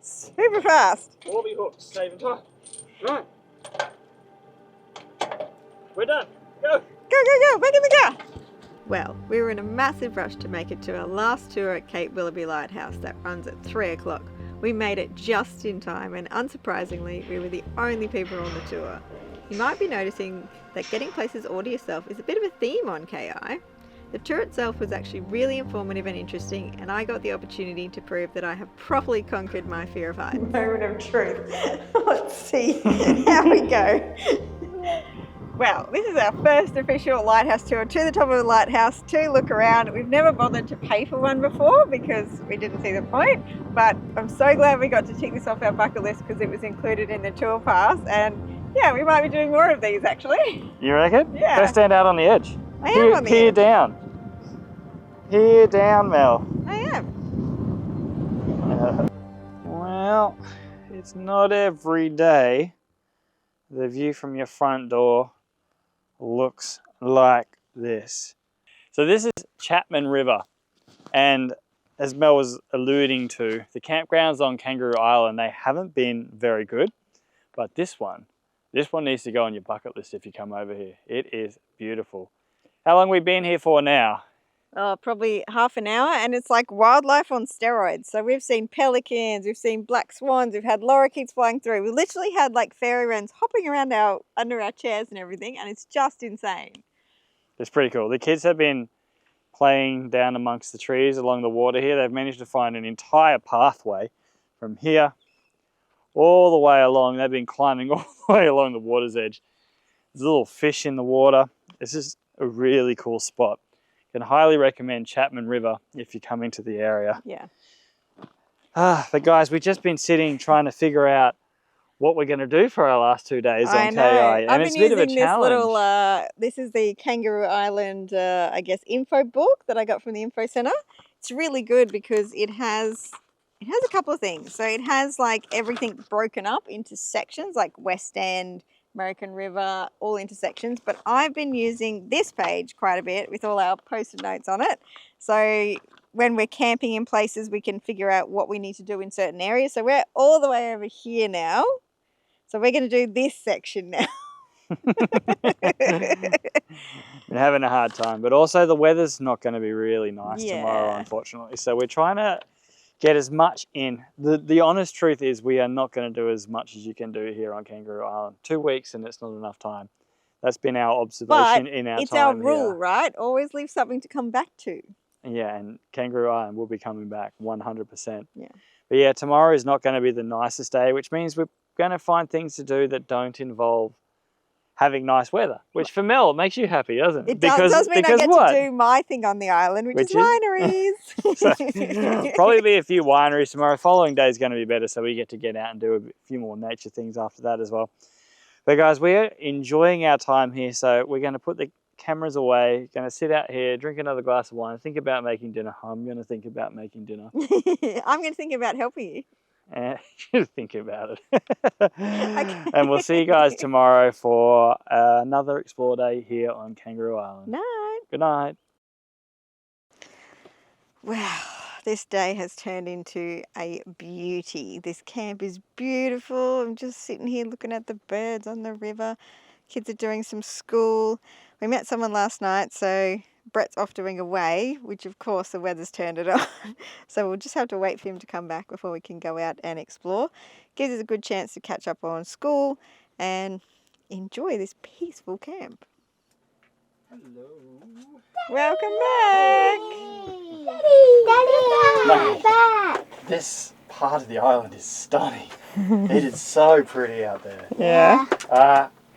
Super fast. Warby hooks, saving time. Right. We're done. Go. Go, go, go, back in the car. Well, we were in a massive rush to make it to our last tour at Cape Willoughby Lighthouse that runs at 3 o'clock. We made it just in time and unsurprisingly, we were the only people on the tour. You might be noticing that getting places all to yourself is a bit of a theme on KI. The tour itself was actually really informative and interesting, and I got the opportunity to prove that I have properly conquered my fear of heights. Moment of truth. Let's see how we go. Well, this is our first official lighthouse tour to the top of the lighthouse to look around. We've never bothered to pay for one before because we didn't see the point, but I'm so glad we got to tick this off our bucket list because it was included in the tour pass, and yeah, we might be doing more of these actually. You reckon? Yeah. Go stand out on the edge. I am on the Peer edge. down. Peer down, Mel. I am. Well, it's not every day the view from your front door looks like this. So this is Chapman River, and as Mel was alluding to, the campgrounds on Kangaroo Island, they haven't been very good, but this one needs to go on your bucket list if you come over here. It is beautiful. How long have we been here for now? Oh, probably half an hour, and it's like wildlife on steroids. So we've seen pelicans, we've seen black swans, we've had lorikeets flying through. We literally had like fairy wrens hopping around under our chairs and everything, and it's just insane. It's pretty cool. The kids have been playing down amongst the trees along the water here. They've managed to find an entire pathway from here all the way along. They've been climbing all the way along the water's edge. There's little fish in the water. This is a really cool spot. Can highly recommend Chapman River if you come into the area. Yeah. But guys, we've just been sitting trying to figure out what we're going to do for our last 2 days on KI. And it's a bit of a challenge. This little, this is the Kangaroo Island, I guess, info book that I got from the info center. It's really good because it has a couple of things. So it has like everything broken up into sections like West End, American River, all intersections, but I've been using this page quite a bit with all our post-it notes on it. So when we're camping in places, we can figure out what we need to do in certain areas. So we're all the way over here now. So we're going to do this section now. Been having a hard time, but also the weather's not going to be really nice tomorrow, unfortunately. So we're trying to get as much in. The honest truth is we are not going to do as much as you can do here on Kangaroo Island. 2 weeks and it's not enough time. That's been our observation in our time. It's our rule, right? Always leave something to come back to. Yeah, and Kangaroo Island will be coming back 100%. Yeah. But yeah, tomorrow is not going to be the nicest day, which means we're going to find things to do that don't involve having nice weather, which for Mel makes you happy, doesn't it? It does mean I get to do my thing on the island, which is wineries. So, probably be a few wineries tomorrow. Following day is going to be better, so we get to get out and do a few more nature things after that as well. But guys, we're enjoying our time here, so we're going to put the cameras away, going to sit out here, drink another glass of wine, think about making dinner. I'm going to think about making dinner. I'm going to think about helping you. And think about it. And we'll see you guys tomorrow for another Explore Day here on Kangaroo Island. Night. Good night. Wow, this day has turned into a beauty. This camp is beautiful. I'm just sitting here looking at the birds on the river. Kids are doing some school. We met someone last night, so Brett's off doing away, which of course the weather's turned it on. So we'll just have to wait for him to come back before we can go out and explore. Gives us a good chance to catch up on school and enjoy this peaceful camp. Hello. Welcome back. Daddy, this part of the island is stunning. It is so pretty out there. Yeah.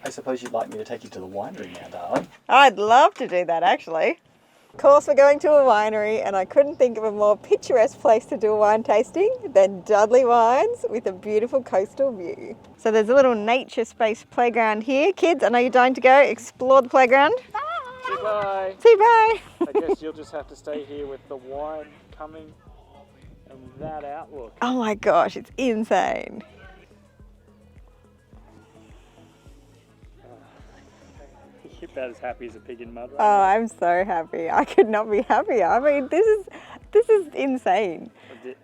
I suppose you'd like me to take you to the winery now, darling. I'd love to do that actually. Of course we're going to a winery and I couldn't think of a more picturesque place to do a wine tasting than Dudley Wines with a beautiful coastal view. So there's a little nature space playground here. Kids, I know you're dying to go explore the playground. Say bye. Say bye. I guess you'll just have to stay here with the wine coming and that outlook. Oh my gosh, it's insane. You're about as happy as a pig in mud right Oh, now. I'm so happy. I could not be happier. I mean, this is insane.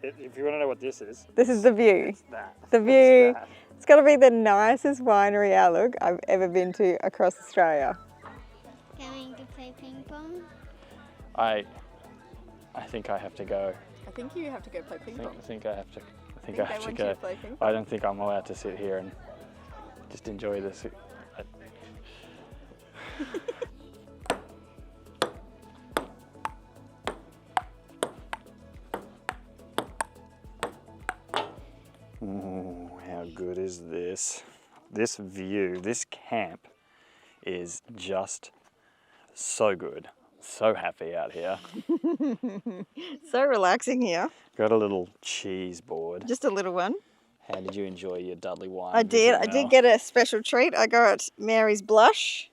If you want to know what this is the view. It's that. The view. It's that. It's got to be the nicest winery outlook I've ever been to across Australia. Going to play ping pong? I think I have to go. I think you have to go play ping pong. I think I have to. I think I have to want go. you to play ping pong? I don't think I'm allowed to sit here and just enjoy this. Ooh, how good is this? This view, this camp is just so good. So happy out here. So relaxing here. Got a little cheese board. Just a little one. How did you enjoy your Dudley wine? I did. visit, I did Mel? get a special treat. I got Mary's blush.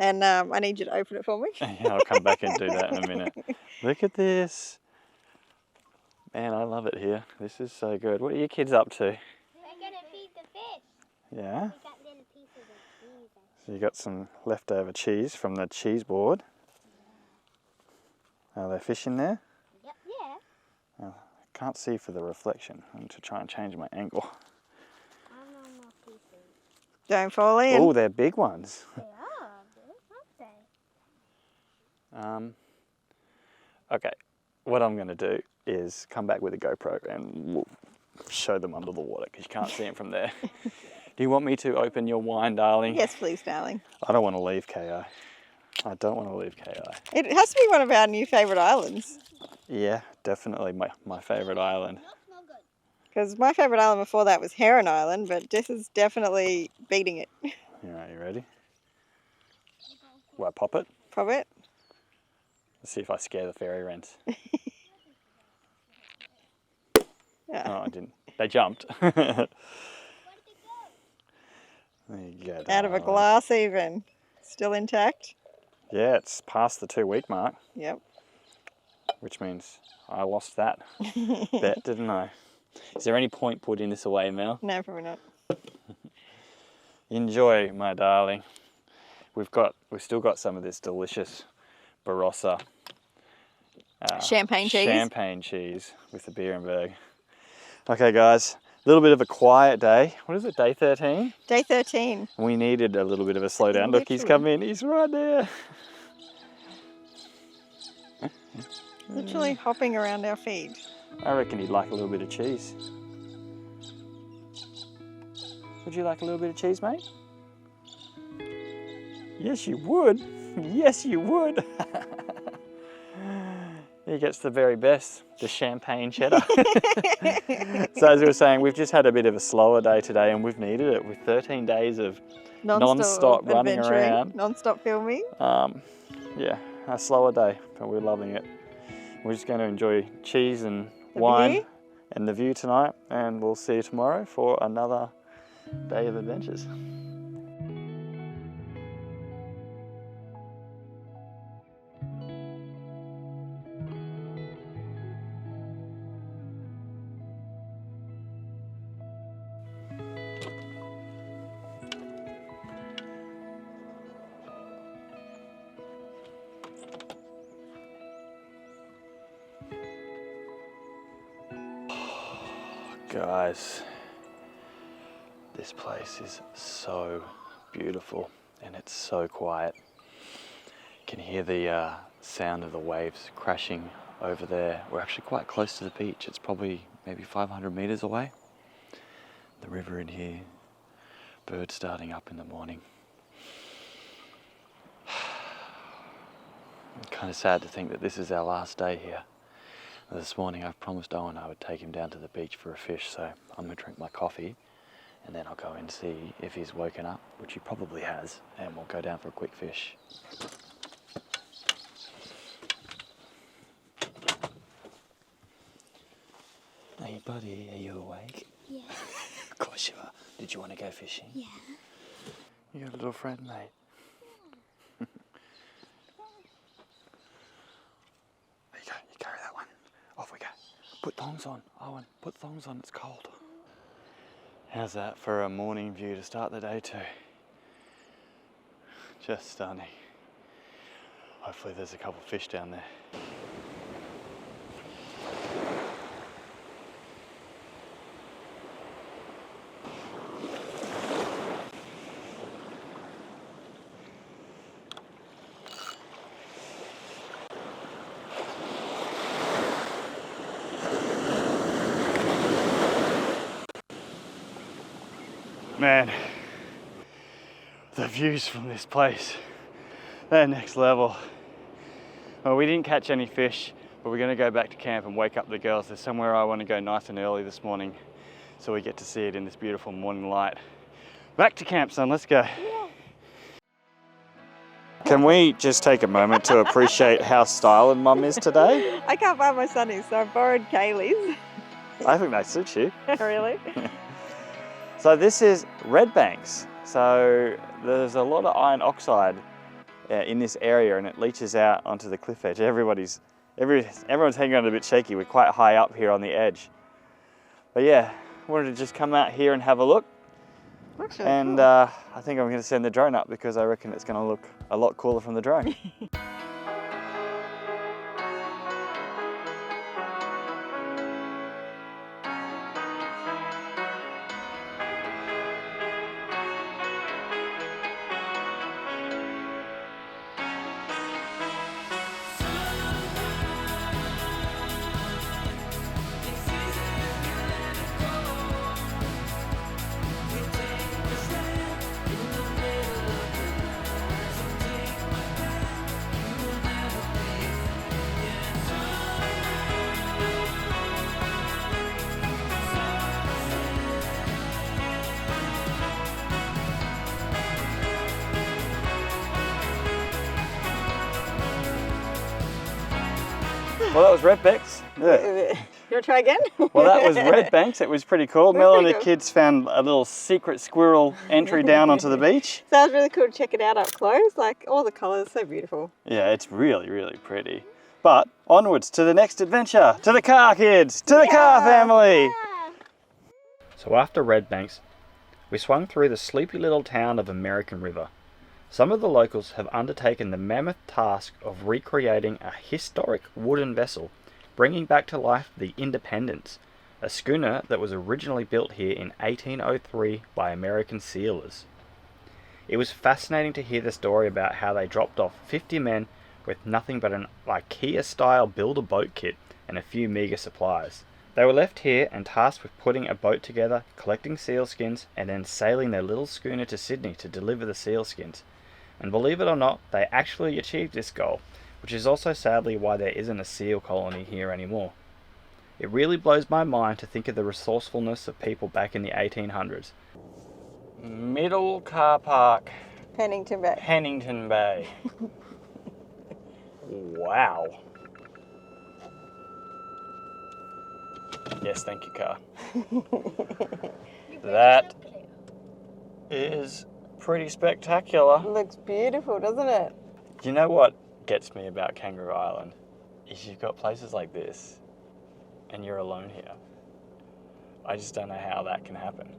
And I need you to open it for me. Yeah, I'll come back and do that in a minute. Look at this. Man, I love it here. This is so good. What are your kids up to? We're going to feed the fish. Yeah? We got little pieces of cheese. So you got some leftover cheese from the cheese board. Are there fish in there? Yep. Yeah. Oh, I can't see for the reflection. I need to try and change my angle. More pieces. Don't fall in. Oh, they're big ones. They are big, aren't they? Okay, what I'm going to do is come back with a GoPro and we'll show them under the water because you can't see them from there. Do you want me to open your wine, darling? Yes, please, darling. I don't want to leave KI. I don't want to leave KI. It has to be one of our new favourite islands. Yeah, definitely my favourite island. Because my favourite island before that was Heron Island, but this is definitely beating it. Alright, you ready? Will I pop it? Pop it. Let's see if I scare the fairy wrens. Yeah. Oh, I didn't. They jumped. There you go. Out of a darling. glass even. Still intact. Yeah, it's past the 2-week mark. Yep. Which means I lost that bet, didn't I? Is there any point putting this away, Mel? No, probably not. Enjoy, my darling. We've still got some of this delicious Barossa champagne cheese with the Beerenberg. Okay, guys, a little bit of a quiet day. What is it, day 13? Day 13. We needed a little bit of a slowdown. Look, he's come in. He's right there. Literally hopping around our feet. I reckon he'd like a little bit of cheese. Would you like a little bit of cheese, mate? Yes, you would. Yes, you would. He gets the very best, the champagne cheddar. So as we were saying, we've just had a bit of a slower day today and we've needed it with 13 days of non-stop running around. Non-stop filming. Yeah, a slower day, but we're loving it. We're just going to enjoy cheese and The wine view. and the view tonight, and we'll see you tomorrow for another day of adventures. Guys, this place is so beautiful and it's so quiet. You can hear the sound of the waves crashing over there. We're actually quite close to the beach. It's probably maybe 500 meters away. The river in here, birds starting up in the morning. Kind of sad to think that this is our last day here. This morning I've promised Owen I would take him down to the beach for a fish, so I'm going to drink my coffee and then I'll go and see if he's woken up, which he probably has, and we'll go down for a quick fish. Hey buddy, are you awake? Yeah. Of course you are. Did you want to go fishing? Yeah. You got a little friend, mate. There you go, you carry that one. Off we go. Put thongs on, Owen, put thongs on, it's cold. How's that for a morning view to start the day too? Just stunning. Hopefully there's a couple of fish down there. Man, the views from this place, they're next level. Well, we didn't catch any fish, but we're gonna go back to camp and wake up the girls. There's somewhere I wanna go nice and early this morning so we get to see it in this beautiful morning light. Back to camp, son, let's go. Yeah. Can we just take a moment to appreciate how styling Mum is today? I can't find my sunnies, so I borrowed Kaylee's. I think that suits you. Really? So this is red banks. So there's a lot of iron oxide in this area and it leaches out onto the cliff edge. Everyone's hanging on a bit shaky. We're quite high up here on the edge. But yeah, wanted to just come out here and have a look. And cool. I think I'm going to send the drone up because I reckon it's going to look a lot cooler from the drone. Well, that was red banks. Yeah. You want to try again? Well, that was red banks. It was pretty cool. Mel and the kids found a little secret squirrel entry down onto the beach. So it was really cool to check it out up close. Like all the colours, so beautiful. Yeah, it's really, really pretty. But onwards to the next adventure, to the car, kids, to the car family. Yeah. So after red banks, we swung through the sleepy little town of American River. Some of the locals have undertaken the mammoth task of recreating a historic wooden vessel, bringing back to life the Independence, a schooner that was originally built here in 1803 by American sealers. It was fascinating to hear the story about how they dropped off 50 men with nothing but an IKEA-style build-a-boat kit and a few meagre supplies. They were left here and tasked with putting a boat together, collecting sealskins, and then sailing their little schooner to Sydney to deliver the sealskins. And believe it or not, they actually achieved this goal, which is also sadly why there isn't a seal colony here anymore. It really blows my mind to think of the resourcefulness of people back in the 1800s. Middle car park. Pennington Bay. Pennington Bay. Wow. Yes, thank you, car. That is pretty spectacular. Looks beautiful, doesn't it? You know what gets me about Kangaroo Island? Is you've got places like this and you're alone here. I just don't know how that can happen.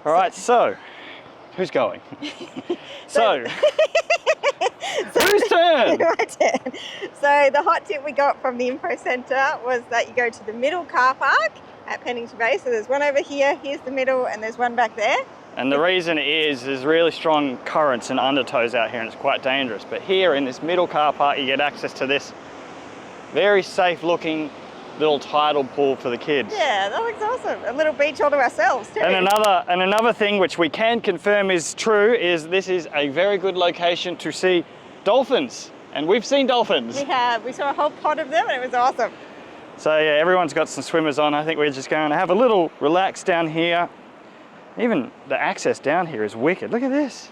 All right, so who's going? So whose turn? My turn. So the hot tip we got from the info centre was that you go to the middle car park at Pennington Bay. So there's one over here, here's the middle, and there's one back there. And the reason is there's really strong currents and undertows out here and it's quite dangerous. But here in this middle car park, you get access to this very safe looking little tidal pool for the kids. Yeah, that looks awesome. A little beach all to ourselves too. And another thing which we can confirm is true is this is a very good location to see dolphins. And we've seen dolphins. We have. We saw a whole pod of them and it was awesome. So yeah, everyone's got some swimmers on. I think we're just going to have a little relax down here. Even the access down here is wicked. Look at this.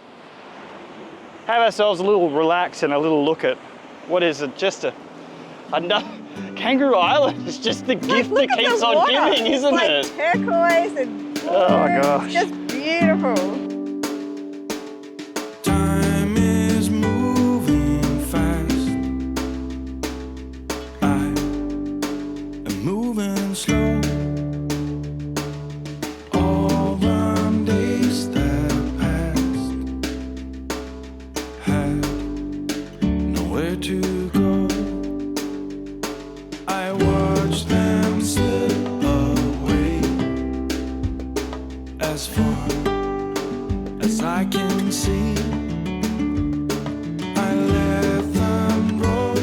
Have ourselves a little relax and a little look at what is another Kangaroo Island is just the gift that keeps on giving, isn't it? It's like turquoise and blue. Oh my gosh. It's just beautiful. Time is moving fast. I am moving slow. All the days that passed had nowhere to go. I watch them slip away as far as I can see. I let them roll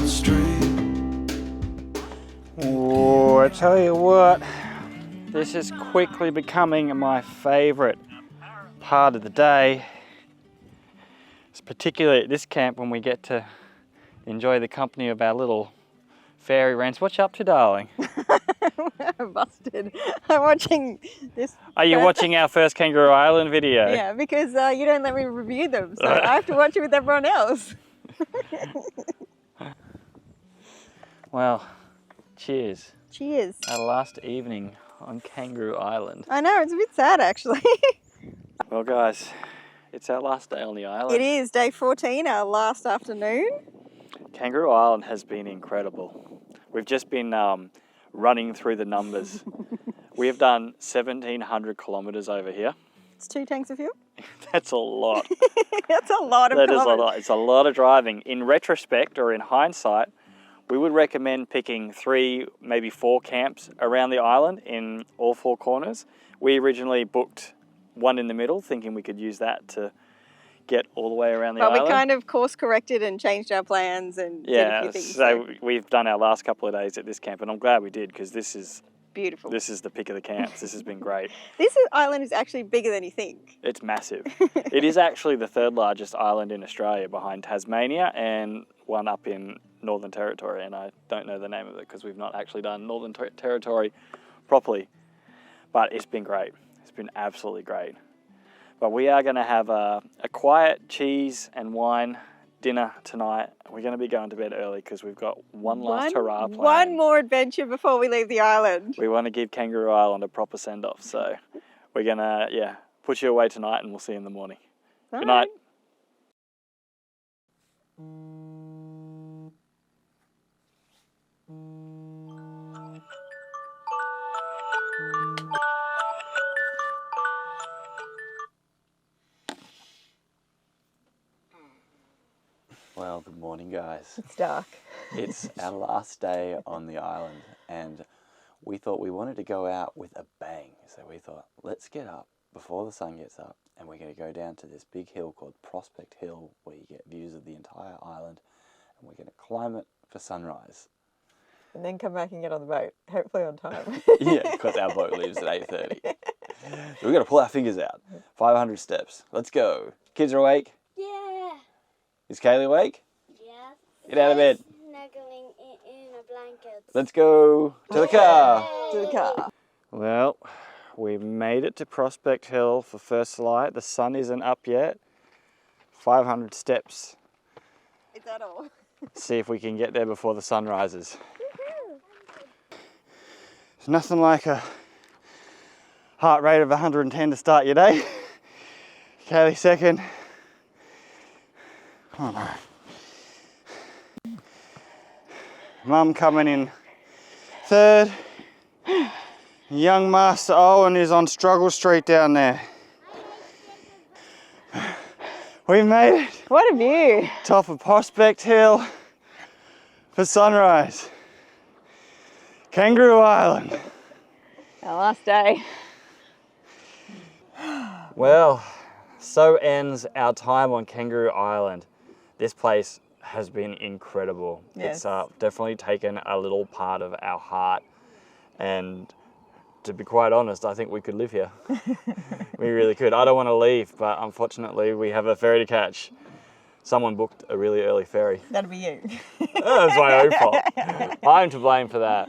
astray. Oh, I tell you what, this is quickly becoming my favourite part of the day. It's particularly at this camp when we get to enjoy the company of our little Ferry Rents. What you up to, darling? I'm busted. I'm watching this. Are you watching our first Kangaroo Island video? Yeah, because you don't let me review them, so I have to watch it with everyone else. Well, cheers. Cheers. Our last evening on Kangaroo Island. I know, it's a bit sad actually. Well guys, it's our last day on the island. It is day 14, our last afternoon. Kangaroo Island has been incredible. We've just been running through the numbers. We have done 1,700 kilometres over here. It's 2 tanks of fuel. That's a lot. That's a lot of kilometres. That is a lot. It's a lot of driving. In retrospect or in hindsight, we would recommend picking 3, maybe 4 camps around the island in all 4 corners. We originally booked one in the middle, thinking we could use that to get all the way around the island. But we kind of course corrected and changed our plans and did a few things. So we've done our last couple of days at this camp and I'm glad we did because this is beautiful. This is the pick of the camps. This has been great. This island is actually bigger than you think. It's massive. It is actually the 3rd largest island in Australia behind Tasmania and one up in Northern Territory, and I don't know the name of it because we've not actually done Northern Territory properly, but it's been great. It's been absolutely great. But we are going to have a quiet cheese and wine dinner tonight. We're going to be going to bed early because we've got one last hurrah plan. One more adventure before we leave the island. We want to give Kangaroo Island a proper send-off, so we're going to, put you away tonight and we'll see you in the morning. Good night. Well, good morning, guys. It's dark. It's our last day on the island, and we thought we wanted to go out with a bang. So we thought, let's get up before the sun gets up, and we're going to go down to this big hill called Prospect Hill, where you get views of the entire island, and we're going to climb it for sunrise. And then come back and get on the boat, hopefully on time. Yeah, because our boat leaves at 8:30. So we've got to pull our fingers out. 500 steps. Let's go. Kids are awake? Yeah. Is Kaylee awake? Yeah. Get out of bed. Snuggling in a blanket. Let's go to the car. To the car. Well, we've made it to Prospect Hill for first light. The sun isn't up yet. 500 steps. Is that all? See if we can get there before the sun rises. There's nothing like a heart rate of 110 to start your day. Kaylee second. Oh no. Mum coming in third. Young Master Owen is on Struggle Street down there. We've made it. What a view. Top of Prospect Hill for sunrise. Kangaroo Island. Our last day. Well, so ends our time on Kangaroo Island. This place has been incredible. Yes. It's definitely taken a little part of our heart, and to be quite honest, I think we could live here. We really could. I don't want to leave, but unfortunately we have a ferry to catch. Someone booked a really early ferry. That'd be you. That's my own fault. I'm to blame for that.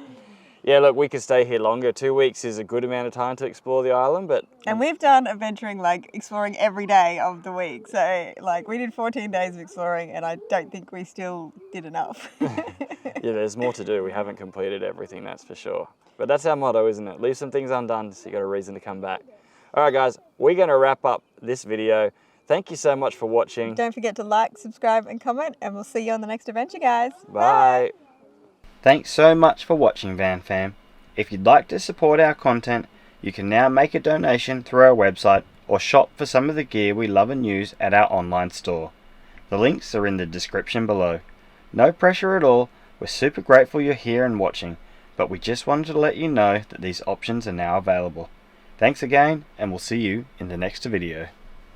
Yeah, look, we could stay here longer. 2 weeks is a good amount of time to explore the island, but... And we've done adventuring, like, exploring every day of the week. So, like, we did 14 days of exploring, and I don't think we still did enough. Yeah, there's more to do. We haven't completed everything, that's for sure. But that's our motto, isn't it? Leave some things undone so you got a reason to come back. All right, guys, we're going to wrap up this video. Thank you so much for watching. Don't forget to like, subscribe, and comment, and we'll see you on the next adventure, guys. Bye. Thanks so much for watching, Van Fam. If you'd like to support our content, you can now make a donation through our website or shop for some of the gear we love and use at our online store. The links are in the description below. No pressure at all. We're super grateful you're here and watching, but we just wanted to let you know that these options are now available. Thanks again, and we'll see you in the next video.